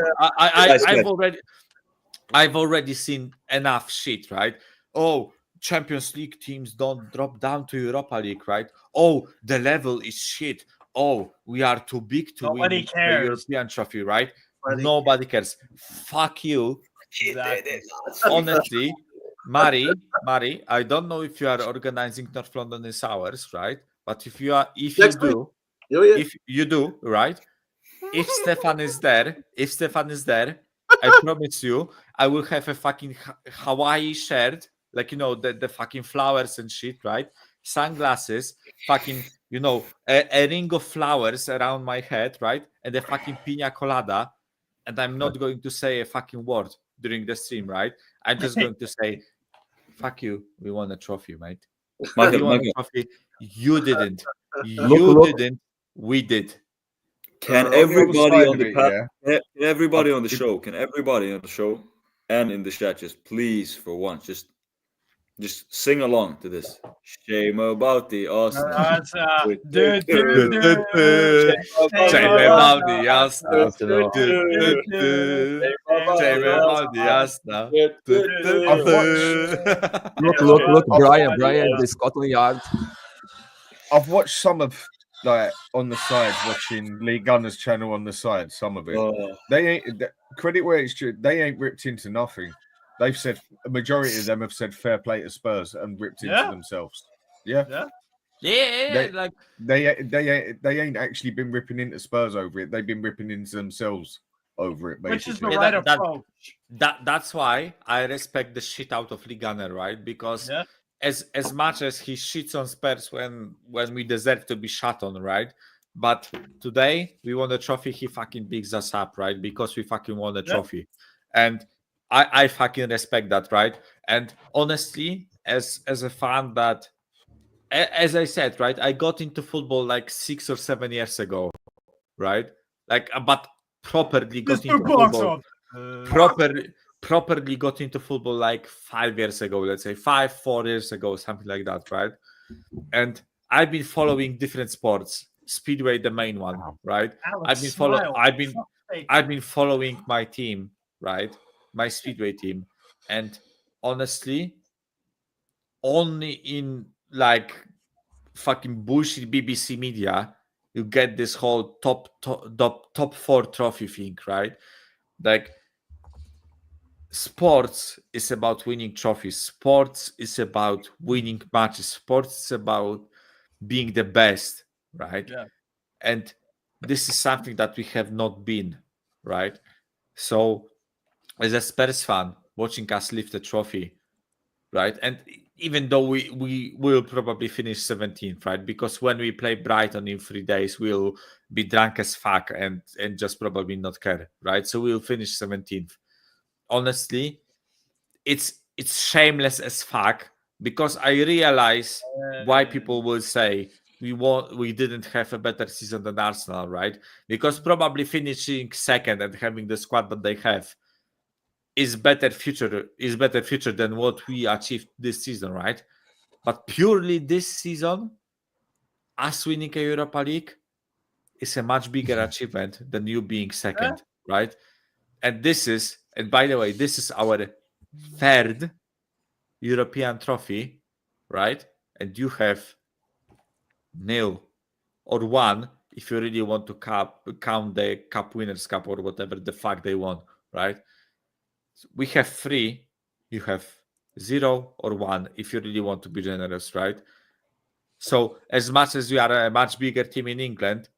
[SPEAKER 15] I've already seen enough shit, right? Oh, Champions League teams don't drop down to Europa League, right? Oh, the level is shit. Oh, we are too big to
[SPEAKER 13] Nobody
[SPEAKER 15] win
[SPEAKER 13] cares.
[SPEAKER 15] the European trophy, right? Nobody cares. Fuck you.
[SPEAKER 13] Exactly.
[SPEAKER 15] Honestly, Mari, I don't know if you are organizing North London is ours, right? But if you do, right? If Stefan is there, I promise you, I will have a fucking Hawaii shirt, like, the fucking flowers and shit, right? Sunglasses, fucking, a ring of flowers around my head, right? And a fucking pina colada. And I'm not going to say a fucking word during the stream, right? I'm just going to say, fuck you, we won a trophy, mate. We won a trophy. You didn't. You didn't. We did.
[SPEAKER 5] Can everybody on the show and in the chat just please for once just sing along to this? Shame about the Arsenal.
[SPEAKER 15] Shame about the Arsenal. Shame about the Arsenal.
[SPEAKER 11] Look, Brian, the Scotland Yard.
[SPEAKER 6] I've watched some of, like, on the side, watching Lee Gunner's channel on the side, some of it. They ain't, credit where it's due, they ain't ripped into nothing. They've said, a majority of them have said fair play to Spurs and ripped into themselves. Yeah.
[SPEAKER 7] Like,
[SPEAKER 6] they ain't actually been ripping into Spurs over it. They've been ripping into themselves over it, basically.
[SPEAKER 13] Which is the right approach.
[SPEAKER 15] That's why I respect the shit out of Lee Gunner, right? Because as much as he shits on Spurs when we deserve to be shot on, right? But today we won a trophy, he fucking bigs us up, right? Because we fucking won a trophy. And I fucking respect that, right? And honestly, as a fan that, as I said, right, I got into football like 6 or 7 years ago, right? Like, but properly got into football. Properly got into football like 5 years ago, let's say 4 years ago, something like that, right? And I've been following different sports. Speedway, the main one, right? I've been following my team, right? My Speedway team, and honestly, only in like fucking bullshit BBC media you get this whole top 4 trophy thing, right? Like, sports is about winning trophies. Sports is about winning matches. Sports is about being the best, right?
[SPEAKER 13] Yeah.
[SPEAKER 15] And this is something that we have not been, right? So, as a Spurs fan, watching us lift a trophy, right? And even though we will probably finish 17th, right? Because when we play Brighton in 3 days, we'll be drunk as fuck and just probably not care, right? So we'll finish 17th. Honestly, it's shameless as fuck, because I realize why people will say we didn't have a better season than Arsenal, right? Because probably finishing second and having the squad that they have is better future than what we achieved this season, right? But purely this season, us winning a Europa League is a much bigger achievement than you being second, right? And by the way, this is our third European trophy, right? And you have nil, or 1 if you really want to count the Cup Winners' Cup or whatever the fuck they want, right? So we have 3, you have 0 or 1 if you really want to be generous, right? So as much as you are a much bigger team in England,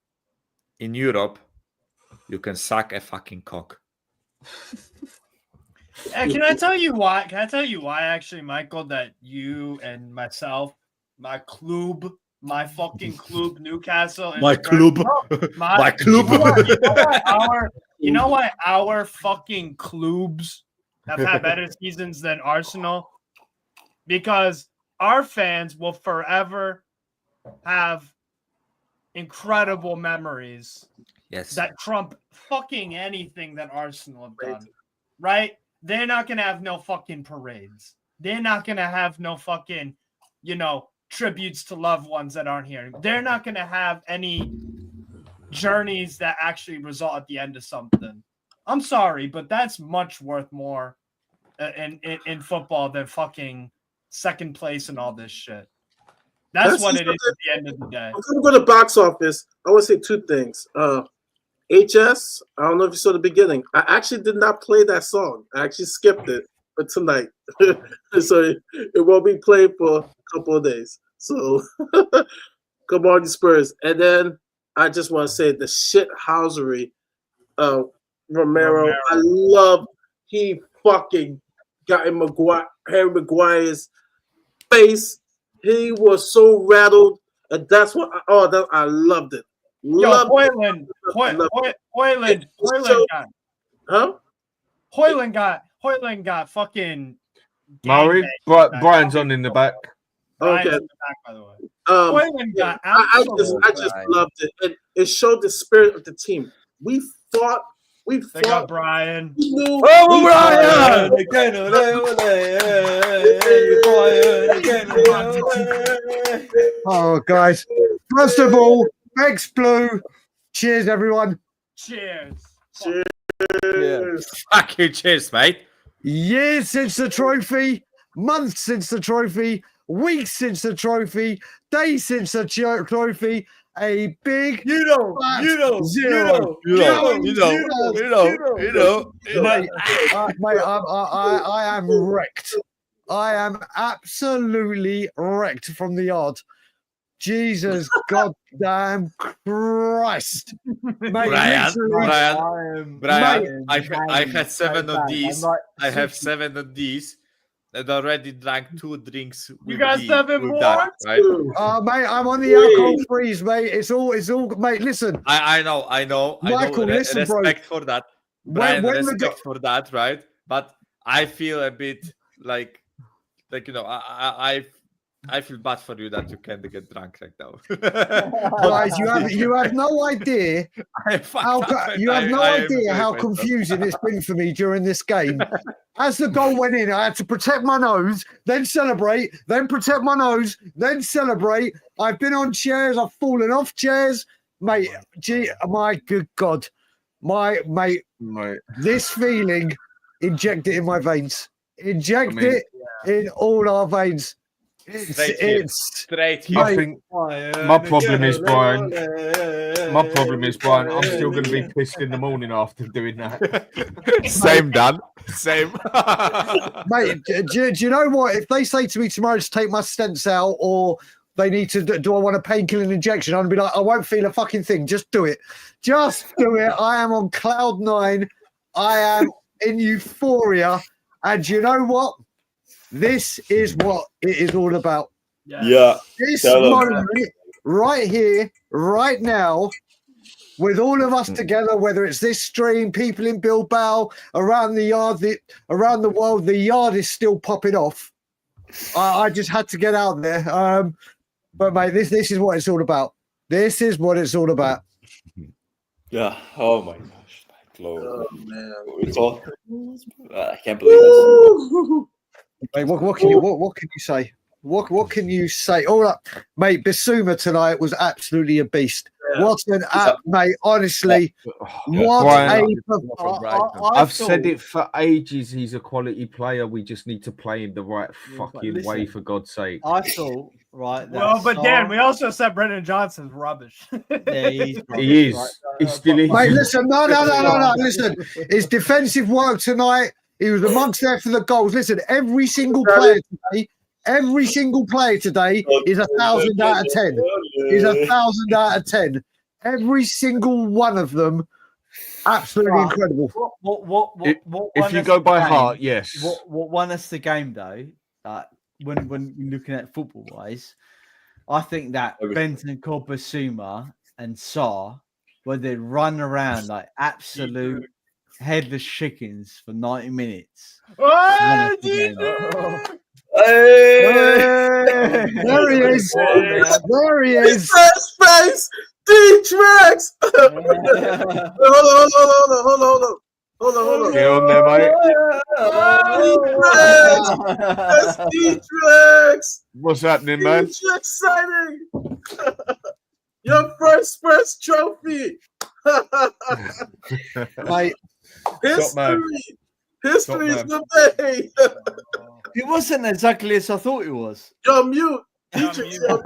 [SPEAKER 15] in Europe, you can suck a fucking cock.
[SPEAKER 13] Can I tell you why? Can I tell you why, actually, Michael, that you and myself, my club, my fucking club, Newcastle,
[SPEAKER 15] My club. My club.
[SPEAKER 13] You know why our fucking clubs have had better seasons than Arsenal? Because our fans will forever have incredible memories that trump fucking anything that Arsenal have done, right? They're not going to have no fucking parades. They're not going to have no fucking, tributes to loved ones that aren't here. They're not going to have any journeys that actually result at the end of something. I'm sorry, but that's much worth more in football than fucking second place and all this shit. That's what it is at the end of the day.
[SPEAKER 2] I'm going to go to box office. I want to say 2 things. HS, I don't know if you saw the beginning. I actually did not play that song. I actually skipped it for tonight. So it won't be played for a couple of days. So come on, you Spurs. And then I just want to say the shithousery of Romero. I love he fucking got in Harry Maguire's face. He was so rattled. And that's what I loved it.
[SPEAKER 13] Hoyland got fucking
[SPEAKER 6] Murray, Brian's on in the back.
[SPEAKER 2] Okay.
[SPEAKER 13] In the back, by the way. Hoyland got
[SPEAKER 2] I just loved it. And it showed the spirit of the team. We fought.
[SPEAKER 13] Brian.
[SPEAKER 16] Oh, guys. First of all, X Blue. Cheers, everyone.
[SPEAKER 13] Cheers.
[SPEAKER 15] Fuck you, cheers, mate.
[SPEAKER 16] Years since the trophy, months since the trophy, weeks since the trophy, days since the trophy. A big,
[SPEAKER 15] you know,
[SPEAKER 16] mate. I am wrecked. I am absolutely wrecked from the yard. Jesus goddamn Christ, mate,
[SPEAKER 15] Brian, I had 7 of these. I have 7 of these. And already drank 2 drinks.
[SPEAKER 13] You got 7 more?
[SPEAKER 15] That, right?
[SPEAKER 16] Mate, I'm on the alcohol freeze, mate. It's all, mate. Listen,
[SPEAKER 15] I know.
[SPEAKER 16] Michael, listen,
[SPEAKER 15] respect
[SPEAKER 16] bro.
[SPEAKER 15] for that, Brian. Respect for that, right? But I feel a bit like I feel bad for you that you can't get drunk right now.
[SPEAKER 16] Guys, you have no idea how confusing it's been for me during this game. As the goal went in, I had to protect my nose, then celebrate, then protect my nose, then celebrate. I've been on chairs, I've fallen off chairs, mate. My good God, mate. This feeling, inject it in my veins. Inject it in all our veins.
[SPEAKER 15] Straight here.
[SPEAKER 6] I think my problem is, Brian, I'm still going to be pissed in the morning after doing that.
[SPEAKER 15] Same, Dan. Same.
[SPEAKER 16] Mate, do you know what? If they say to me tomorrow to take my stents out or they need to, do I want a painkilling injection? I'd be like, I won't feel a fucking thing. Just do it. Just do it. I am on cloud 9. I am in euphoria. And you know what? This is what it is all about.
[SPEAKER 5] Yeah.
[SPEAKER 16] This moment right here, right now, with all of us together, whether it's this stream, people in Bilbao, around the yard, around the world, the yard is still popping off. I just had to get out there. But mate, this is what it's all about. This is what it's all about.
[SPEAKER 5] Yeah. Oh my gosh.
[SPEAKER 2] Oh, man.
[SPEAKER 5] It's all. I can't believe this.
[SPEAKER 16] Mate, what can you say? What can you say? All right, mate. Bissouma tonight was absolutely a beast. Yeah. What an app, mate. Honestly,
[SPEAKER 6] I've said it for ages. He's a quality player. We just need to play him the right fucking way, for God's sake.
[SPEAKER 3] I thought right?
[SPEAKER 13] Well,
[SPEAKER 3] that
[SPEAKER 13] but Dan,
[SPEAKER 3] Sarr-
[SPEAKER 13] we also said Brendan Johnson's rubbish.
[SPEAKER 3] yeah, he's
[SPEAKER 6] He is.
[SPEAKER 3] right?
[SPEAKER 6] He still is.
[SPEAKER 16] Mate, listen, no. Listen, his defensive work tonight, he was amongst there for the goals. Listen, every single player today is 1,000 out of 10. Is 1,000 out of 10. Every single one of them, absolutely incredible.
[SPEAKER 3] What
[SPEAKER 6] If
[SPEAKER 3] won
[SPEAKER 6] you
[SPEAKER 3] us
[SPEAKER 6] go
[SPEAKER 3] the
[SPEAKER 6] by
[SPEAKER 3] game-
[SPEAKER 6] heart, yes.
[SPEAKER 3] What won us the game though? When you're looking at football wise, I think that Benton, Basuma, and Sarr, where they run around like absolute headless chickens for 90 minutes. won us the game.
[SPEAKER 16] There he is. There he is.
[SPEAKER 2] Space. D-Trax. Hold on.
[SPEAKER 6] Get on there, mate.
[SPEAKER 2] That's D-Trax.
[SPEAKER 6] What's happening, man?
[SPEAKER 2] D-Trax signing. Your first Spurs trophy.
[SPEAKER 16] Mate,
[SPEAKER 2] History is the day.
[SPEAKER 3] It wasn't exactly as I thought it was.
[SPEAKER 2] You're mute. D-Trax, you're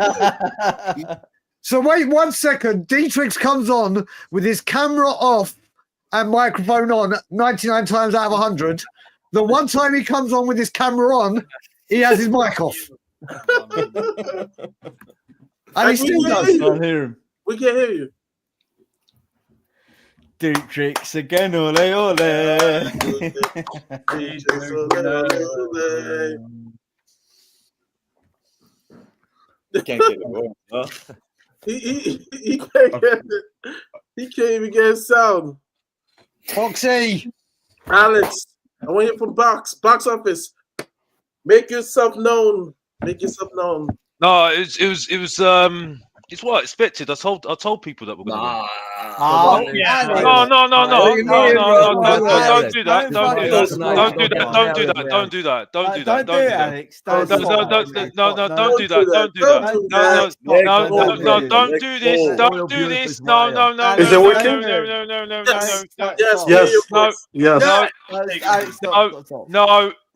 [SPEAKER 2] mute.
[SPEAKER 16] So wait 1 second. Dietrich comes on with his camera off and microphone on 99 times out of 100. The one time he comes on with his camera on, he has his mic off. And he still does.
[SPEAKER 3] I hear him.
[SPEAKER 2] We can hear you.
[SPEAKER 3] Dietrich again, ole ole.
[SPEAKER 5] Can't get it going, huh?
[SPEAKER 2] He can't get it. He can't even get his sound.
[SPEAKER 16] Foxy.
[SPEAKER 2] Alex, I want you from box office. Make yourself known.
[SPEAKER 17] No, it's what I expected. I told people that we're going to win.
[SPEAKER 3] Oh,
[SPEAKER 17] No, don't do that. Don't do that, Alex. Don't do this. Don't do this. No.
[SPEAKER 18] Is it working?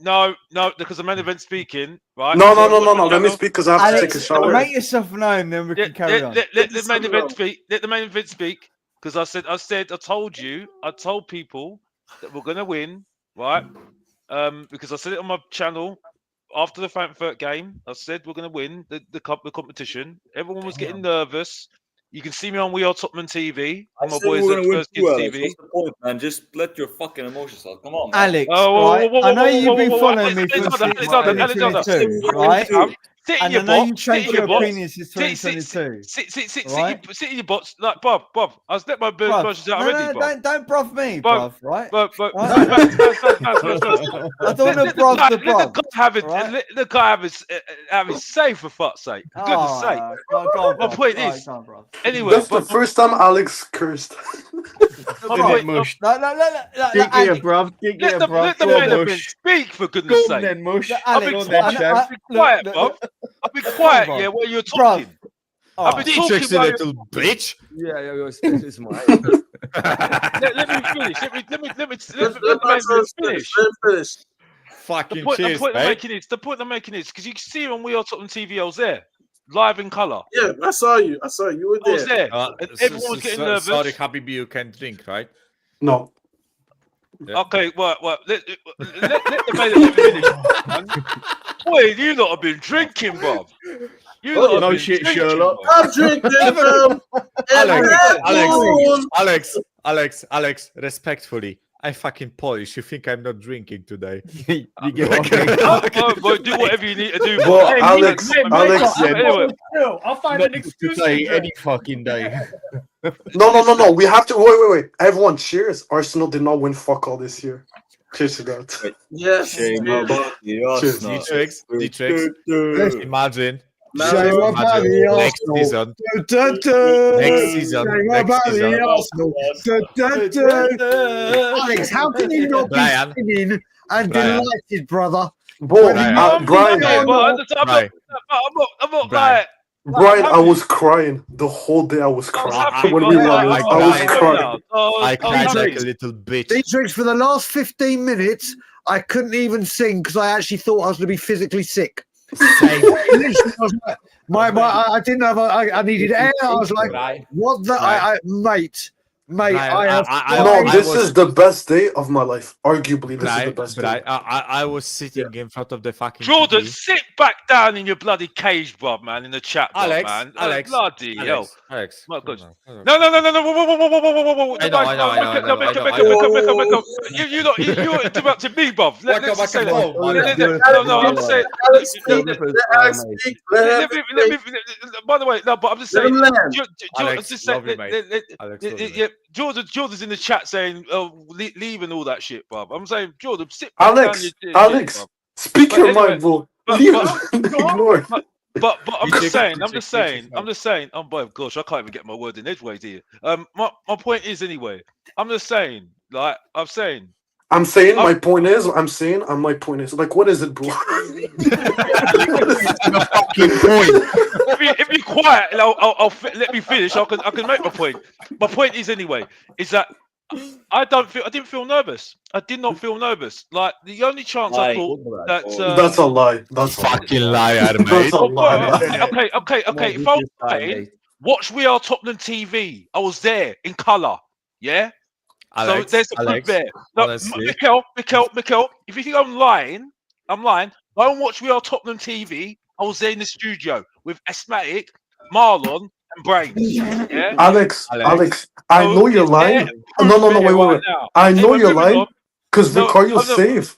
[SPEAKER 17] No, because the main event's speaking, right?
[SPEAKER 18] No. Let me speak because I have to take a shower.
[SPEAKER 3] Make yourself known, then we can carry on.
[SPEAKER 17] Let the main event speak. Let the main event speak. Because I told people that we're gonna win, right? Because I said it on my channel after the Frankfurt game. I said we're gonna win the competition. Everyone was getting nervous. You can see me on We Are Tottenham TV.
[SPEAKER 5] I
[SPEAKER 17] My
[SPEAKER 5] said
[SPEAKER 17] boys
[SPEAKER 5] we're
[SPEAKER 17] at
[SPEAKER 5] gonna win
[SPEAKER 17] First
[SPEAKER 5] too,
[SPEAKER 17] Kids
[SPEAKER 5] Alex.
[SPEAKER 17] TV.
[SPEAKER 5] What's the point, man? Just let your fucking emotions out. Come on, man.
[SPEAKER 3] Alex, right? I know you've been following me since
[SPEAKER 17] Alexander,
[SPEAKER 3] 2022, right?
[SPEAKER 17] Sit in
[SPEAKER 3] And
[SPEAKER 17] your
[SPEAKER 3] I know
[SPEAKER 17] box.
[SPEAKER 3] you changed your opinion since
[SPEAKER 17] Sit
[SPEAKER 3] 2022.
[SPEAKER 17] in your box. Like, Bob. I was let my versions out already, Bob.
[SPEAKER 3] Don't bruv me,
[SPEAKER 17] Bob,
[SPEAKER 3] bruv, right?
[SPEAKER 17] But
[SPEAKER 3] I don't want to bruv the bruv.
[SPEAKER 17] Let the guy have his say, for fuck's sake. For goodness sake. My point is, anyway.
[SPEAKER 18] That's the first time Alex cursed.
[SPEAKER 17] My point, let the main event speak, for goodness sake. I've been quiet, Bob. I've been quiet, yeah, while you're talking. I've been talking
[SPEAKER 8] Dietrich's a
[SPEAKER 17] while
[SPEAKER 8] little bitch.
[SPEAKER 11] Yeah, it's my.
[SPEAKER 17] Let me finish. Let me finish.
[SPEAKER 8] Fucking
[SPEAKER 17] The
[SPEAKER 8] cheers,
[SPEAKER 17] point
[SPEAKER 8] mate.
[SPEAKER 17] I'm making is because you can see on We Are Tottenham TV, I was there, live in colour.
[SPEAKER 2] Yeah, I saw you. You were there.
[SPEAKER 17] I was there. And everyone was getting nervous.
[SPEAKER 8] Sorry, Habibi, you can't drink, right?
[SPEAKER 18] No.
[SPEAKER 8] Yeah.
[SPEAKER 17] Okay, well, let the main finish. Boy, you lot have been drinking, Bob. You lot have
[SPEAKER 6] no
[SPEAKER 17] been
[SPEAKER 6] shit,
[SPEAKER 17] drinking,
[SPEAKER 6] Sherlock.
[SPEAKER 17] Bob.
[SPEAKER 2] I'm drinking.
[SPEAKER 8] Alex, respectfully. I'm fucking Polish. You think I'm not drinking today?
[SPEAKER 6] You get
[SPEAKER 17] Well, do whatever you need to do.
[SPEAKER 18] Well,
[SPEAKER 17] Bob.
[SPEAKER 18] Alex,
[SPEAKER 17] Anyway,
[SPEAKER 13] I'll find an excuse to
[SPEAKER 6] play
[SPEAKER 13] drink.
[SPEAKER 6] any fucking day.
[SPEAKER 18] No. We have to wait. Everyone, cheers. Arsenal did not win fuck all this year. Cheers to that.
[SPEAKER 2] Yes.
[SPEAKER 5] Shame about the Arsenal.
[SPEAKER 8] Dietrich, imagine.
[SPEAKER 16] Shame about the
[SPEAKER 8] Next
[SPEAKER 16] Arsenal.
[SPEAKER 8] season.
[SPEAKER 16] Next
[SPEAKER 8] season.
[SPEAKER 16] Shame
[SPEAKER 8] Next
[SPEAKER 16] about
[SPEAKER 8] season.
[SPEAKER 16] the Arsenal. Alex, how can you not
[SPEAKER 8] Brian.
[SPEAKER 16] be singing and
[SPEAKER 8] Brian.
[SPEAKER 16] delighted, brother?
[SPEAKER 18] Bro,
[SPEAKER 8] Brian.
[SPEAKER 18] Brian,
[SPEAKER 17] I'm not
[SPEAKER 8] Brian.
[SPEAKER 17] like.
[SPEAKER 18] Brian, I was crying the whole day. I was crying
[SPEAKER 17] happy,
[SPEAKER 18] when we
[SPEAKER 17] but
[SPEAKER 18] won.
[SPEAKER 8] I
[SPEAKER 18] I was
[SPEAKER 8] cried.
[SPEAKER 18] crying.
[SPEAKER 8] I cried
[SPEAKER 17] happy.
[SPEAKER 8] like a little bitch.
[SPEAKER 16] Dietrich, for the last 15 minutes, I couldn't even sing because I actually thought I was going to be physically sick.
[SPEAKER 8] Same.
[SPEAKER 16] Literally, I was like, I didn't have. I needed air. I was like, what the, mate.
[SPEAKER 18] This is the best day of my life. Arguably, this is the best day.
[SPEAKER 15] I was sitting in front of the fucking
[SPEAKER 17] Jordan,
[SPEAKER 15] TV.
[SPEAKER 17] sit back down in your bloody cage, bruv, man, in the chat, bruv,
[SPEAKER 15] Alex,
[SPEAKER 17] man.
[SPEAKER 15] Alex,
[SPEAKER 17] Bloody hell.
[SPEAKER 15] Alex.
[SPEAKER 17] My God.
[SPEAKER 15] No.
[SPEAKER 17] No, whoa.
[SPEAKER 15] I know.
[SPEAKER 17] Back up. You interrupted me, bruv. Let's just say that. No, I'm just saying. By the way, no, but I'm just saying. Jordan's in the chat saying, leave and all that shit, bruv. I'm saying, Jordan, sit back down your
[SPEAKER 18] Alex, speak your mind, bro. Ignore.
[SPEAKER 17] But I'm just saying. Oh boy, gosh, I can't even get my word in edgeways here. My point is anyway. I'm just saying, like my
[SPEAKER 18] point is. Like, what is it, bro?
[SPEAKER 15] The fucking point.
[SPEAKER 17] If you're quiet, I'll let me finish. I can make my point. My point is anyway, is that I didn't feel nervous. I did not feel nervous. Like the only chance I thought that
[SPEAKER 18] that's a lie. That's
[SPEAKER 15] a fucking liar, mate.
[SPEAKER 18] That's a lie.
[SPEAKER 17] Okay. If I was playing, watch We Are Tottenham TV. I was there in colour. Yeah.
[SPEAKER 15] Alex,
[SPEAKER 17] so there's a proof there. No, Mikel, if you think I'm lying. Don't watch We Are Tottenham TV. I was there in the studio with Asthmatic, Marlon, and Brains. Yeah?
[SPEAKER 18] Alex, I know you're lying. No, wait. I know you're lying because Vicario's save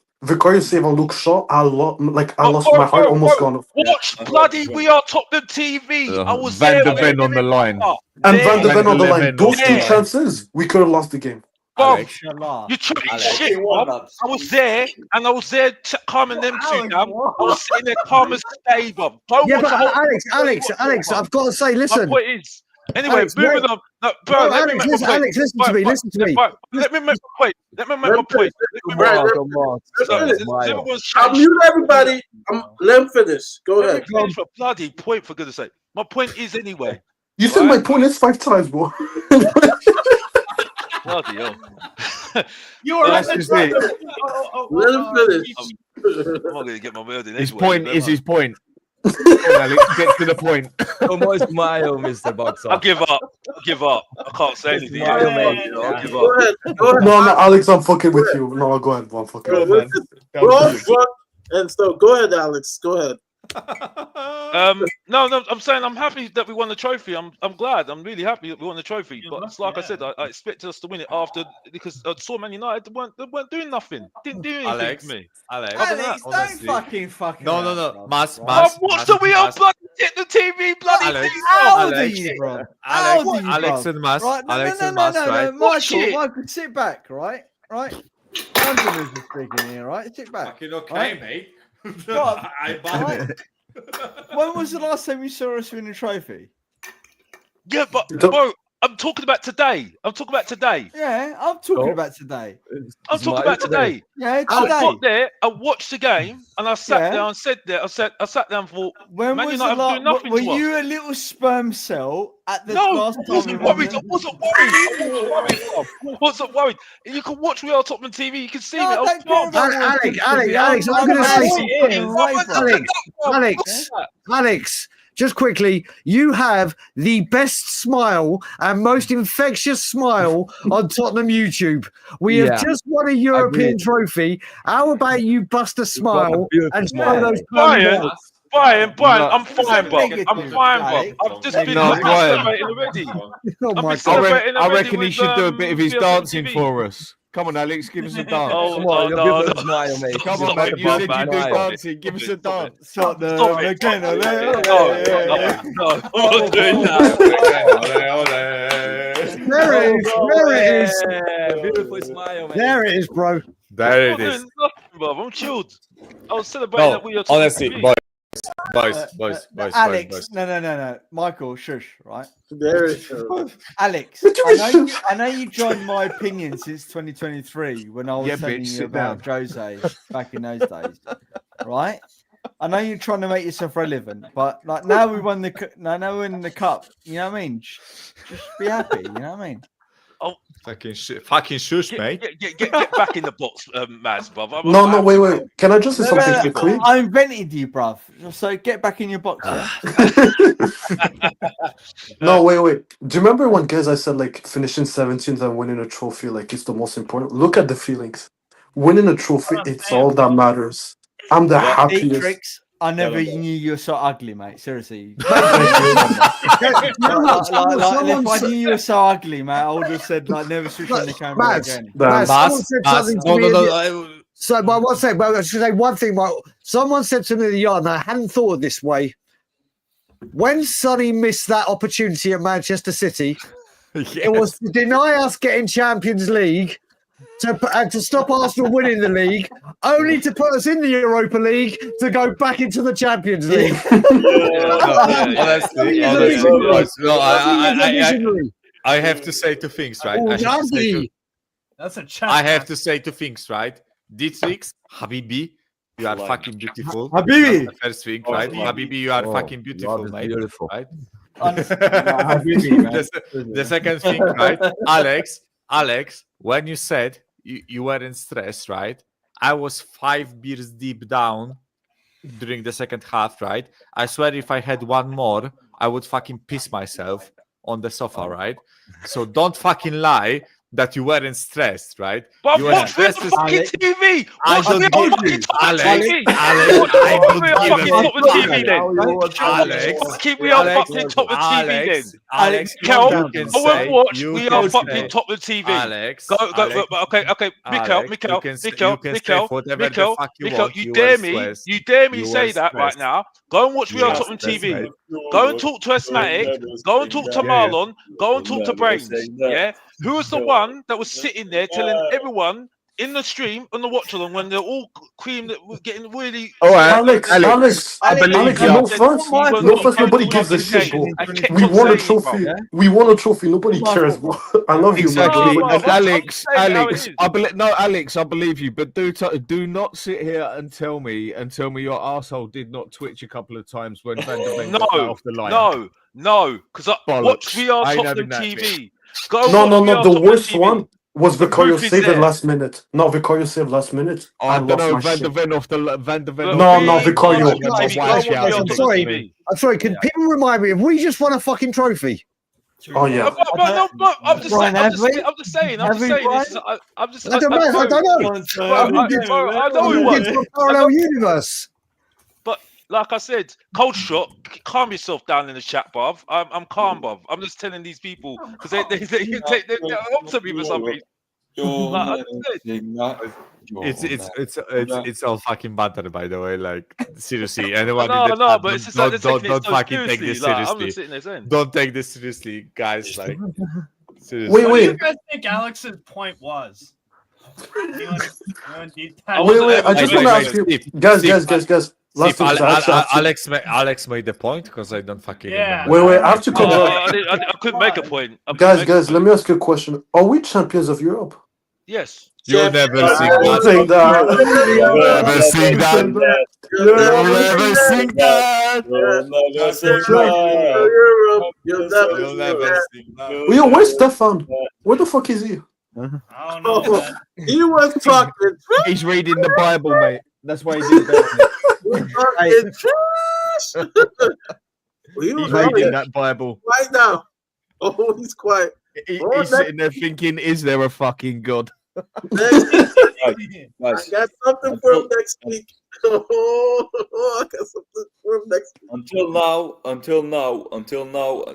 [SPEAKER 18] on Luke Shaw. I lost my heart almost gone.
[SPEAKER 17] Watch bloody We Are Tottenham TV. I was
[SPEAKER 15] Van der Ven on the line.
[SPEAKER 18] And Van der Ven on the line. Those two chances, we could have lost the game.
[SPEAKER 17] Alex, you chatting shit, bro. I was there, and I was there calming them two down. I was sitting there calm as stay, bro.
[SPEAKER 16] Alex, I've got to say, listen.
[SPEAKER 17] My point is, anyway, moving on. No, bro,
[SPEAKER 16] Alex, listen to me.
[SPEAKER 17] Let me make my point.
[SPEAKER 2] I'll mute everybody. Let him finish. Go ahead.
[SPEAKER 17] Finish my bloody point, for goodness sake. My point is anyway.
[SPEAKER 18] You said my point is 5 times, bro.
[SPEAKER 17] Bloody hell.
[SPEAKER 13] You are
[SPEAKER 2] Let him finish.
[SPEAKER 17] I'm not going to get my word in.
[SPEAKER 15] His point is his point. Alex, get to the point.
[SPEAKER 11] Como smile, Mr. Boxer.
[SPEAKER 17] I give up. I can't say anything. I'll give up.
[SPEAKER 2] Go ahead.
[SPEAKER 18] No, Alex, I'm fucking with you. No, go ahead. I'm fucking with you.
[SPEAKER 2] And so, go ahead, Alex. Go ahead.
[SPEAKER 17] No, I'm saying I'm happy that we won the trophy. I'm glad. I'm really happy that we won the trophy. But it's like I said, I expected us to win it after because I saw Man United weren't doing nothing. Didn't do anything for me.
[SPEAKER 3] Alex, don't fucking.
[SPEAKER 15] No. Mas.
[SPEAKER 17] I've watched the We Are bloody hit the TV bloody
[SPEAKER 15] Alex,
[SPEAKER 17] thing.
[SPEAKER 3] How old are you, bro?
[SPEAKER 15] Alex and Mas.
[SPEAKER 3] Right? No, Michael, sit back, right? Angela's speaking here, right? Sit back.
[SPEAKER 8] Fucking okay,
[SPEAKER 3] right?
[SPEAKER 8] mate.
[SPEAKER 3] Right? When was the last time you saw us win a trophy?
[SPEAKER 17] Yeah, but bro, I'm talking about today.
[SPEAKER 3] Yeah, I'm talking about today.
[SPEAKER 17] I'm talking about today.
[SPEAKER 3] Yeah, today.
[SPEAKER 17] I got there, I watched the game, and I sat there and said there. I sat down for.
[SPEAKER 3] When
[SPEAKER 17] Man
[SPEAKER 3] was
[SPEAKER 17] United
[SPEAKER 3] the
[SPEAKER 17] doing nothing
[SPEAKER 3] were
[SPEAKER 17] to
[SPEAKER 3] you
[SPEAKER 17] us.
[SPEAKER 3] a little sperm cell at the
[SPEAKER 17] No,
[SPEAKER 3] last
[SPEAKER 17] I
[SPEAKER 3] time?
[SPEAKER 17] wasn't worried. You can watch We Are Tottenham TV. You can see me.
[SPEAKER 16] Alex, I'm going to say, Alex, just quickly, you have the best smile and most infectious smile on Tottenham YouTube. We have just won a European trophy. How about you bust a smile and show those
[SPEAKER 17] Brian, I'm fine, bro. I've just been celebrating already.
[SPEAKER 15] I reckon he should do a bit of his dancing for us. Come on, Alex, give us a dance.
[SPEAKER 11] Come on, give us a smile, mate.
[SPEAKER 15] Come on, mate. You said you do dancing. Give us a dance.
[SPEAKER 17] Stop it. No, I'm not doing that.
[SPEAKER 16] There it is.
[SPEAKER 11] Beautiful smile, mate.
[SPEAKER 16] There it is, bro.
[SPEAKER 15] There it is.
[SPEAKER 17] I'm chilled. I was celebrating that We Are Tottenham
[SPEAKER 15] honestly,
[SPEAKER 17] TV.
[SPEAKER 15] Boys.
[SPEAKER 3] Alex, no, Michael, shush, right?
[SPEAKER 2] There it is.
[SPEAKER 3] Alex, I know you joined my opinion since 2023 when I was telling you about Jose back in those days, right? I know you're trying to make yourself relevant, but like now we won now we're in the cup. You know what I mean? Just be happy. You know what I mean?
[SPEAKER 17] Oh,
[SPEAKER 8] fucking shush, mate.
[SPEAKER 17] Get back in the box, Mads, bruv.
[SPEAKER 18] No, wait. Can I just say something quickly?
[SPEAKER 3] I invented you, bruv. So get back in your box, yeah?
[SPEAKER 18] No, wait. Do you remember when guys I said like finishing 17th and winning a trophy like it's the most important? Look at the feelings. Winning a trophy, it's all that matters. I'm the happiest.
[SPEAKER 3] Tricks. I never knew you were so ugly, mate. Seriously. If I knew you were so ugly, mate, I would have said like never switch on the camera again.
[SPEAKER 16] Someone said something to me. So, but one second, but I should say one thing. Someone said to me the other, and I hadn't thought of this way. When Sonny missed that opportunity at Manchester City, it was to deny us getting Champions League, to stop Arsenal winning the league, only to put us in the Europa League to go back into the Champions League.
[SPEAKER 8] Honestly, I have to say two things, right?
[SPEAKER 13] That's a
[SPEAKER 8] I have to say two things, right? Dietrich, Habibi, you are fucking beautiful.
[SPEAKER 3] Habibi!
[SPEAKER 8] That's the first thing, right? Habibi, you are fucking beautiful, mate.
[SPEAKER 4] Beautiful.
[SPEAKER 8] Right?
[SPEAKER 3] Habibi, man.
[SPEAKER 8] The second thing, right? Alex, when you said you weren't stressed, right? I was 5 beers deep down during the second half, right? I swear if I had one more, I would fucking piss myself on the sofa, right? So don't fucking lie that you weren't stressed, right?
[SPEAKER 17] But
[SPEAKER 8] you were
[SPEAKER 17] watch the
[SPEAKER 8] stressed.
[SPEAKER 17] fucking TV.
[SPEAKER 8] I
[SPEAKER 17] Watch
[SPEAKER 8] don't
[SPEAKER 17] the
[SPEAKER 8] give
[SPEAKER 17] fucking
[SPEAKER 8] you,
[SPEAKER 17] top of
[SPEAKER 8] Alex.
[SPEAKER 17] TV.
[SPEAKER 8] Keep
[SPEAKER 17] we are fucking top of TV then.
[SPEAKER 8] Alex,
[SPEAKER 17] Kel,
[SPEAKER 8] you can
[SPEAKER 17] I won't
[SPEAKER 8] say-
[SPEAKER 17] watch.
[SPEAKER 8] you
[SPEAKER 17] We
[SPEAKER 8] can
[SPEAKER 17] are fucking
[SPEAKER 8] say-
[SPEAKER 17] top of TV.
[SPEAKER 8] Alex,
[SPEAKER 17] Go. Okay.
[SPEAKER 8] Alex, you can say whatever the fuck you want.
[SPEAKER 17] You
[SPEAKER 8] You
[SPEAKER 17] dare
[SPEAKER 8] were
[SPEAKER 17] me?
[SPEAKER 8] stressed.
[SPEAKER 17] You dare me
[SPEAKER 8] You
[SPEAKER 17] say
[SPEAKER 8] were
[SPEAKER 17] that right
[SPEAKER 8] stressed.
[SPEAKER 17] now? Go and watch. We
[SPEAKER 8] You
[SPEAKER 17] are
[SPEAKER 8] were
[SPEAKER 17] top of
[SPEAKER 8] stressed,
[SPEAKER 17] TV.
[SPEAKER 8] mate.
[SPEAKER 17] Go and talk to Asthmatic. Go and talk to Marlon. Go and talk to Brains. Yeah. Who was the one that was sitting there telling everyone in the stream on the watch along when they're all cream that were getting really.
[SPEAKER 18] All right, Alex,
[SPEAKER 17] I believe you.
[SPEAKER 18] no first, nobody gives a shit, bro. We won a trophy. We won a trophy. Nobody cares, bro. I love you,
[SPEAKER 11] Exactly.
[SPEAKER 18] man.
[SPEAKER 11] And Alex, I believe you, but do not sit here and tell me your arsehole did not twitch a couple of times when Van der Ven got off the line.
[SPEAKER 17] No, because I watch We Are
[SPEAKER 11] I ain't
[SPEAKER 17] Tottenham
[SPEAKER 11] having that
[SPEAKER 17] TV.
[SPEAKER 18] No. The worst one was Vicario saved it last minute. No, Vicario saved last minute.
[SPEAKER 11] I don't know.
[SPEAKER 18] Van der
[SPEAKER 11] Ven off the Van der Ven.
[SPEAKER 18] No, Vicario.
[SPEAKER 16] I'm sorry. Can people remind me? Have we just won a fucking trophy?
[SPEAKER 18] Oh yeah.
[SPEAKER 17] I'm just saying.
[SPEAKER 16] I don't know.
[SPEAKER 17] I know we won.
[SPEAKER 16] It's a parallel universe.
[SPEAKER 17] But like I said, cold shot. Calm yourself down in the chat, bruv. I'm calm, bruv. I'm just telling these people because they're up to me for something.
[SPEAKER 8] It's all fucking banter, by the way. Like seriously, anyone?
[SPEAKER 17] No, but it's just like
[SPEAKER 8] don't fucking take this seriously.
[SPEAKER 17] I'm just sitting there saying,
[SPEAKER 8] don't take this seriously, guys. Like seriously.
[SPEAKER 13] What do you guys think Alex's point was?
[SPEAKER 18] Wait. I just want to ask you, guys. Last
[SPEAKER 8] Steve,
[SPEAKER 18] thing,
[SPEAKER 8] Alex made the point because I don't fucking remember.
[SPEAKER 18] Wait, I have to come back.
[SPEAKER 17] I couldn't make a point.
[SPEAKER 18] Guys, let me ask you a question. Are we champions of Europe?
[SPEAKER 17] Yes.
[SPEAKER 8] You'll never sing that.
[SPEAKER 18] Sing that.
[SPEAKER 8] You'll never sing that. You'll never sing that.
[SPEAKER 18] You'll never sing that. Yo, where's Stefan? Where the fuck is he?
[SPEAKER 13] I don't know.
[SPEAKER 2] He was talking.
[SPEAKER 4] He's reading the Bible, mate. That's why he did that.
[SPEAKER 2] He's
[SPEAKER 4] reading that Bible
[SPEAKER 2] right now. Oh, he's quiet.
[SPEAKER 4] He's sitting there thinking, "Is there a fucking God?"
[SPEAKER 2] I got something for him next week. I got something for him next week.
[SPEAKER 5] Until now,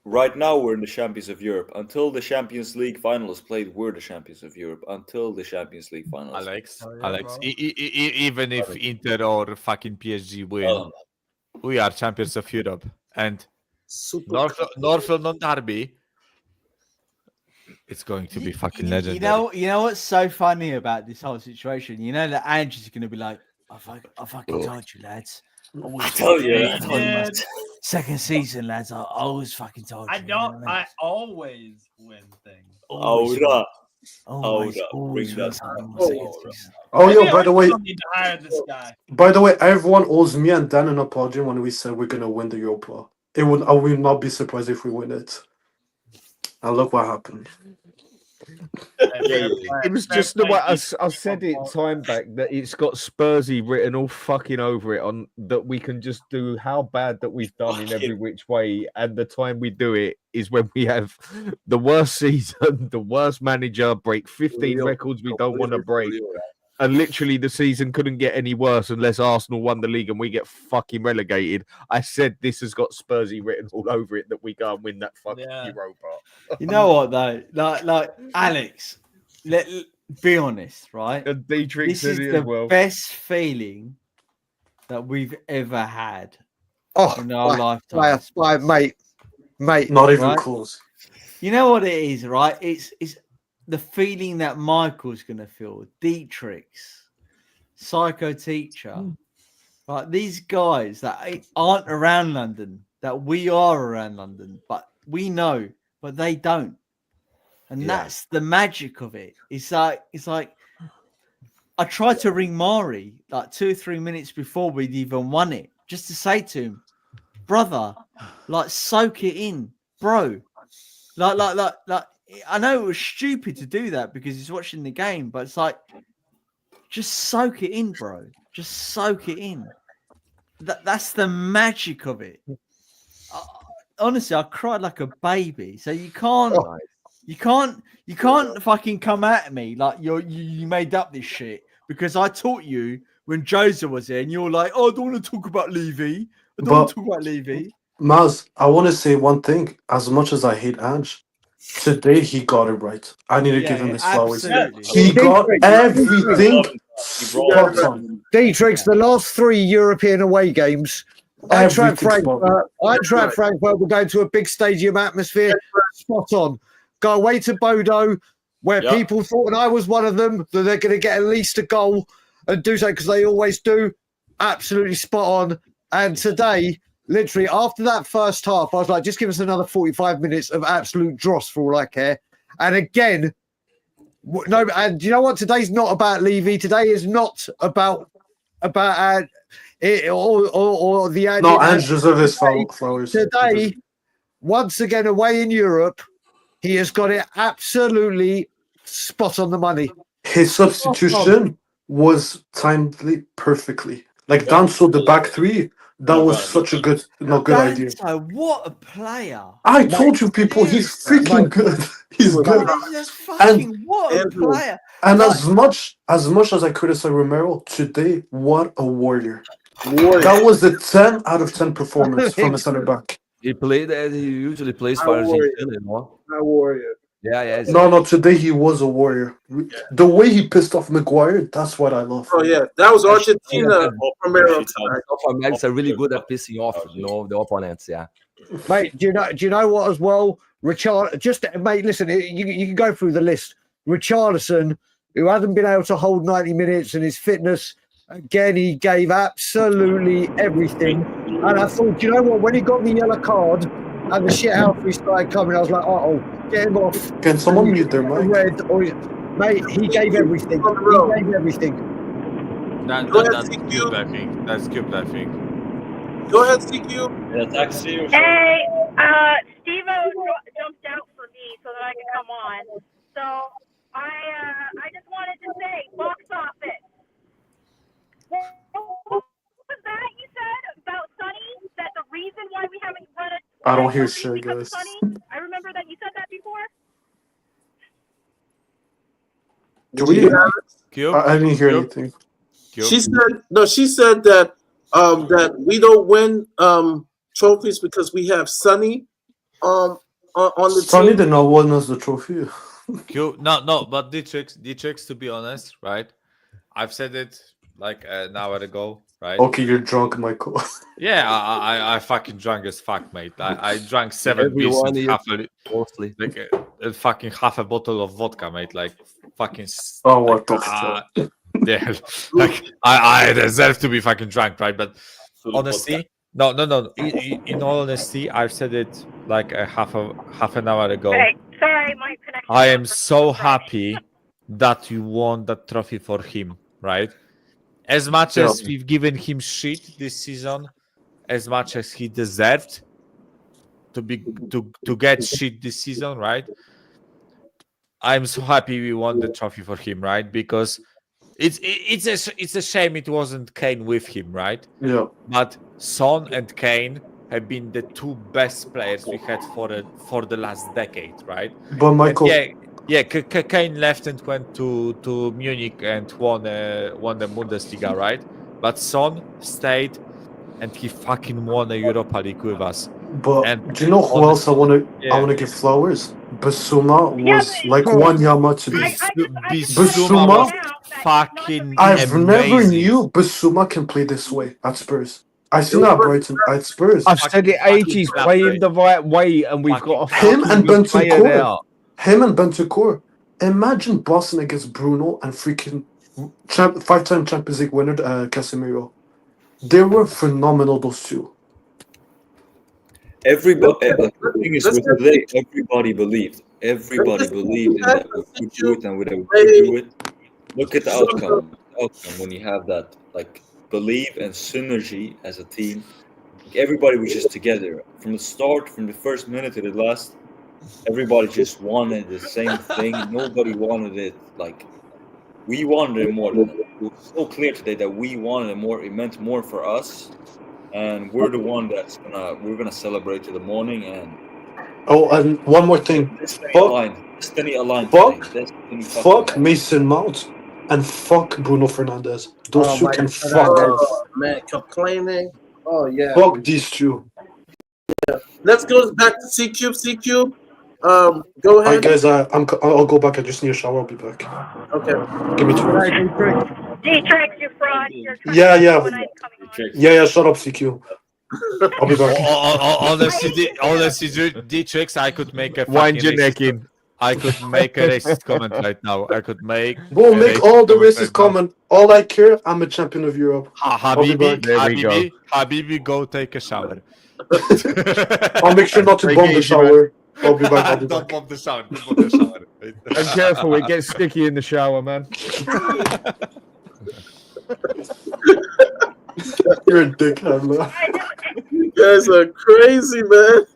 [SPEAKER 5] right now we're in the Champions of Europe. Until the Champions League final is played, we're the Champions of Europe. Until the Champions League final.
[SPEAKER 8] Alex, even if Inter or fucking PSG win, we are champions of Europe. And North London Derby, it's going to be fucking legendary.
[SPEAKER 3] You know what's so funny about this whole situation? You know that Andrew's going to be like, I fucking told you, lads.
[SPEAKER 5] I told you.
[SPEAKER 3] Second season, lads. I always fucking told you.
[SPEAKER 13] I don't. I always win things.
[SPEAKER 3] Always,
[SPEAKER 18] By the way,
[SPEAKER 13] Need to hire this guy.
[SPEAKER 18] by the way, everyone owes me and Dan an apology when we said we're gonna win the Europa. I will not be surprised if we win it. And look what happened.
[SPEAKER 4] It was just the way I said it time back that it's got Spursy written all fucking over it on that we can just do how bad that we've done in every which way, and the time we do it is when we have the worst season, the worst manager, break 15 records we don't want to break. And literally the season couldn't get any worse unless Arsenal won the league and we get fucking relegated. I said this has got Spursy written all over it that we go and win that fucking Europa.
[SPEAKER 3] You know what though? Like Alex, be honest, right?
[SPEAKER 4] And Dietrich
[SPEAKER 3] This is
[SPEAKER 4] said it
[SPEAKER 3] the
[SPEAKER 4] as well.
[SPEAKER 3] best feeling that we've ever had in our
[SPEAKER 16] Player,
[SPEAKER 3] lifetime.
[SPEAKER 16] mate.
[SPEAKER 18] Not even
[SPEAKER 3] Right?
[SPEAKER 18] close.
[SPEAKER 3] You know what it is, right? It's the feeling that Michael's gonna feel, Dietrich's, Psycho Teacher, like these guys that aren't around London, that we are around London, but we know, but they don't. And that's the magic of it. It's like I tried to ring Mari like 2 or 3 minutes before we'd even won it, just to say to him, brother, like soak it in, bro. Like I know it was stupid to do that because he's watching the game, but it's like just soak it in, bro. Just soak it in. That's the magic of it. Honestly, I cried like a baby. So you can't fucking come at me like you made up this shit because I taught you when Jose was here, and you're like, oh, I don't want to talk about Levy. I don't want to talk about Levy.
[SPEAKER 18] Maz, I want to say one thing. As much as I hate Ange, today he got it right. I need to give him his flowers. He got everything spot on.
[SPEAKER 16] Dietrich's the last 3 European away games. Eintracht Frankfurt. We're going to a big stadium atmosphere. Spot on. Go away to Bodo, where people thought, and I was one of them, that they're going to get at least a goal and do so because they always do. Absolutely spot on. And today, literally after that first half, I was like, just give us another 45 minutes of absolute dross for all I care. And again, no, and you know what? Today's not about Levy. Today is not about it or the
[SPEAKER 18] No, Ange deserves his flowers.
[SPEAKER 16] Today, once again, away in Europe, he has got it absolutely spot on the money.
[SPEAKER 18] His substitution was timed perfectly. Like Danso, the back three, that was such a good idea.
[SPEAKER 3] Danso, what a player!
[SPEAKER 18] I told you people, he's freaking good. He's good.
[SPEAKER 3] What a player!
[SPEAKER 18] And as much as I criticize Romero today, what a warrior! That was a 10 out of 10 performance from a center back.
[SPEAKER 11] He played as he usually plays for Argentina, no?
[SPEAKER 2] A warrior.
[SPEAKER 11] Yeah.
[SPEAKER 18] No, today he was a warrior. The way he pissed off Maguire, that's what I love.
[SPEAKER 2] Oh yeah, that was Argentina.
[SPEAKER 11] Americans are really good at pissing off, the opponents. Yeah,
[SPEAKER 16] mate. Do you know what as well? Richard, mate. Listen, you can go through the list. Richarlison, who hasn't been able to hold 90 minutes, and his fitness again, he gave absolutely everything. And I thought, you know what? When he got the yellow card and the shit out he started coming, I was like, get him off.
[SPEAKER 18] Can someone mute their mic?
[SPEAKER 16] Mate, he gave everything. He gave everything.
[SPEAKER 8] That's cute, I think. That's cute, I think.
[SPEAKER 2] Go ahead, CQ.
[SPEAKER 10] Yeah, taxi or
[SPEAKER 9] Hey, Steve-O jumped out for me so that I could come on. So I just wanted to say, box office. What was that you said about Sonny? That the reason why we haven't run a
[SPEAKER 18] I don't hear shit, guys.
[SPEAKER 9] Sonny? I remember that you said that before.
[SPEAKER 18] Do we? I didn't hear anything.
[SPEAKER 2] She said that that we don't win trophies because we have Sonny on the
[SPEAKER 18] Sonny
[SPEAKER 2] team.
[SPEAKER 18] did not win us the trophy.
[SPEAKER 8] No, but Dietrich, to be honest, right? I've said it like an hour ago, right?
[SPEAKER 18] Okay, you're drunk, Michael.
[SPEAKER 8] Yeah, I fucking drunk as fuck, mate. I drank 7 beers and fucking half a bottle of vodka, mate. Like fucking.
[SPEAKER 18] Oh, what the fuck?
[SPEAKER 8] Yeah, like I deserve to be fucking drunk, right? But honestly, no. In all honesty, I've said it like half an hour ago.
[SPEAKER 9] Hey, sorry, my connection.
[SPEAKER 8] I am so happy that you won that trophy for him, right? As much as we've given him shit this season, as much as he deserved,
[SPEAKER 15] to get shit this season, right? I'm so happy we won the trophy for him, right? Because it's a shame it wasn't Kane with him, right?
[SPEAKER 18] Yeah.
[SPEAKER 15] But Son and Kane have been the two best players we had for the last decade, right?
[SPEAKER 18] But Michael,
[SPEAKER 15] Kane left and went to Munich and won the Bundesliga, right? But Son stayed and he fucking won a Europa League with us.
[SPEAKER 18] but
[SPEAKER 15] And
[SPEAKER 18] do you know who else I want to give flowers? Basuma was like one Yama to me.
[SPEAKER 15] Bissouma was fucking
[SPEAKER 18] I've never
[SPEAKER 15] amazing.
[SPEAKER 18] knew Basuma can play this way at Spurs. I seen that at Brighton at Spurs.
[SPEAKER 4] I've said it ages. Play him the right way, and we've got a
[SPEAKER 18] Him and
[SPEAKER 4] fucking player there.
[SPEAKER 18] Bentancur. Him and Bentancur. Imagine Boston against Bruno and freaking five-time Champions League winner Casemiro. They were phenomenal, those two.
[SPEAKER 5] Everybody, the thing is, with today, everybody believed. Everybody believed in that we could do it and we could do it. Look at the outcome. When you have that, like, belief and synergy as a team, everybody was just together from the start, from the first minute to the last. Everybody just wanted the same thing. Nobody wanted it like we wanted it more. It was so clear today that we wanted it more. It meant more for us, and we're the one we're gonna celebrate to the morning. And
[SPEAKER 18] and one more thing.
[SPEAKER 5] Destiny aligned.
[SPEAKER 18] Fuck Mason Mount and fuck Bruno Fernandes. Those two can fuck off.
[SPEAKER 2] Man, complaining. Oh yeah.
[SPEAKER 18] Fuck these two.
[SPEAKER 2] Yeah. Let's go back to C-Cube. Go ahead.
[SPEAKER 18] Alright, guys. I'll go back. I just need a shower. I'll be back.
[SPEAKER 2] Okay.
[SPEAKER 18] Give me 2 minutes.
[SPEAKER 9] D-Trix, you fraud.
[SPEAKER 18] Yeah. Shut up, CQ. I'll be back.
[SPEAKER 15] Honestly, D-Trix, I could make a
[SPEAKER 4] Wind your neck in.
[SPEAKER 15] I could make a racist comment right now. I could make.
[SPEAKER 18] Bro, make all the racist comment. All I care, I'm a champion of Europe.
[SPEAKER 15] Habibi, go take a shower.
[SPEAKER 18] I'll make sure not to bomb the shower. I'll be back.
[SPEAKER 15] Don't bomb the shower.
[SPEAKER 4] And careful, it gets sticky in the shower, man.
[SPEAKER 18] You're a dickhead, man.
[SPEAKER 2] You guys are crazy, man.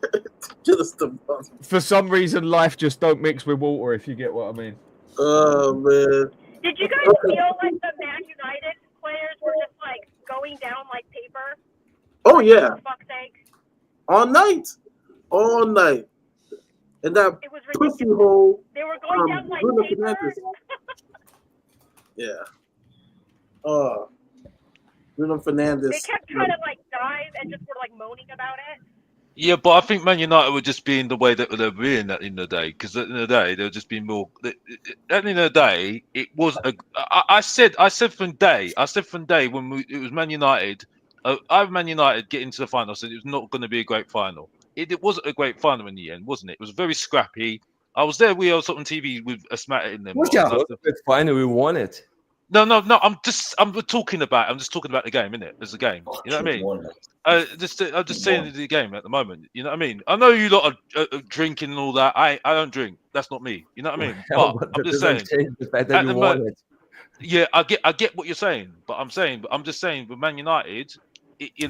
[SPEAKER 2] Just
[SPEAKER 4] For some reason, life just don't mix with water, if you get what I mean.
[SPEAKER 2] Oh, man.
[SPEAKER 9] Did you guys feel like the Man United players were just like going down like paper?
[SPEAKER 2] Oh, yeah.
[SPEAKER 9] For fuck's sake.
[SPEAKER 2] All night. And that pussy hole.
[SPEAKER 9] They were going down like
[SPEAKER 2] Bruno
[SPEAKER 9] paper.
[SPEAKER 2] Fernandes. Yeah. Oh. Bruno Fernandes.
[SPEAKER 9] They kept trying to like dive and just were like moaning about it.
[SPEAKER 17] Yeah, but I think Man United were just being the way that they were in at the end of the day. Because at the end of the day, they were just being more. At the end of the day, it was. I said from day when it was Man United. I have Man United get into the final. I said it was not going to be a great final. It wasn't a great final in the end, wasn't it? It was very scrappy. I was there. We were on TV with a smatter in them.
[SPEAKER 11] It's fine. We won it.
[SPEAKER 17] No. I'm just talking about the game, innit? There's a game. You know what I mean? I'm just saying the game at the moment. You know what I mean? I know you lot are drinking and all that. I don't drink. That's not me. You know what I mean? But I'm just saying. At the moment, yeah, I get what you're saying, but I'm just saying with Man United, at the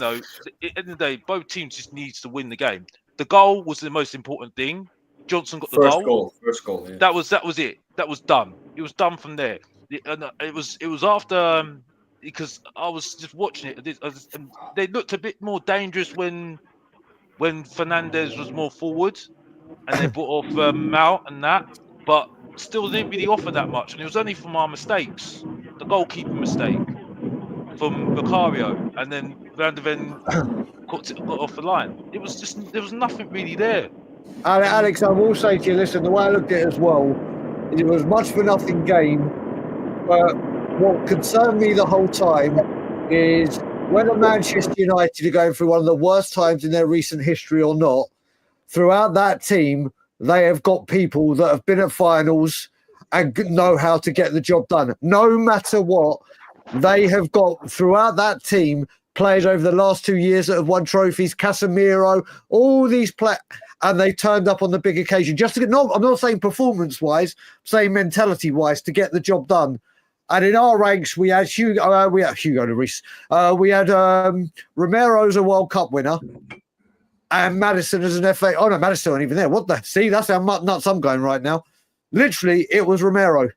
[SPEAKER 17] end of the day, both teams just needs to win the game. The goal was the most important thing. Johnson got the goal.
[SPEAKER 5] First goal. Yeah.
[SPEAKER 17] That was it. That was done. It was done from there. It was after because I was just watching it. They looked a bit more dangerous when Fernandes was more forward, and they brought off Mount and that, but still didn't really offer that much. And it was only from our mistakes, the goalkeeper mistake from Vicario, and then Van de Ven got off the line. It was just there was nothing really there.
[SPEAKER 16] Alex, I will say to you, listen, the way I looked at it as well, it was much for nothing game. But what concerned me the whole time is whether Manchester United are going through one of the worst times in their recent history or not, throughout that team, they have got people that have been at finals and know how to get the job done. No matter what, they have got throughout that team players over the last 2 years that have won trophies, Casemiro, all these players, and they turned up on the big occasion. Just to get, no, I'm not saying performance-wise, I'm saying mentality-wise to get the job done. And in our ranks, we had Hugo Lloris. We had Romero's a World Cup winner. and Madison as an FA. Oh no, Madison wasn't even there. What the? See, that's how nuts I'm going right now. Literally, it was Romero.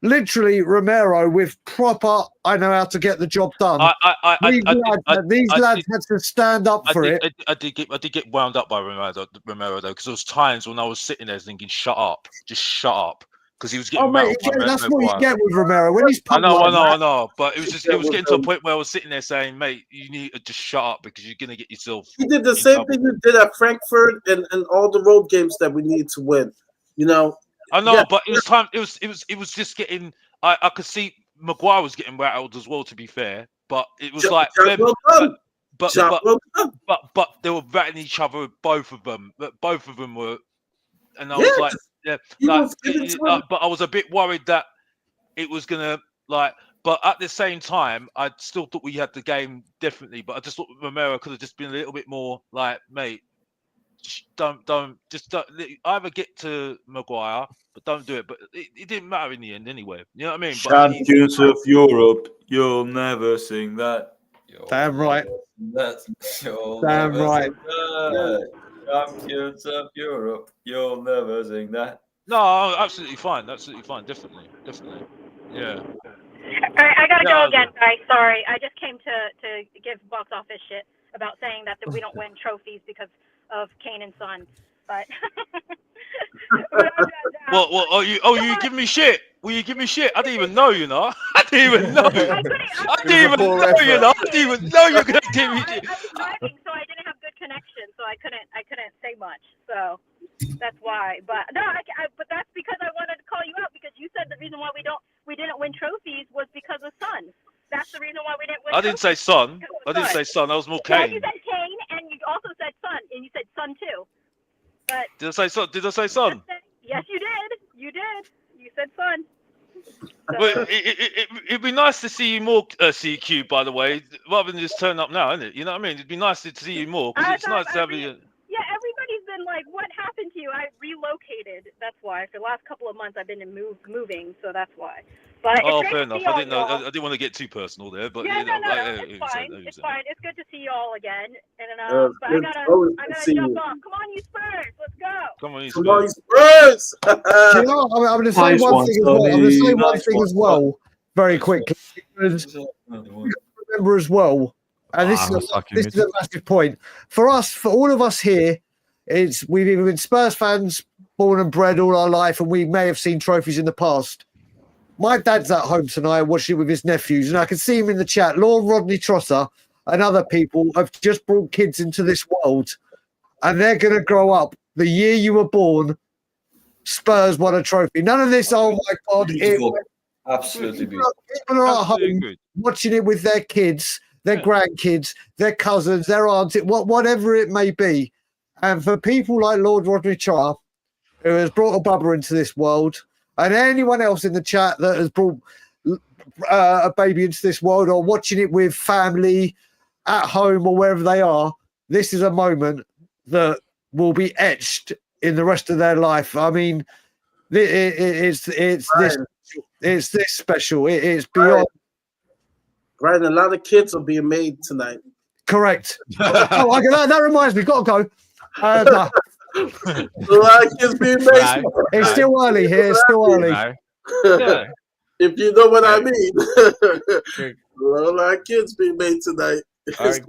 [SPEAKER 16] Literally, Romero with proper. I know how to get the job done. These lads had to stand up for it.
[SPEAKER 17] I did get wound up by Romero though, because there was times when I was sitting there thinking, "Shut up, just shut up," because he was getting.
[SPEAKER 16] Oh mate, that's what you get with Romero when he's.
[SPEAKER 17] I know, but it was getting to a point where I was sitting there saying, "Mate, you need to just shut up because you're gonna get yourself."
[SPEAKER 2] He did the same thing you did at Frankfurt and all the road games that we need to win. You know.
[SPEAKER 17] I know, but it was time. It was just getting. I could see Maguire was getting rattled as well. To be fair, but it was like, but they were rattling each other. Both of them were, and I was like, but I was a bit worried that it was gonna like. But at the same time, I still thought we had the game differently. But I just thought Romero could have just been a little bit more like, mate. Don't either get to Maguire, but don't do it. But it didn't matter in the end anyway. You know what I mean?
[SPEAKER 5] Champions of Europe, you'll never sing that.
[SPEAKER 16] Damn right.
[SPEAKER 5] Damn
[SPEAKER 16] right.
[SPEAKER 5] Champions of Europe, you'll never sing that.
[SPEAKER 17] No, absolutely fine. Definitely. Yeah.
[SPEAKER 9] All right, I gotta go again, guys. Sorry, I just came to give box office shit about saying that we don't win trophies because of Kane and Son, but.
[SPEAKER 17] Well, you give me shit? Will you give me shit? I didn't even know, you know. I didn't even know. I didn't even know, you know. I didn't even know you're gonna give me shit.
[SPEAKER 9] I was driving, so I didn't have good connection, so I couldn't say much. So that's why. But no, but that's because I wanted to call you out because you said the reason why we didn't win trophies was because of Son. That's the reason why we didn't win.
[SPEAKER 17] I didn't say Son. I didn't say Son. That was more
[SPEAKER 9] Yeah,
[SPEAKER 17] Kane.
[SPEAKER 9] you said Kane, and you also said Son, and you said Son too. But
[SPEAKER 17] Did I say Son? Did I say Son?
[SPEAKER 9] yes, you did. You did. You said Son.
[SPEAKER 17] But it'd be nice to see you more, CQ, by the way, rather than just turn up now, isn't it? You know what I mean? It'd be nice to see you more because it's nice to have you.
[SPEAKER 9] Yeah, everybody's been like, "What happened to you?" I relocated. That's why. For the last couple of months, I've been moving, so that's why. But
[SPEAKER 17] Oh, fair enough. I didn't want to get too personal there, but
[SPEAKER 9] yeah,
[SPEAKER 17] you know,
[SPEAKER 9] it's fine. It's fine. It's good to see you all again. And but I gotta jump off. Come on, you Spurs. Let's go.
[SPEAKER 17] Come on, you
[SPEAKER 2] Spurs.
[SPEAKER 16] You know, I'm going to say one thing as well. I'm going to say one thing as well, very quickly. Because remember as well, and this is a massive point for us, for all of us here. We've either been Spurs fans, born and bred all our life, and we may have seen trophies in the past. My dad's at home tonight watching it with his nephews, and I can see him in the chat. Lord Rodney Trotter and other people have just brought kids into this world, and they're going to grow up. The year you were born, Spurs won a trophy. None of this, oh my God.
[SPEAKER 5] Absolutely beautiful.
[SPEAKER 16] People are at home watching it with their kids, their grandkids, their cousins, their aunts, whatever it may be. And for people like Lord Rodney Trotter, who has brought a bubba into this world, and anyone else in the chat that has brought a baby into this world or watching it with family at home or wherever they are, this is a moment that will be etched in the rest of their life. I mean, it's this special. It's beyond.
[SPEAKER 2] Right, a lot of kids are being made tonight.
[SPEAKER 16] Correct. That reminds me. Got to go. No.
[SPEAKER 2] A lot of kids being made.
[SPEAKER 16] Right. It's still early here. It's still early.
[SPEAKER 2] Yeah. If you know what I mean. A lot of kids being made tonight.
[SPEAKER 15] Right.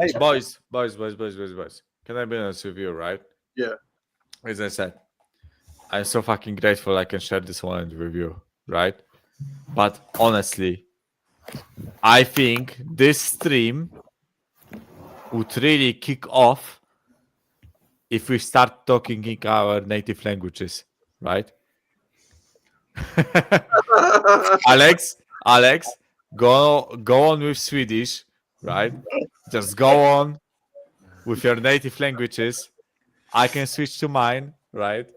[SPEAKER 15] Hey, boys. Can I be honest with you, right?
[SPEAKER 2] Yeah.
[SPEAKER 15] As I said, I'm so fucking grateful I can share this moment with you, right? But honestly, I think this stream would really kick off if we start talking in our native languages, right? Alex, go on with Swedish, right? Just go on with your native languages. I can switch to mine, right?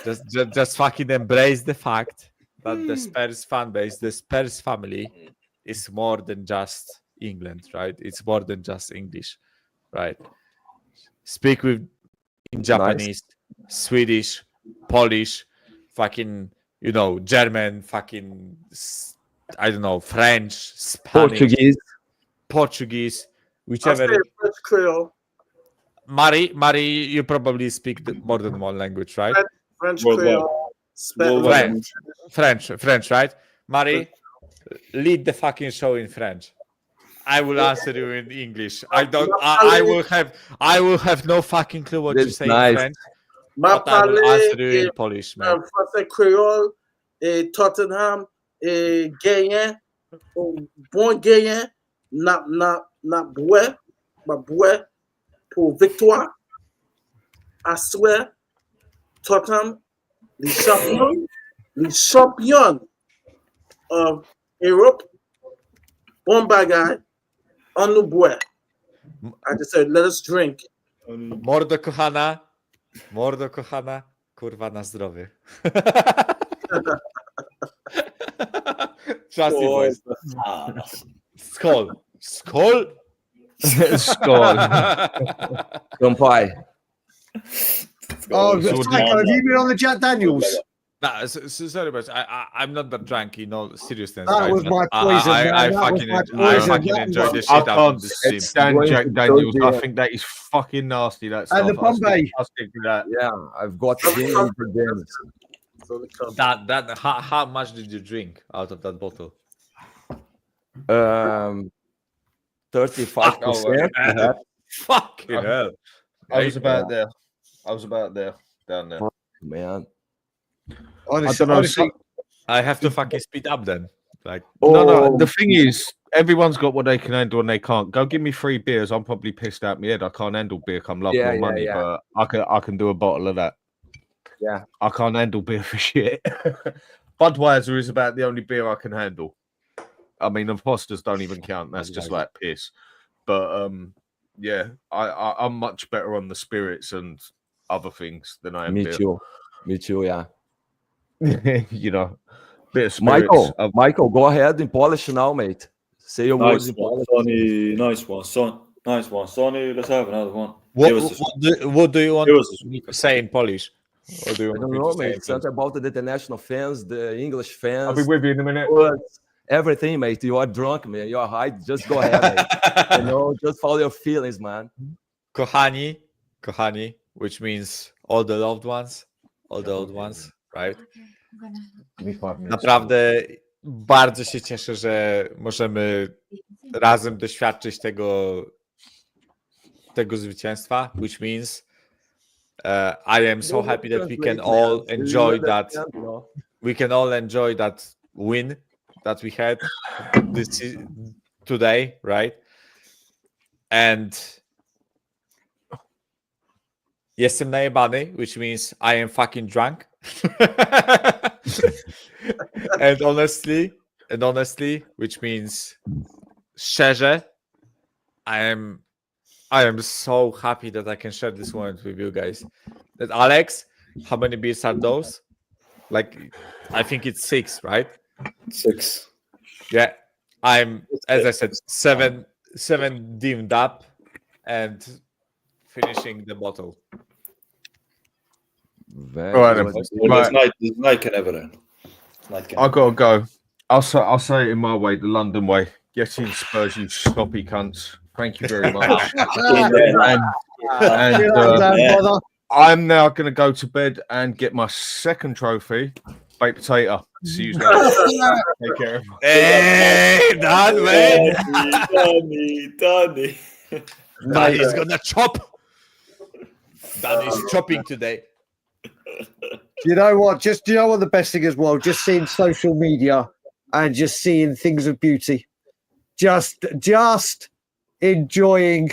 [SPEAKER 15] Just fucking embrace the fact that the Spurs fan base, the Spurs family, is more than just England, right? It's more than just English, right? Speak in Japanese, Swedish, Polish, fucking, German, fucking, I don't know, French, Spanish, Portuguese, whichever.
[SPEAKER 2] French Creole.
[SPEAKER 15] Mari, you probably speak more than one language, right?
[SPEAKER 2] French,
[SPEAKER 5] Worldwide.
[SPEAKER 2] Creole,
[SPEAKER 5] Worldwide.
[SPEAKER 15] French, right? Mari, lead the fucking show in French. I will answer you in English. I will have no fucking clue what you say in French.
[SPEAKER 2] Ma
[SPEAKER 15] But I will answer you
[SPEAKER 2] parler
[SPEAKER 15] in Polish, man.
[SPEAKER 2] français créole et Tottenham et gagnant, bon gagnant, na bois pour victoire. I swear, Tottenham, les champions of Europe, bon bagay, on nous boit. I just said, let us drink.
[SPEAKER 15] Mordo kochana, kurwa na zdrowie. Trusty boys. Skol.
[SPEAKER 4] Goodbye.
[SPEAKER 16] Oh, Psycho, have you been on the Jack Daniels?
[SPEAKER 15] Nah, sorry, but I'm not that drunk in all seriousness.
[SPEAKER 16] That
[SPEAKER 15] right?
[SPEAKER 16] was my
[SPEAKER 15] But
[SPEAKER 16] poison, man.
[SPEAKER 15] I
[SPEAKER 16] That was
[SPEAKER 15] fucking
[SPEAKER 16] my
[SPEAKER 15] I
[SPEAKER 16] poison.
[SPEAKER 15] fucking
[SPEAKER 16] That
[SPEAKER 15] enjoy
[SPEAKER 16] was-
[SPEAKER 15] the shit
[SPEAKER 6] I
[SPEAKER 15] out of
[SPEAKER 6] can't
[SPEAKER 15] the stream.
[SPEAKER 6] stand
[SPEAKER 4] going
[SPEAKER 6] Jack
[SPEAKER 4] to
[SPEAKER 6] Daniels.
[SPEAKER 4] go
[SPEAKER 6] I
[SPEAKER 4] there.
[SPEAKER 6] think that is fucking nasty. That
[SPEAKER 16] And
[SPEAKER 6] stuff.
[SPEAKER 16] the Bombay.
[SPEAKER 6] I'll stick to that.
[SPEAKER 4] Yeah, I've got him for them.
[SPEAKER 15] That how much did you drink out of that bottle?
[SPEAKER 4] 35%.
[SPEAKER 15] Fucking hell.
[SPEAKER 6] I was about there. Down there.
[SPEAKER 4] Man.
[SPEAKER 16] Honestly,
[SPEAKER 15] I have to fucking speed up then. Like,
[SPEAKER 6] No. The thing is, everyone's got what they can handle and they can't. Go give me 3 beers. I'm probably pissed out my head. I can't handle beer. Come love
[SPEAKER 4] Yeah,
[SPEAKER 6] more
[SPEAKER 4] yeah,
[SPEAKER 6] money,
[SPEAKER 4] yeah.
[SPEAKER 6] but I can do a bottle of that.
[SPEAKER 4] Yeah.
[SPEAKER 6] I can't handle beer for shit. Budweiser is about the only beer I can handle. I mean, imposters don't even count. That's just like piss. But yeah, I'm much better on the spirits and other things than I am
[SPEAKER 4] Me
[SPEAKER 6] beer.
[SPEAKER 4] too. Me too, yeah.
[SPEAKER 6] You know, bit of spirits.
[SPEAKER 4] Michael, go ahead and polish now, mate. Say your words
[SPEAKER 5] Nice
[SPEAKER 4] in
[SPEAKER 5] one,
[SPEAKER 4] Polish.
[SPEAKER 5] Sonny. Nice one, son. Nice one, Sonny. Let's have another one.
[SPEAKER 15] what do you want to say in Polish? What do you
[SPEAKER 4] I
[SPEAKER 15] want
[SPEAKER 4] don't
[SPEAKER 15] me
[SPEAKER 4] know,
[SPEAKER 15] to say
[SPEAKER 4] mate.
[SPEAKER 15] in
[SPEAKER 4] Something about the international fans, the English fans.
[SPEAKER 6] I'll be with you in a minute.
[SPEAKER 4] words, everything, mate. You are drunk, man. You are high. Just go ahead, mate. Just follow your feelings, man.
[SPEAKER 15] Kochani, which means all the loved ones, all the old ones, right? Naprawdę bardzo się cieszę, że możemy razem doświadczyć tego zwycięstwa, which means I am so happy that we can all enjoy that. We can all enjoy that win that we had today, right? And jestem najebany, which means I am fucking drunk. and honestly, which means szczerze, I am so happy that I can share this moment with you guys. That Alex, how many beers are those? Like, I think it's 6, right?
[SPEAKER 5] 6.
[SPEAKER 15] Yeah, I'm, as I said, seven dimmed up and finishing the bottle.
[SPEAKER 5] This night can never end.
[SPEAKER 6] I gotta go. I'll say it in my way, the London way. Get in, Spurs, you sloppy cunts. Thank you very much. I'm now going to go to bed and get my second trophy, baked potato. See you later. Take care.
[SPEAKER 15] Hey, done, man.
[SPEAKER 5] Donny.
[SPEAKER 15] Danny's gonna chop. Danny's chopping today.
[SPEAKER 16] You know what? Do you know what the best thing as well? Just seeing social media and just seeing things of beauty. Just enjoying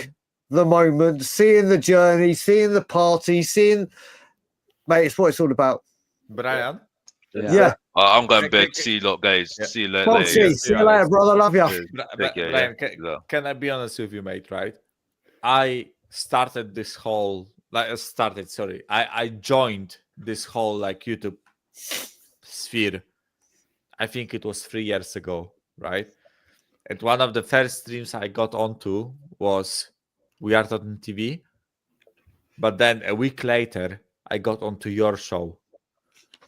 [SPEAKER 16] the moment, seeing the journey, seeing the party, mate, it's what it's all about.
[SPEAKER 15] Brian?
[SPEAKER 16] Yeah.
[SPEAKER 17] I'm going to bed. See you lot, guys. See you later.
[SPEAKER 16] See you later, brother. Love you.
[SPEAKER 15] Brian, can I be honest with you, mate, right? I started this whole, I joined this whole YouTube sphere. I think it was 3 years ago, right? And one of the first streams I got onto was We Are Tottenham TV. But then a week later, I got onto your show,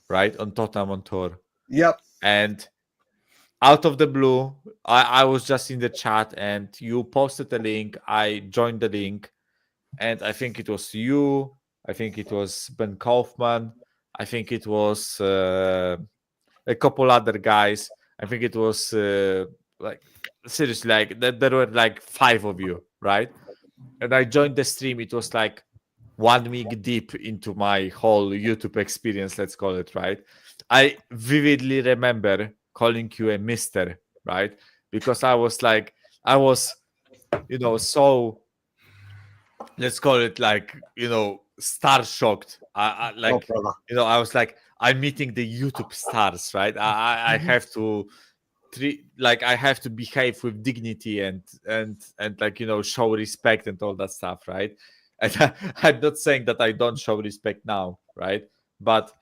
[SPEAKER 15] right? On Tottenham on Tour.
[SPEAKER 16] Yep.
[SPEAKER 15] And out of the blue, I was just in the chat and you posted the link. I joined the link. and I think it was you. I think it was Ben Kaufman. I think it was a couple other guys. I think it was like seriously, like there were like 5 of you, right? And I joined the stream. It was like 1 week deep into my whole YouTube experience, let's call it, right? I vividly remember calling you a mister, right? Because I was, so, let's call it like, star shocked. I like, I was like, I'm meeting the YouTube stars, right? I have to I have to behave with dignity and like, show respect and all that stuff, right? And I'm not saying that I don't show respect now, right? But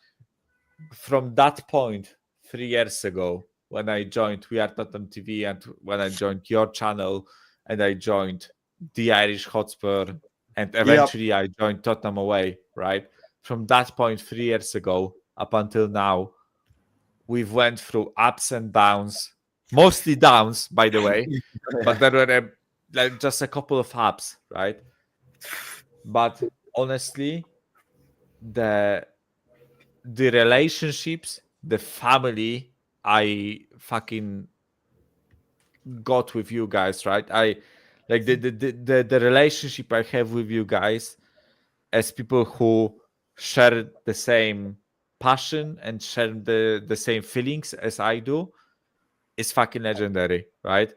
[SPEAKER 15] from that point 3 years ago, when I joined We Are Tottenham TV, and when I joined your channel, and I joined the Irish Hotspur, and eventually I joined Tottenham Away, right? From that point 3 years ago up until now, we've went through ups and downs, mostly downs, by the way, but there were like just a couple of ups, right? But honestly, the relationships, the family I fucking got with you guys, right? I like the relationship I have with you guys as people who share the same passion and share the same feelings as I do is fucking legendary, right?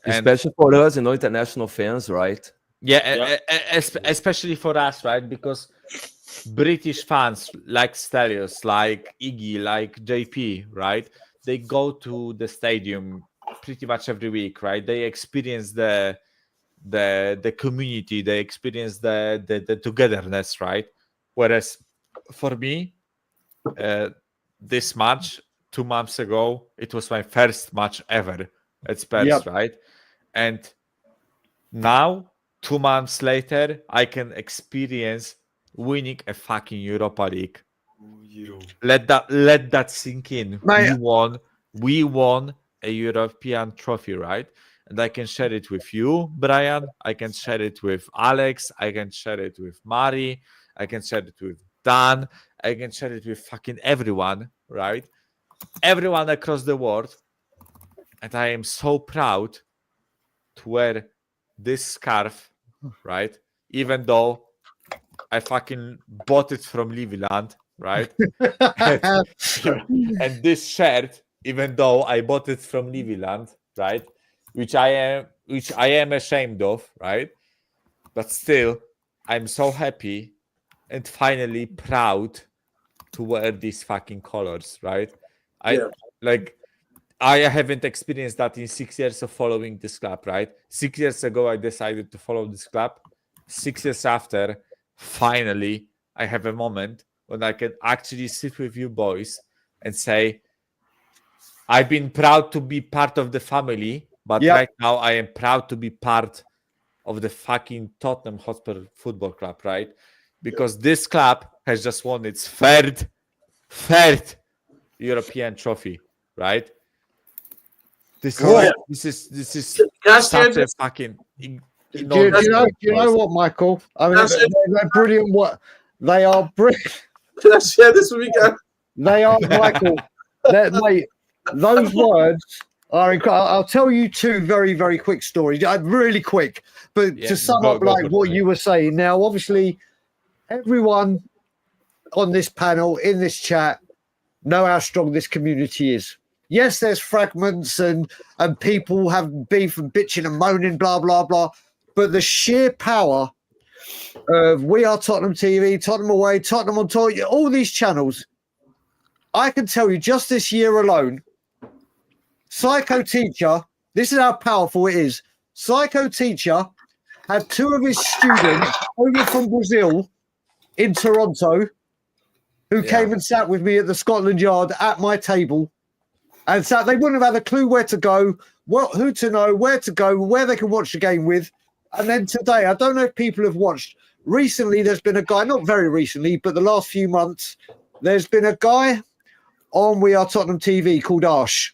[SPEAKER 11] Especially for us, international fans, right?
[SPEAKER 15] Yeah, especially for us, right? Because British fans like Stelios, like Iggy, like JP, right? They go to the stadium pretty much every week, right? They experience the community, they experience the togetherness, right? Whereas for me, this match 2 months ago, it was my first match ever at Spurs, right? And now 2 months later, I can experience winning a fucking Europa League. Let that sink in. We won a European trophy, right? And I can share it with you, Brian. I can share it with Alex. I can share it with Mari. I can share it with Dan. I can share it with fucking everyone, right? Everyone across the world. And I am so proud to wear this scarf, right? Even though I fucking bought it from Liviland, right? and this shirt, even though I bought it from Liviland, right? Which I am ashamed of, right? But still, I'm so happy and finally proud to wear these fucking colors, right? I haven't experienced that in 6 years of following this club, right? 6 years ago, I decided to follow this club. 6 years after, finally, I have a moment when I can actually sit with you boys and say, I've been proud to be part of the family, but right now I am proud to be part of the fucking Tottenham Hotspur Football Club, right? Because this club has just won its third European trophy, right? This is such a fucking
[SPEAKER 16] Do you know what, Michael? I mean, they're brilliant. What they are brilliant.
[SPEAKER 2] Can I share this with you guys?
[SPEAKER 16] They are, Michael. Mate, those words are incredible. I'll tell you 2 very, very quick stories. Really quick, but to sum up what you were saying. Now, obviously, everyone on this panel, in this chat, know how strong this community is. Yes, there's fragments and people have beef and bitching and moaning, blah, blah, blah. But the sheer power of We Are Tottenham TV, Tottenham Away, Tottenham on Tour, all these channels, I can tell you just this year alone, Psycho Teacher, this is how powerful it is. Psycho Teacher had 2 of his students over from Brazil in Toronto who came and sat with me at the Scotland Yard at my table. And so they wouldn't have had a clue where to go, who to know, where to go, where they can watch the game with. And then today, I don't know if people have watched. Recently, there's been a guy, not very recently, but the last few months, there's been a guy on We Are Tottenham TV called Arsh.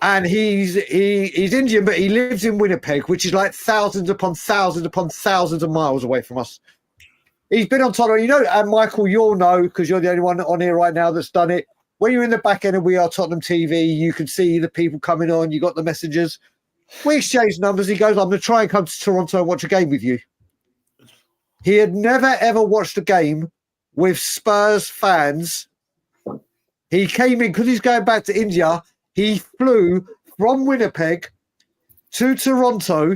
[SPEAKER 16] and he's Indian, but he lives in Winnipeg, which is like thousands upon thousands upon thousands of miles away from us. He's been on Tottenham, you know, and Michael, you'll know because you're the only one on here right now that's done it. When you're in the back end of We Are Tottenham TV, you can see the people coming on. You got the messages. We exchanged numbers. He goes, "I'm going to try and come to Toronto and watch a game with you." He had never ever watched a game with Spurs fans. He came in because he's going back to India. He flew from Winnipeg to Toronto,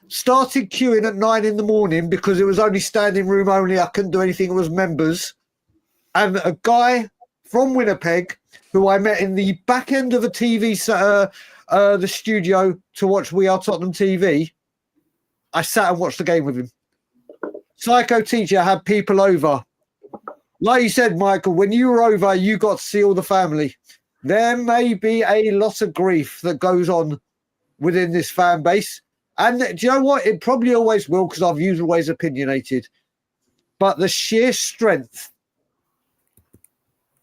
[SPEAKER 16] started queuing at 9 in the morning because it was only standing room only. I couldn't do anything. It was members. And a guy from Winnipeg who I met in the back end of the TV, the studio to watch We Are Tottenham TV. I sat and watched the game with him. Psycho Teacher had people over. Like you said, Michael, when you were over, you got to see all the family. There may be a lot of grief that goes on within this fan base. And do you know what? It probably always will because I've always opinionated. But the sheer strength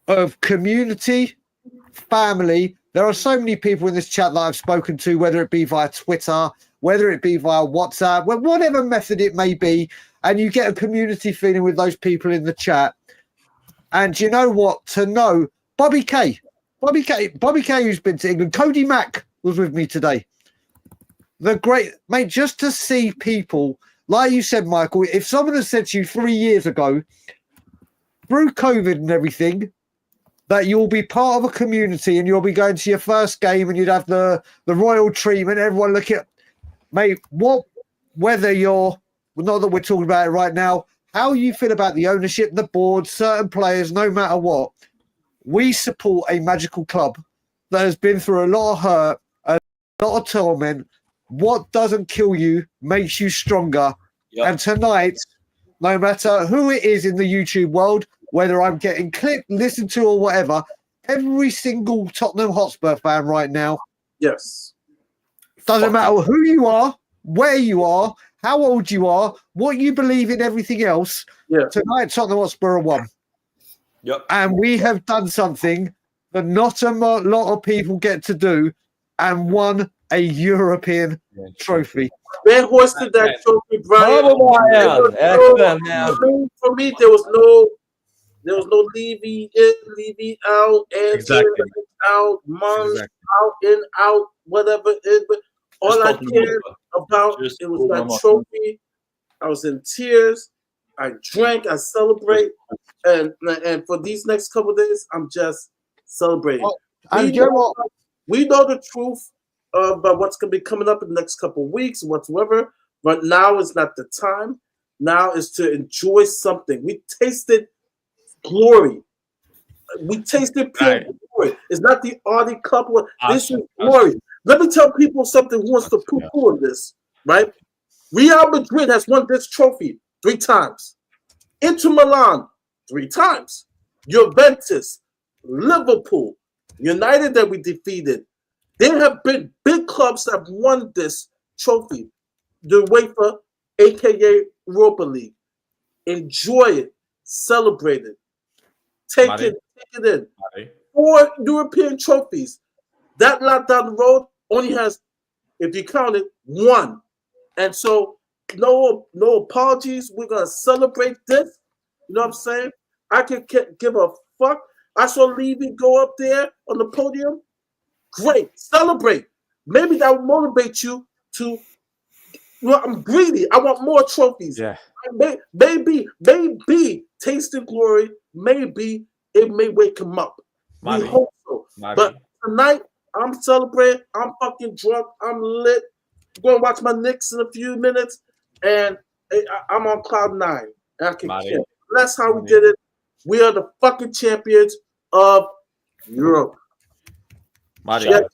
[SPEAKER 16] of community, family, there are so many people in this chat that I've spoken to, whether it be via Twitter, whether it be via WhatsApp, whatever method it may be, and you get a community feeling with those people in the chat. And you know what? To know Bobby K, who's been to England, Cody Mack was with me today. The great mate, just to see people, like you said, Michael, if someone had said to you 3 years ago, through COVID and everything, that you'll be part of a community and you'll be going to your first game and you'd have the royal treatment, everyone look at, mate, whether you're, not that we're talking about it right now, how you feel about the ownership, the board, certain players, no matter what. We support a magical club that has been through a lot of hurt, a lot of torment. What doesn't kill you makes you stronger. Yep. And tonight, no matter who it is in the YouTube world, whether I'm getting clipped, listened to, or whatever, every single Tottenham Hotspur fan right now,
[SPEAKER 2] yes,
[SPEAKER 16] doesn't matter who you are, where you are, how old you are, what you believe in, everything else.
[SPEAKER 2] Yeah.
[SPEAKER 16] Tonight, Tottenham Hotspur won.
[SPEAKER 5] Yep.
[SPEAKER 16] And we have done something that not a lot of people get to do and won a European trophy.
[SPEAKER 2] They hoisted that trophy, Brian. For me, there was no leaving in, leaving out, answering out, months out, in, out, whatever it is. But all I cared about it was that trophy. I was in tears. I drank. I celebrate, and for these next couple of days, I'm just celebrating. We know the truth about what's going to be coming up in the next couple of weeks, whatsoever. But now is not the time. Now is to enjoy something. We tasted glory. We tasted pure glory. It's not the Audi Cup. This is glory. Let me tell people something who wants to poo-poo this, right? Real Madrid has won this trophy 3 times. Inter Milan 3 times. Juventus, Liverpool, United that we defeated. There have been big clubs that have won this trophy. The UEFA, aka Europa League. Enjoy it. Celebrate it. Take it in. 4 European trophies. That lot down the road only has, if you count it, 1. And so, no apologies. We're gonna celebrate this. You know what I'm saying? I can give a fuck. I saw Levy go up there on the podium. Great, celebrate. Maybe that will motivate you to. I'm greedy. I want more trophies.
[SPEAKER 15] Yeah.
[SPEAKER 2] Maybe tasting glory. Maybe it may wake him up. We hope so. But tonight, I'm celebrating. I'm fucking drunk. I'm lit. I'm going to watch my Knicks in a few minutes, and I'm on cloud 9. And I can care. That's how we did it. We are the fucking champions of Europe.
[SPEAKER 15] Mario,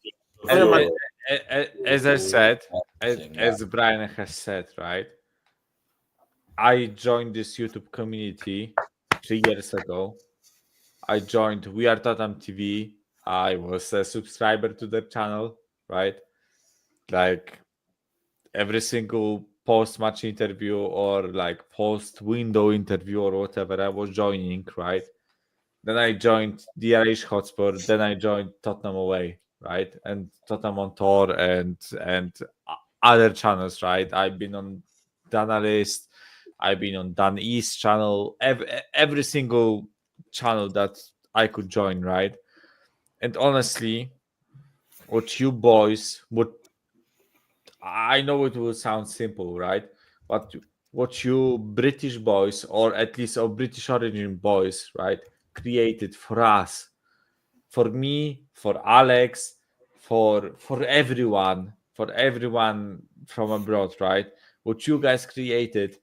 [SPEAKER 15] as I said, as Brian has said, right? I joined this YouTube community 3 years ago. I joined We Are Tottenham TV. I was a subscriber to the channel, right? Like every single post-match interview or like post-window interview or whatever, I was joining, right? Then I joined the Irish Hotspur. Then I joined Tottenham away. right? And Tottenham on Tour and other channels, right? I've been on the Analyst, I've been on Dan East channel, every single channel that I could join, right? And honestly, what you boys would, I know it will sound simple, right? But what you British boys, or at least of British origin boys, right, created for us, for me, for Alex, for everyone, from abroad, right? What you guys created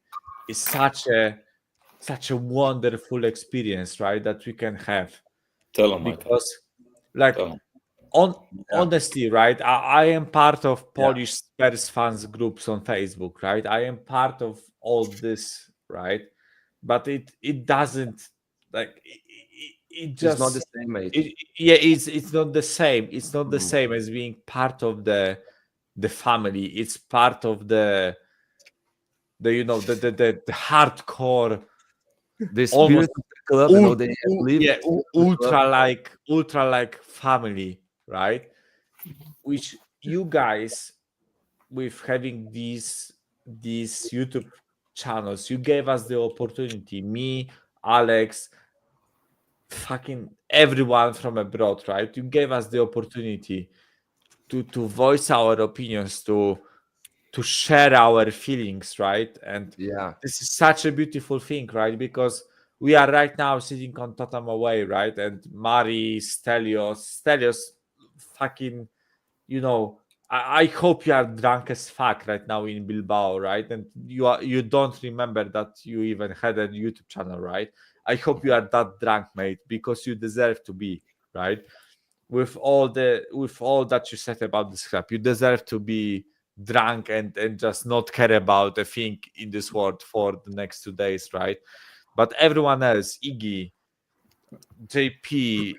[SPEAKER 15] is such a wonderful experience, right? That we can have.
[SPEAKER 5] Tell him, Michael.
[SPEAKER 15] Because, like,
[SPEAKER 5] Tell him.
[SPEAKER 15] honestly, right? I am part of Polish Spurs fans groups on Facebook, right? I am part of all this, right? But it doesn't, like, it just,
[SPEAKER 11] It's not the same, mate.
[SPEAKER 15] it's not the same. It's not the same as being part of the family. It's part of the the hardcore,
[SPEAKER 11] the
[SPEAKER 15] almost
[SPEAKER 11] spirit of the club, you know, they have lived
[SPEAKER 15] yeah,
[SPEAKER 11] the club.
[SPEAKER 15] ultra like family, right? Which you guys, with having these YouTube channels, you gave us the opportunity, me, Alex, fucking everyone from abroad, right? You gave us the opportunity to voice our opinions, to share our feelings, right? And this is such a beautiful thing, right? Because we are right now sitting on Tottenham away, right? And Mari, Stelios, fucking, you know, I hope you are drunk as fuck right now in Bilbao, right? And you don't remember that you even had a YouTube channel, right? I hope you are that drunk, mate, because you deserve to be, right? With all that you said about this crap, you deserve to be drunk and just not care about a thing in this world for the next 2 days, right? But everyone else, Iggy, JP,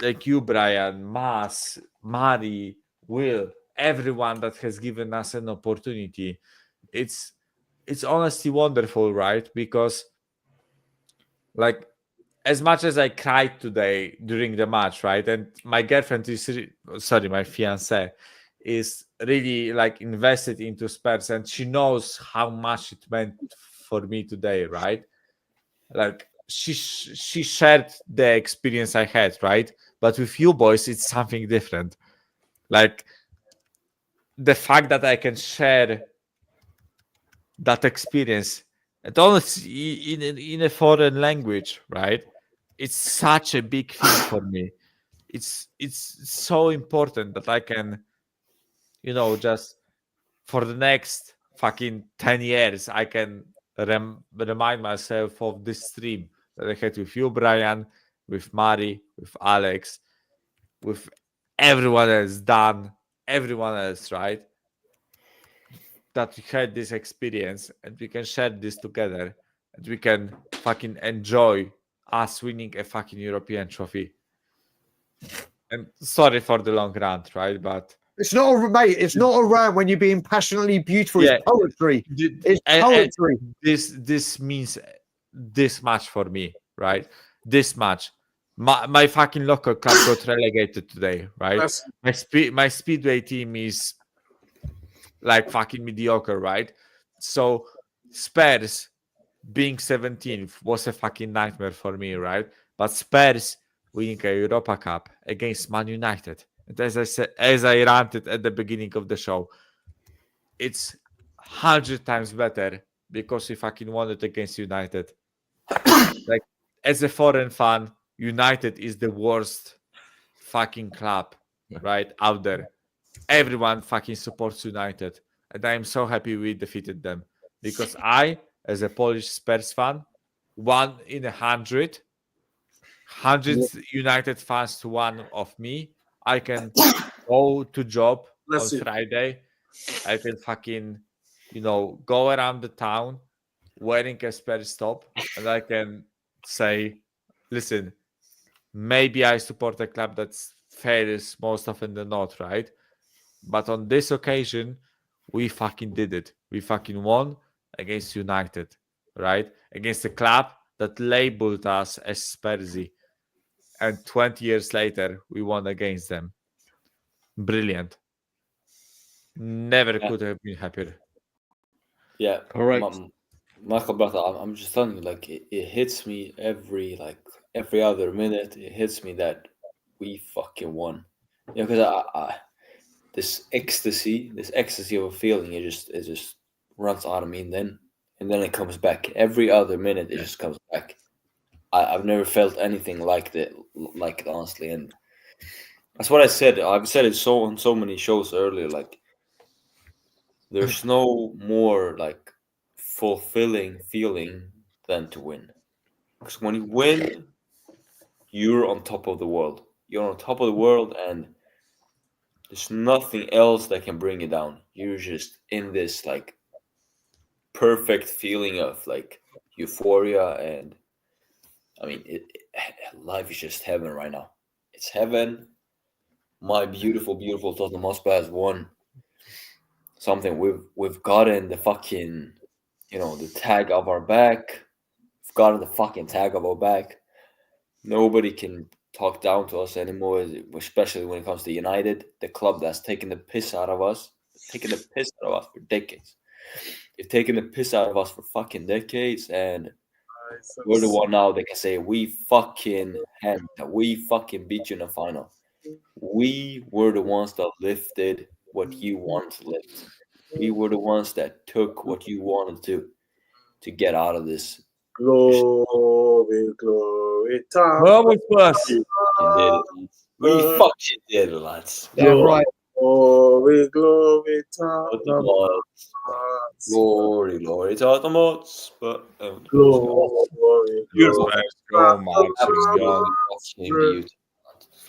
[SPEAKER 15] like you, Brian, Mas, Mari, Will, everyone that has given us an opportunity, it's honestly wonderful, right? Because, like, as much as I cried today during the match, right? And my girlfriend is, my fiance is really like invested into Spurs, and she knows how much it meant for me today, right? Like, she shared the experience I had, right? But with you boys, it's something different. Like, the fact that I can share that experience, and honestly, in a foreign language, right? It's such a big thing for me. It's so important that I can, just for the next fucking 10 years, I can remind myself of this stream that I had with you, Brian, with Mari, with Alex, with everyone else, Dan, everyone else, right? That we had this experience and we can share this together and we can fucking enjoy us winning a fucking European trophy. And sorry for the long rant, right? But
[SPEAKER 16] it's not a mate. It's not a rant when you're being passionately beautiful.
[SPEAKER 15] Yeah.
[SPEAKER 16] It's poetry. It's poetry.
[SPEAKER 15] This means this much for me, right? This much. My fucking local club got relegated today, right? My speedway team is like fucking mediocre, right? So Spurs being 17th was a fucking nightmare for me, right? But Spurs winning a Europa Cup against Man United, and as I said, as I ranted at the beginning of the show, it's 100 times better because we fucking won it against United. Like, as a foreign fan, United is the worst fucking club right out there. Everyone fucking supports United, and I am so happy we defeated them because I, as a Polish Spurs fan, 1 in 100 United fans to one of me, I can go to job on Friday. I can fucking, go around the town wearing a Spurs top, and I can say, listen, maybe I support a club that's fails most often than not, right? But on this occasion, we fucking did it. We fucking won against United, right? Against a club that labeled us as Spursy. And 20 years later, we won against them. brilliant. Never could have been happier.
[SPEAKER 5] Yeah,
[SPEAKER 3] Correct.
[SPEAKER 5] Michael, brother, I'm just telling you, like it hits me every other minute. It hits me that we fucking won. You know, because this ecstasy of a feeling, it just runs out of me, and then it comes back every other minute. It just comes back. I've never felt anything like that, honestly, and that's what I said. I've said it on so many shows earlier. Like, there's no more like fulfilling feeling than to win. Because when you win, you're on top of the world. You're on top of the world, and there's nothing else that can bring you down. You're just in this like perfect feeling of like euphoria, and I mean, life is just heaven right now. It's heaven. My beautiful, beautiful Tottenham Hotspur has won something. We've gotten the fucking, the tag of our back. We've gotten the fucking tag of our back. Nobody can talk down to us anymore, especially when it comes to United, the club that's taken the piss out of us, for decades. They've taken the piss out of us for fucking decades, and we're the one now that can say we fucking beat you in the final. We were the ones that lifted what you wanted to lift. We were the ones that took what you wanted to get out of this.
[SPEAKER 2] Glory, glory, time.
[SPEAKER 11] Vamos, Spurs.
[SPEAKER 5] We fucking did it, lads.
[SPEAKER 16] You're right.
[SPEAKER 2] Glory, glory, time.
[SPEAKER 5] Glory, glory, Tottenham Hotspur.
[SPEAKER 2] Glory,
[SPEAKER 5] Beautiful.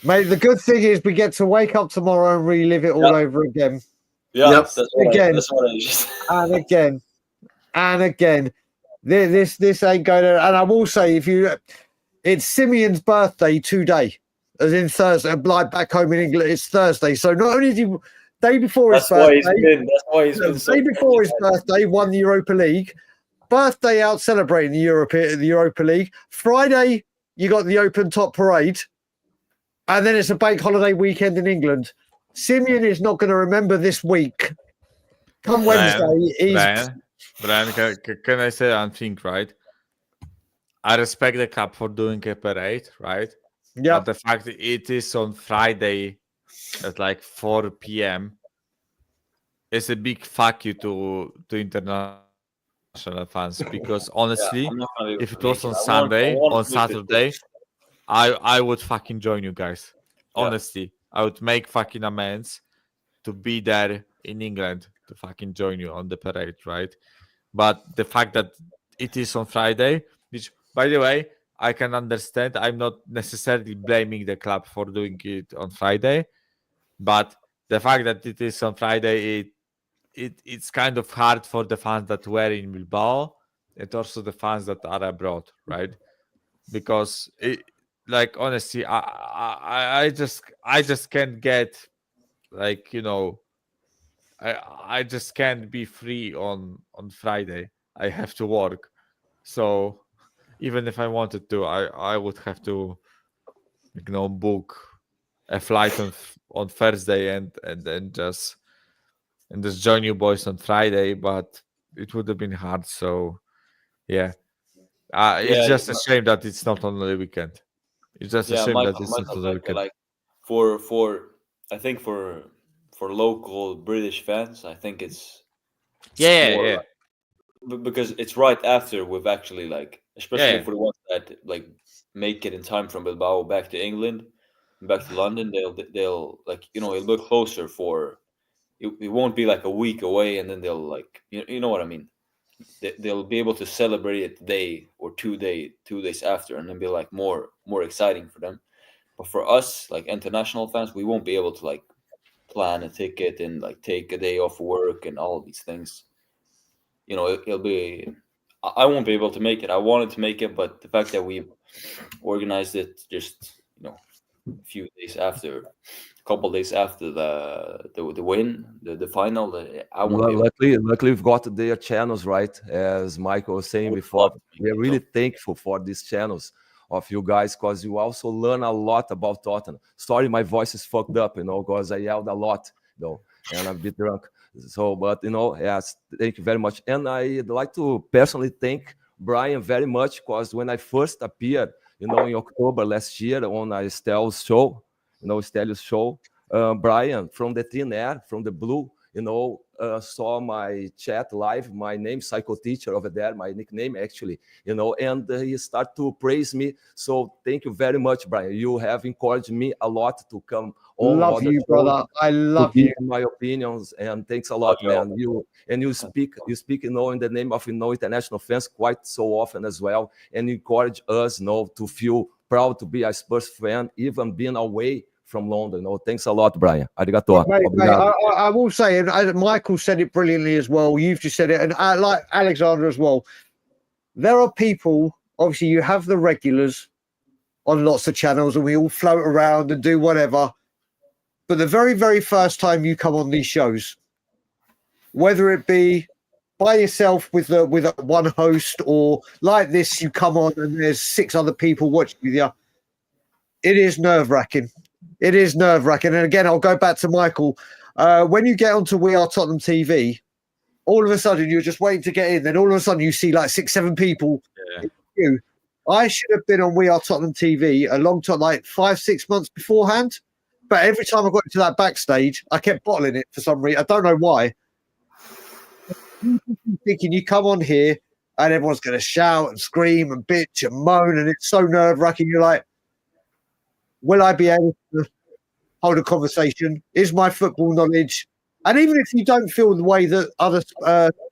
[SPEAKER 16] Mate, the good thing is we get to wake up tomorrow and relive it all over again.
[SPEAKER 5] Yeah, that's
[SPEAKER 16] again,
[SPEAKER 5] what I just...
[SPEAKER 16] and again, and again. This ain't going to. And I will say, it's Simeon's birthday today, as in Thursday. Like back home in England, it's Thursday. So not only did day before his birthday, day before his birthday, won the Europa League. Birthday out celebrating the Europa League. Friday, you got the Open Top Parade. And then it's a bank holiday weekend in England. Simeon is not going to remember this week. Come Wednesday,
[SPEAKER 15] Brian, can I say one thing, right? I respect the club for doing a parade, right?
[SPEAKER 16] Yeah.
[SPEAKER 15] But the fact that it is on Friday at like 4 p.m. is a big fuck you to international fans, because honestly, if it was on Sunday, on Saturday, I would fucking join you guys. Honestly, I would make fucking amends to be there in England to fucking join you on the parade, right? But the fact that it is on Friday, which, by the way, I can understand. I'm not necessarily blaming the club for doing it on Friday, but the fact that it is on Friday, it's kind of hard for the fans that were in Bilbao and also the fans that are abroad, right? Because honestly, I just can't get I just can't be free on Friday. I have to work. So even if I wanted to, I would have to book a flight on Thursday and then just join you boys on Friday, but it would have been hard. So yeah. It's just a shame that it's not on the weekend. It's just a shame that it's not on the weekend.
[SPEAKER 5] Like for I think for local British fans, I think it's more because it's right after we've actually especially for the ones that make it in time from Bilbao back to England, back to London, they'll it'll be closer for it won't be like a week away, and then they'll you know what I mean. They'll be able to celebrate it day or 2 days after, and then be more exciting for them. But for us, international fans, we won't be able to plan a ticket and take a day off work and all of these things. It'll be. I won't be able to make it. I wanted to make it, but the fact that we organized it just a few days after, a couple days after the win, the final, I won't be able to.
[SPEAKER 11] Luckily, we've got their channels, right? As Michael was saying before, we are really thankful for these channels. of you guys, because you also learn a lot about Tottenham. Sorry, my voice is fucked up, because I yelled a lot, and I'm a bit drunk. So, but yes, thank you very much. And I'd like to personally thank Brian very much, because when I first appeared, in October last year on Estel's show, Estelio's show, Brian from the Thin Air, from the Blue, saw my chat live, my name, Psycho Teacher over there, my nickname actually, and he started to praise me. So thank you very much, Brian. You have encouraged me a lot to come on.
[SPEAKER 16] Love you, brother. I love you.
[SPEAKER 11] My opinions, and thanks a lot, man. You speak, in the name of international fans quite so often as well, and encourage us, to feel proud to be a Spurs fan, even being away from London. Thanks a lot, Brian. Arigato.
[SPEAKER 16] Mate, I will say, and Michael said it brilliantly as well. You've just said it, and I like Alexander as well. There are people, obviously, you have the regulars on lots of channels, and we all float around and do whatever. But the very, very first time you come on these shows, whether it be by yourself with one host, or like this, you come on and there's 6 other people watching with you, it is nerve-wracking. It is nerve-wracking. And again, I'll go back to Michael. When you get onto We Are Tottenham TV, all of a sudden you're just waiting to get in. Then all of a sudden you see like 6, 7 people. Yeah. I should have been on We Are Tottenham TV a long time, like 5, 6 months beforehand. But every time I got into that backstage, I kept bottling it for some reason. I don't know why. Thinking you come on here and everyone's going to shout and scream and bitch and moan, and it's so nerve-wracking. You're like, will I be able to hold a conversation? Is my football knowledge? And even if you don't feel the way that other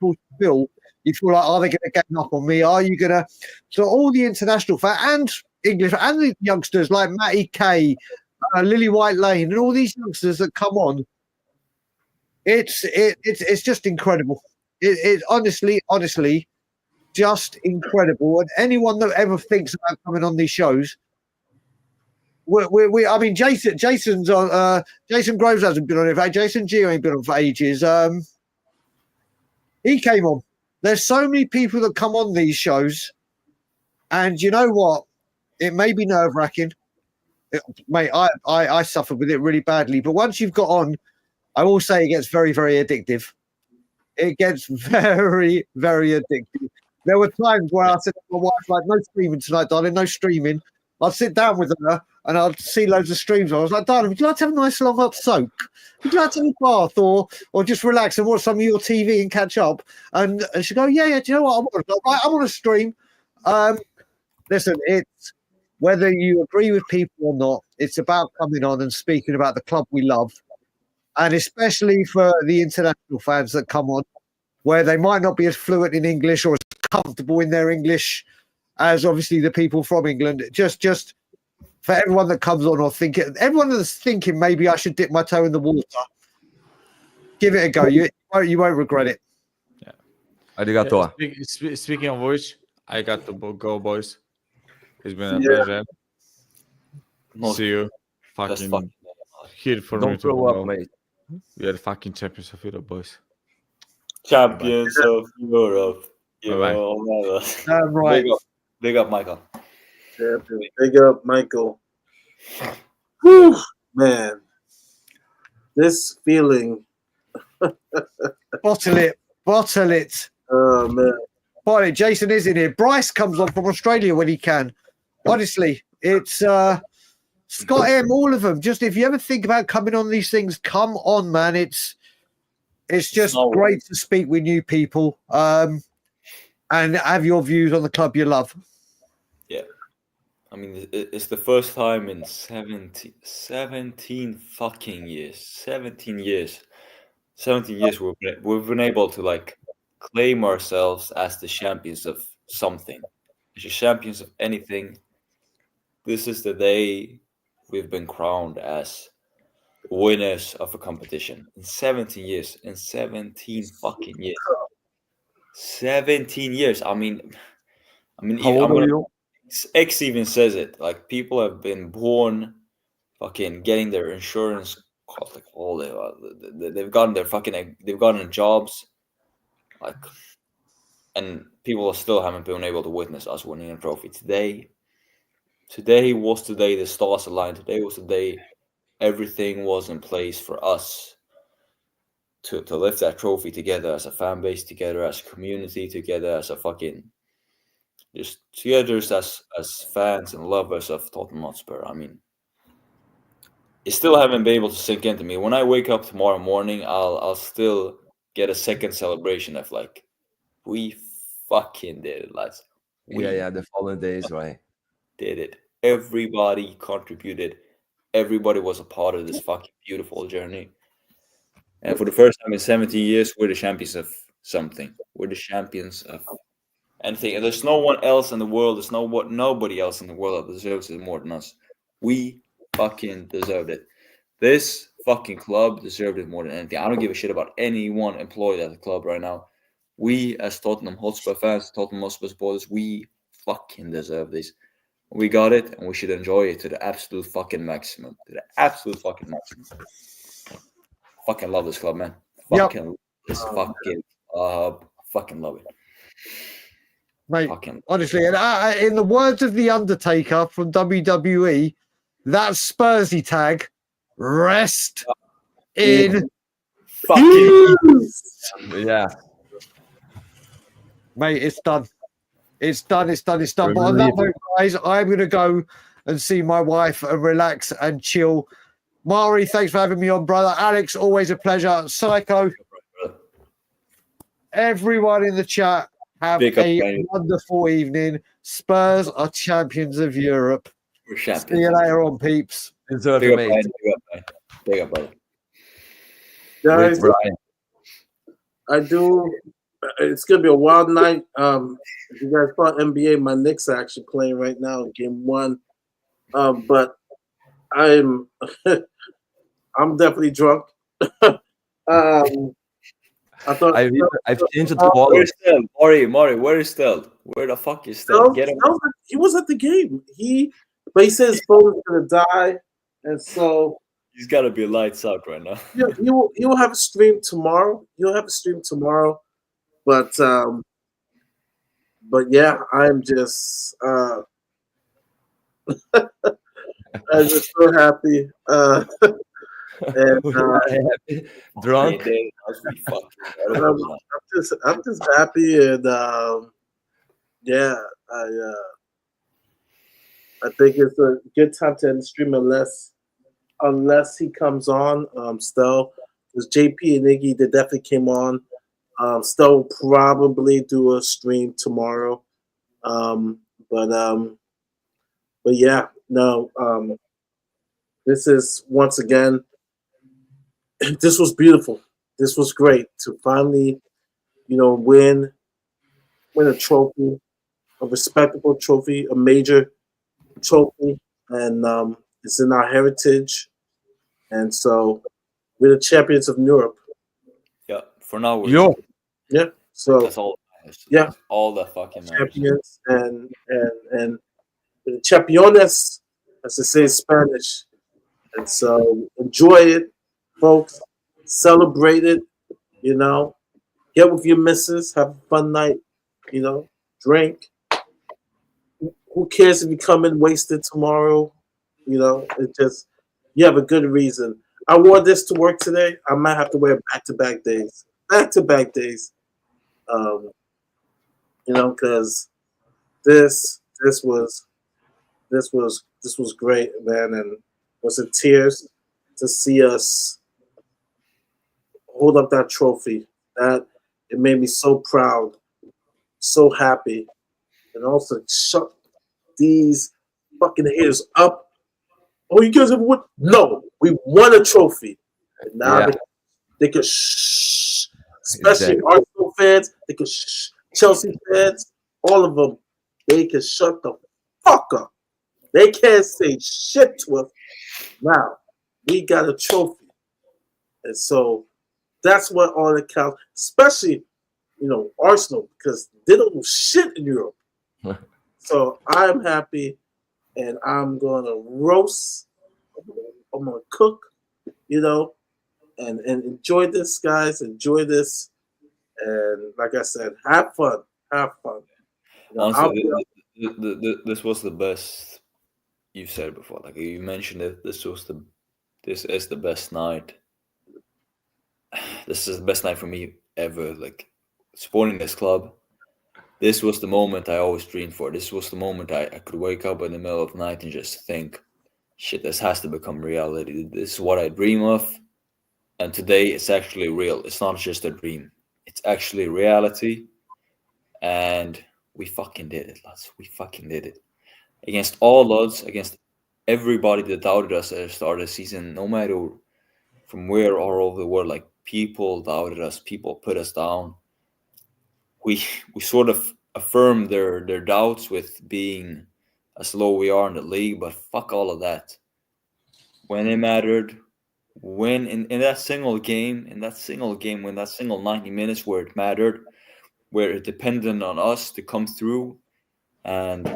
[SPEAKER 16] people feel, you feel like, are they going to get up on me? Are you going to? So all the international fans and English and the youngsters like Matty Kay, Lily White Lane, and all these youngsters that come on, it's just incredible. It's honestly just incredible. And anyone that ever thinks about coming on these shows, I mean, Jason's on. Jason Groves hasn't been on it. In fact, Jason Gio ain't been on for ages. He came on. There's so many people that come on these shows, and you know what? It may be nerve-wracking. Mate, I suffered with it really badly. But once you've got on, I will say it gets very, very addictive. It gets very, very addictive. There were times where I said to my wife, like, no streaming tonight, darling, no streaming. I'd sit down with her and I'd see loads of streams. I was like, darling, would you like to have a nice long hot soak? Would you like to have a bath or just relax and watch some of your TV and catch up? And she'd go, yeah, do you know what? I'm on a stream. Listen, it's whether you agree with people or not, it's about coming on and speaking about the club we love. And especially for the international fans that come on, where they might not be as fluent in English or as comfortable in their English as obviously the people from England. Just for everyone that comes on or everyone that's thinking maybe I should dip my toe in the water, give it a go. You won't regret it.
[SPEAKER 15] Yeah.
[SPEAKER 11] Arigato.
[SPEAKER 15] Speaking of which, I got to go, boys. It's been a pleasure. See you. Fucking here for
[SPEAKER 11] Don't
[SPEAKER 15] me to
[SPEAKER 11] throw
[SPEAKER 15] go.
[SPEAKER 11] up, mate.
[SPEAKER 15] We are the fucking champions of Europe, boys.
[SPEAKER 5] Champions of Europe.
[SPEAKER 2] Right.
[SPEAKER 5] Big up, Michael.
[SPEAKER 2] Yeah, big up, Michael. Whew, man. This feeling.
[SPEAKER 16] Bottle it.
[SPEAKER 2] Oh, man.
[SPEAKER 16] Bottle it. Jason is in here. Bryce comes on from Australia when he can. Honestly, it's Scott M, all of them. Just if you ever think about coming on these things, come on, man. It's just great to speak with new people and have your views on the club you love.
[SPEAKER 5] Yeah. I mean, it's the first time in 17 fucking years. 17 years. 17 years we've been able to, like, claim ourselves as the champions of something. As the champions of anything. This is the day we've been crowned as winners of a competition in 17 years. In 17 fucking years. 17 years. I mean,
[SPEAKER 11] How old are you?
[SPEAKER 5] X even says it. Like, people have been born, fucking getting their insurance, like all they've gotten they've gotten jobs, like, and people still haven't been able to witness us winning a trophy today. Today was the day the stars aligned. Today was the day everything was in place for us to lift that trophy together as a fan base, together as a community, together as a fucking just together as fans and lovers of Tottenham Hotspur. I mean, it still haven't been able to sink into me. When I wake up tomorrow morning, I'll still get a second celebration of like, we fucking did it, lads.
[SPEAKER 11] Yeah, the following days, right?
[SPEAKER 5] Did it. Everybody contributed. Everybody was a part of this fucking beautiful journey. And for the first time in 70 years, we're the champions of something. We're the champions of anything. And there's no one else in the world. There's nobody else in the world that deserves it more than us. We fucking deserved it. This fucking club deserved it more than anything. I don't give a shit about anyone employed at the club right now. We, as Tottenham Hotspur fans, Tottenham Hotspur supporters, we fucking deserve this. We got it, and we should enjoy it to the absolute fucking maximum. To the absolute fucking maximum. Fucking love this club, man. Fucking love this fucking club. Fucking love it.
[SPEAKER 16] Mate, honestly, and in the words of The Undertaker from WWE, that Spursy tag, rest in peace.
[SPEAKER 11] Yeah.
[SPEAKER 16] Mate, it's done. It's done. But on that note, guys, I'm going to go and see my wife and relax and chill. Mari, thanks for having me on, brother. Alex, always a pleasure. Psycho, everyone in the chat, have a wonderful evening. Spurs are champions of Europe.
[SPEAKER 5] We're champions.
[SPEAKER 16] See you later on, peeps.
[SPEAKER 5] Big up, brother.
[SPEAKER 2] Guys, I do. It's gonna be a wild night. If you guys thought NBA, my Knicks are actually playing right now in Game 1. But I'm I'm definitely drunk. I thought
[SPEAKER 11] I've changed the ball.
[SPEAKER 5] Where's Stel? Maury, where is Stel? Where the fuck is Stel? Get him.
[SPEAKER 2] He was at the game. But he said his phone is gonna die, and so
[SPEAKER 5] he's gotta be lights out right now.
[SPEAKER 2] Yeah, he will have a stream tomorrow. But yeah, I'm just I'm just so happy. And
[SPEAKER 11] drunk.
[SPEAKER 2] I'm just happy, and yeah, I think it's a good time to end the stream unless he comes on. Still, because JP and Iggy, they definitely came on. Still will probably do a stream tomorrow. But yeah, no. This is once again. This was beautiful. This was great to finally, win a trophy, a respectable trophy, a major trophy, and it's in our heritage. And so we're the champions of Europe.
[SPEAKER 5] Yeah, for now.
[SPEAKER 2] Yeah. So
[SPEAKER 5] that's all.
[SPEAKER 2] Yeah,
[SPEAKER 5] all the fucking
[SPEAKER 2] champions and the championes, as they say in Spanish. And so enjoy it, folks. Celebrate it. Get with your missus, have a fun night. Drink. Who cares if you come in wasted tomorrow? It just you have a good reason. I wore this to work today. I might have to wear back-to-back days. Because this was great, man, and was in tears to see us hold up that trophy. That it made me so proud, so happy, and also shut these fucking haters up. Oh, you guys ever won? No, we won a trophy. And now they can shh. Especially Arsenal fans, they can shh. Chelsea fans, all of them, they can shut the fuck up. They can't say shit to us. Now, we got a trophy. And so that's what all that counts. Especially, Arsenal, because they don't do shit in Europe. So I'm happy, and I'm gonna roast. I'm gonna cook, and enjoy this, guys. Enjoy this, and like I said, have fun.
[SPEAKER 5] Honestly, this was the best you said it before. Like you mentioned it. This is the best night. This is the best night for me ever. Like supporting this club. This was the moment I always dreamed for. This was the moment I could wake up in the middle of the night and just think, shit, this has to become reality. This is what I dream of. And today it's actually real. It's not just a dream. It's actually reality. And we fucking did it, lads. We fucking did it. Against all odds, against everybody that doubted us at the start of the season, no matter from where all over the world, like people doubted us, people put us down. We sort of affirmed their doubts with being as low we are in the league, but fuck all of that. When it mattered, when in that single game, when that single 90 minutes where it mattered, where it depended on us to come through and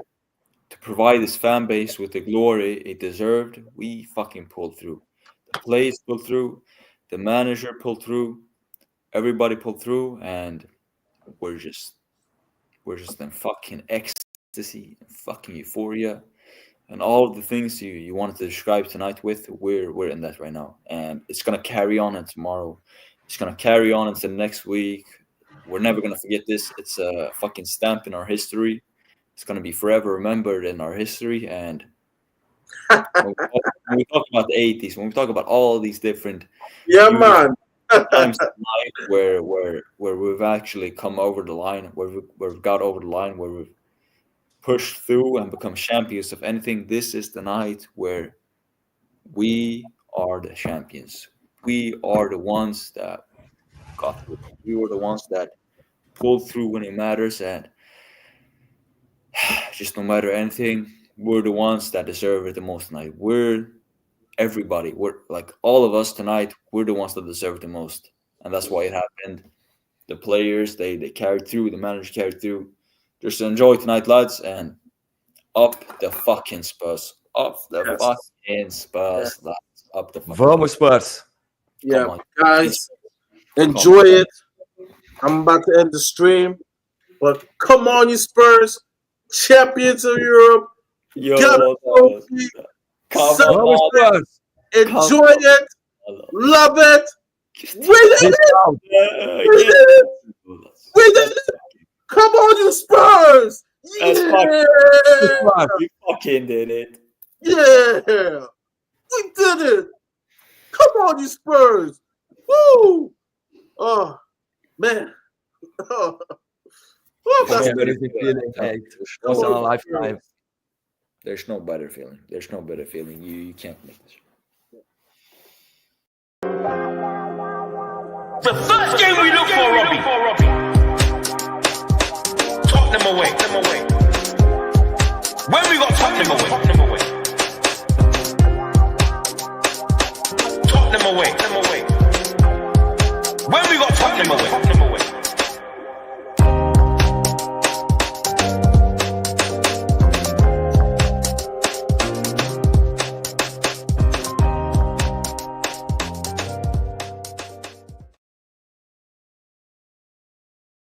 [SPEAKER 5] to provide this fan base with the glory it deserved, we fucking pulled through. The players pulled through, the manager pulled through, everybody pulled through, and we're just in fucking ecstasy, fucking euphoria, and all of the things you wanted to describe tonight with, we're in that right now, and it's gonna carry on and tomorrow. It's gonna carry on into the next week. We're never gonna forget this. It's a fucking stamp in our history. It's gonna be forever remembered in our history. And when we talk about the 80s, when we talk about all these different times where we've actually come over the line, where we've got over the line, where we've pushed through and become champions of anything, this is the night where we are the champions. We are the ones that got through. We were the ones that pulled through when it matters, and just no matter anything, we're the ones that deserve it the most tonight. We're everybody. We're like all of us tonight. We're the ones that deserve it the most, and that's why it happened. The players, they carried through. The manager carried through. Just enjoy tonight, lads, and up the fucking Spurs. Up the fucking Spurs, lads. Up the fucking
[SPEAKER 15] Vamos, Spurs.
[SPEAKER 2] Yeah, guys, enjoy it. I'm about to end the stream, but come on, you Spurs, champions of Europe. Celebrate. Enjoy it. Love it. We did it. We did it. Come on, you Spurs. Yeah.
[SPEAKER 5] We fucking did it.
[SPEAKER 2] Yeah. We did it. Come on, you Spurs. Woo. Oh, man. Oh, that's
[SPEAKER 15] Once in a lifetime.
[SPEAKER 5] There's no better feeling. There's no better feeling. You can't make this.
[SPEAKER 1] The first game we look for, Robbie. Tottenham away. When we got Tottenham away. Tottenham away. When we got Tottenham away.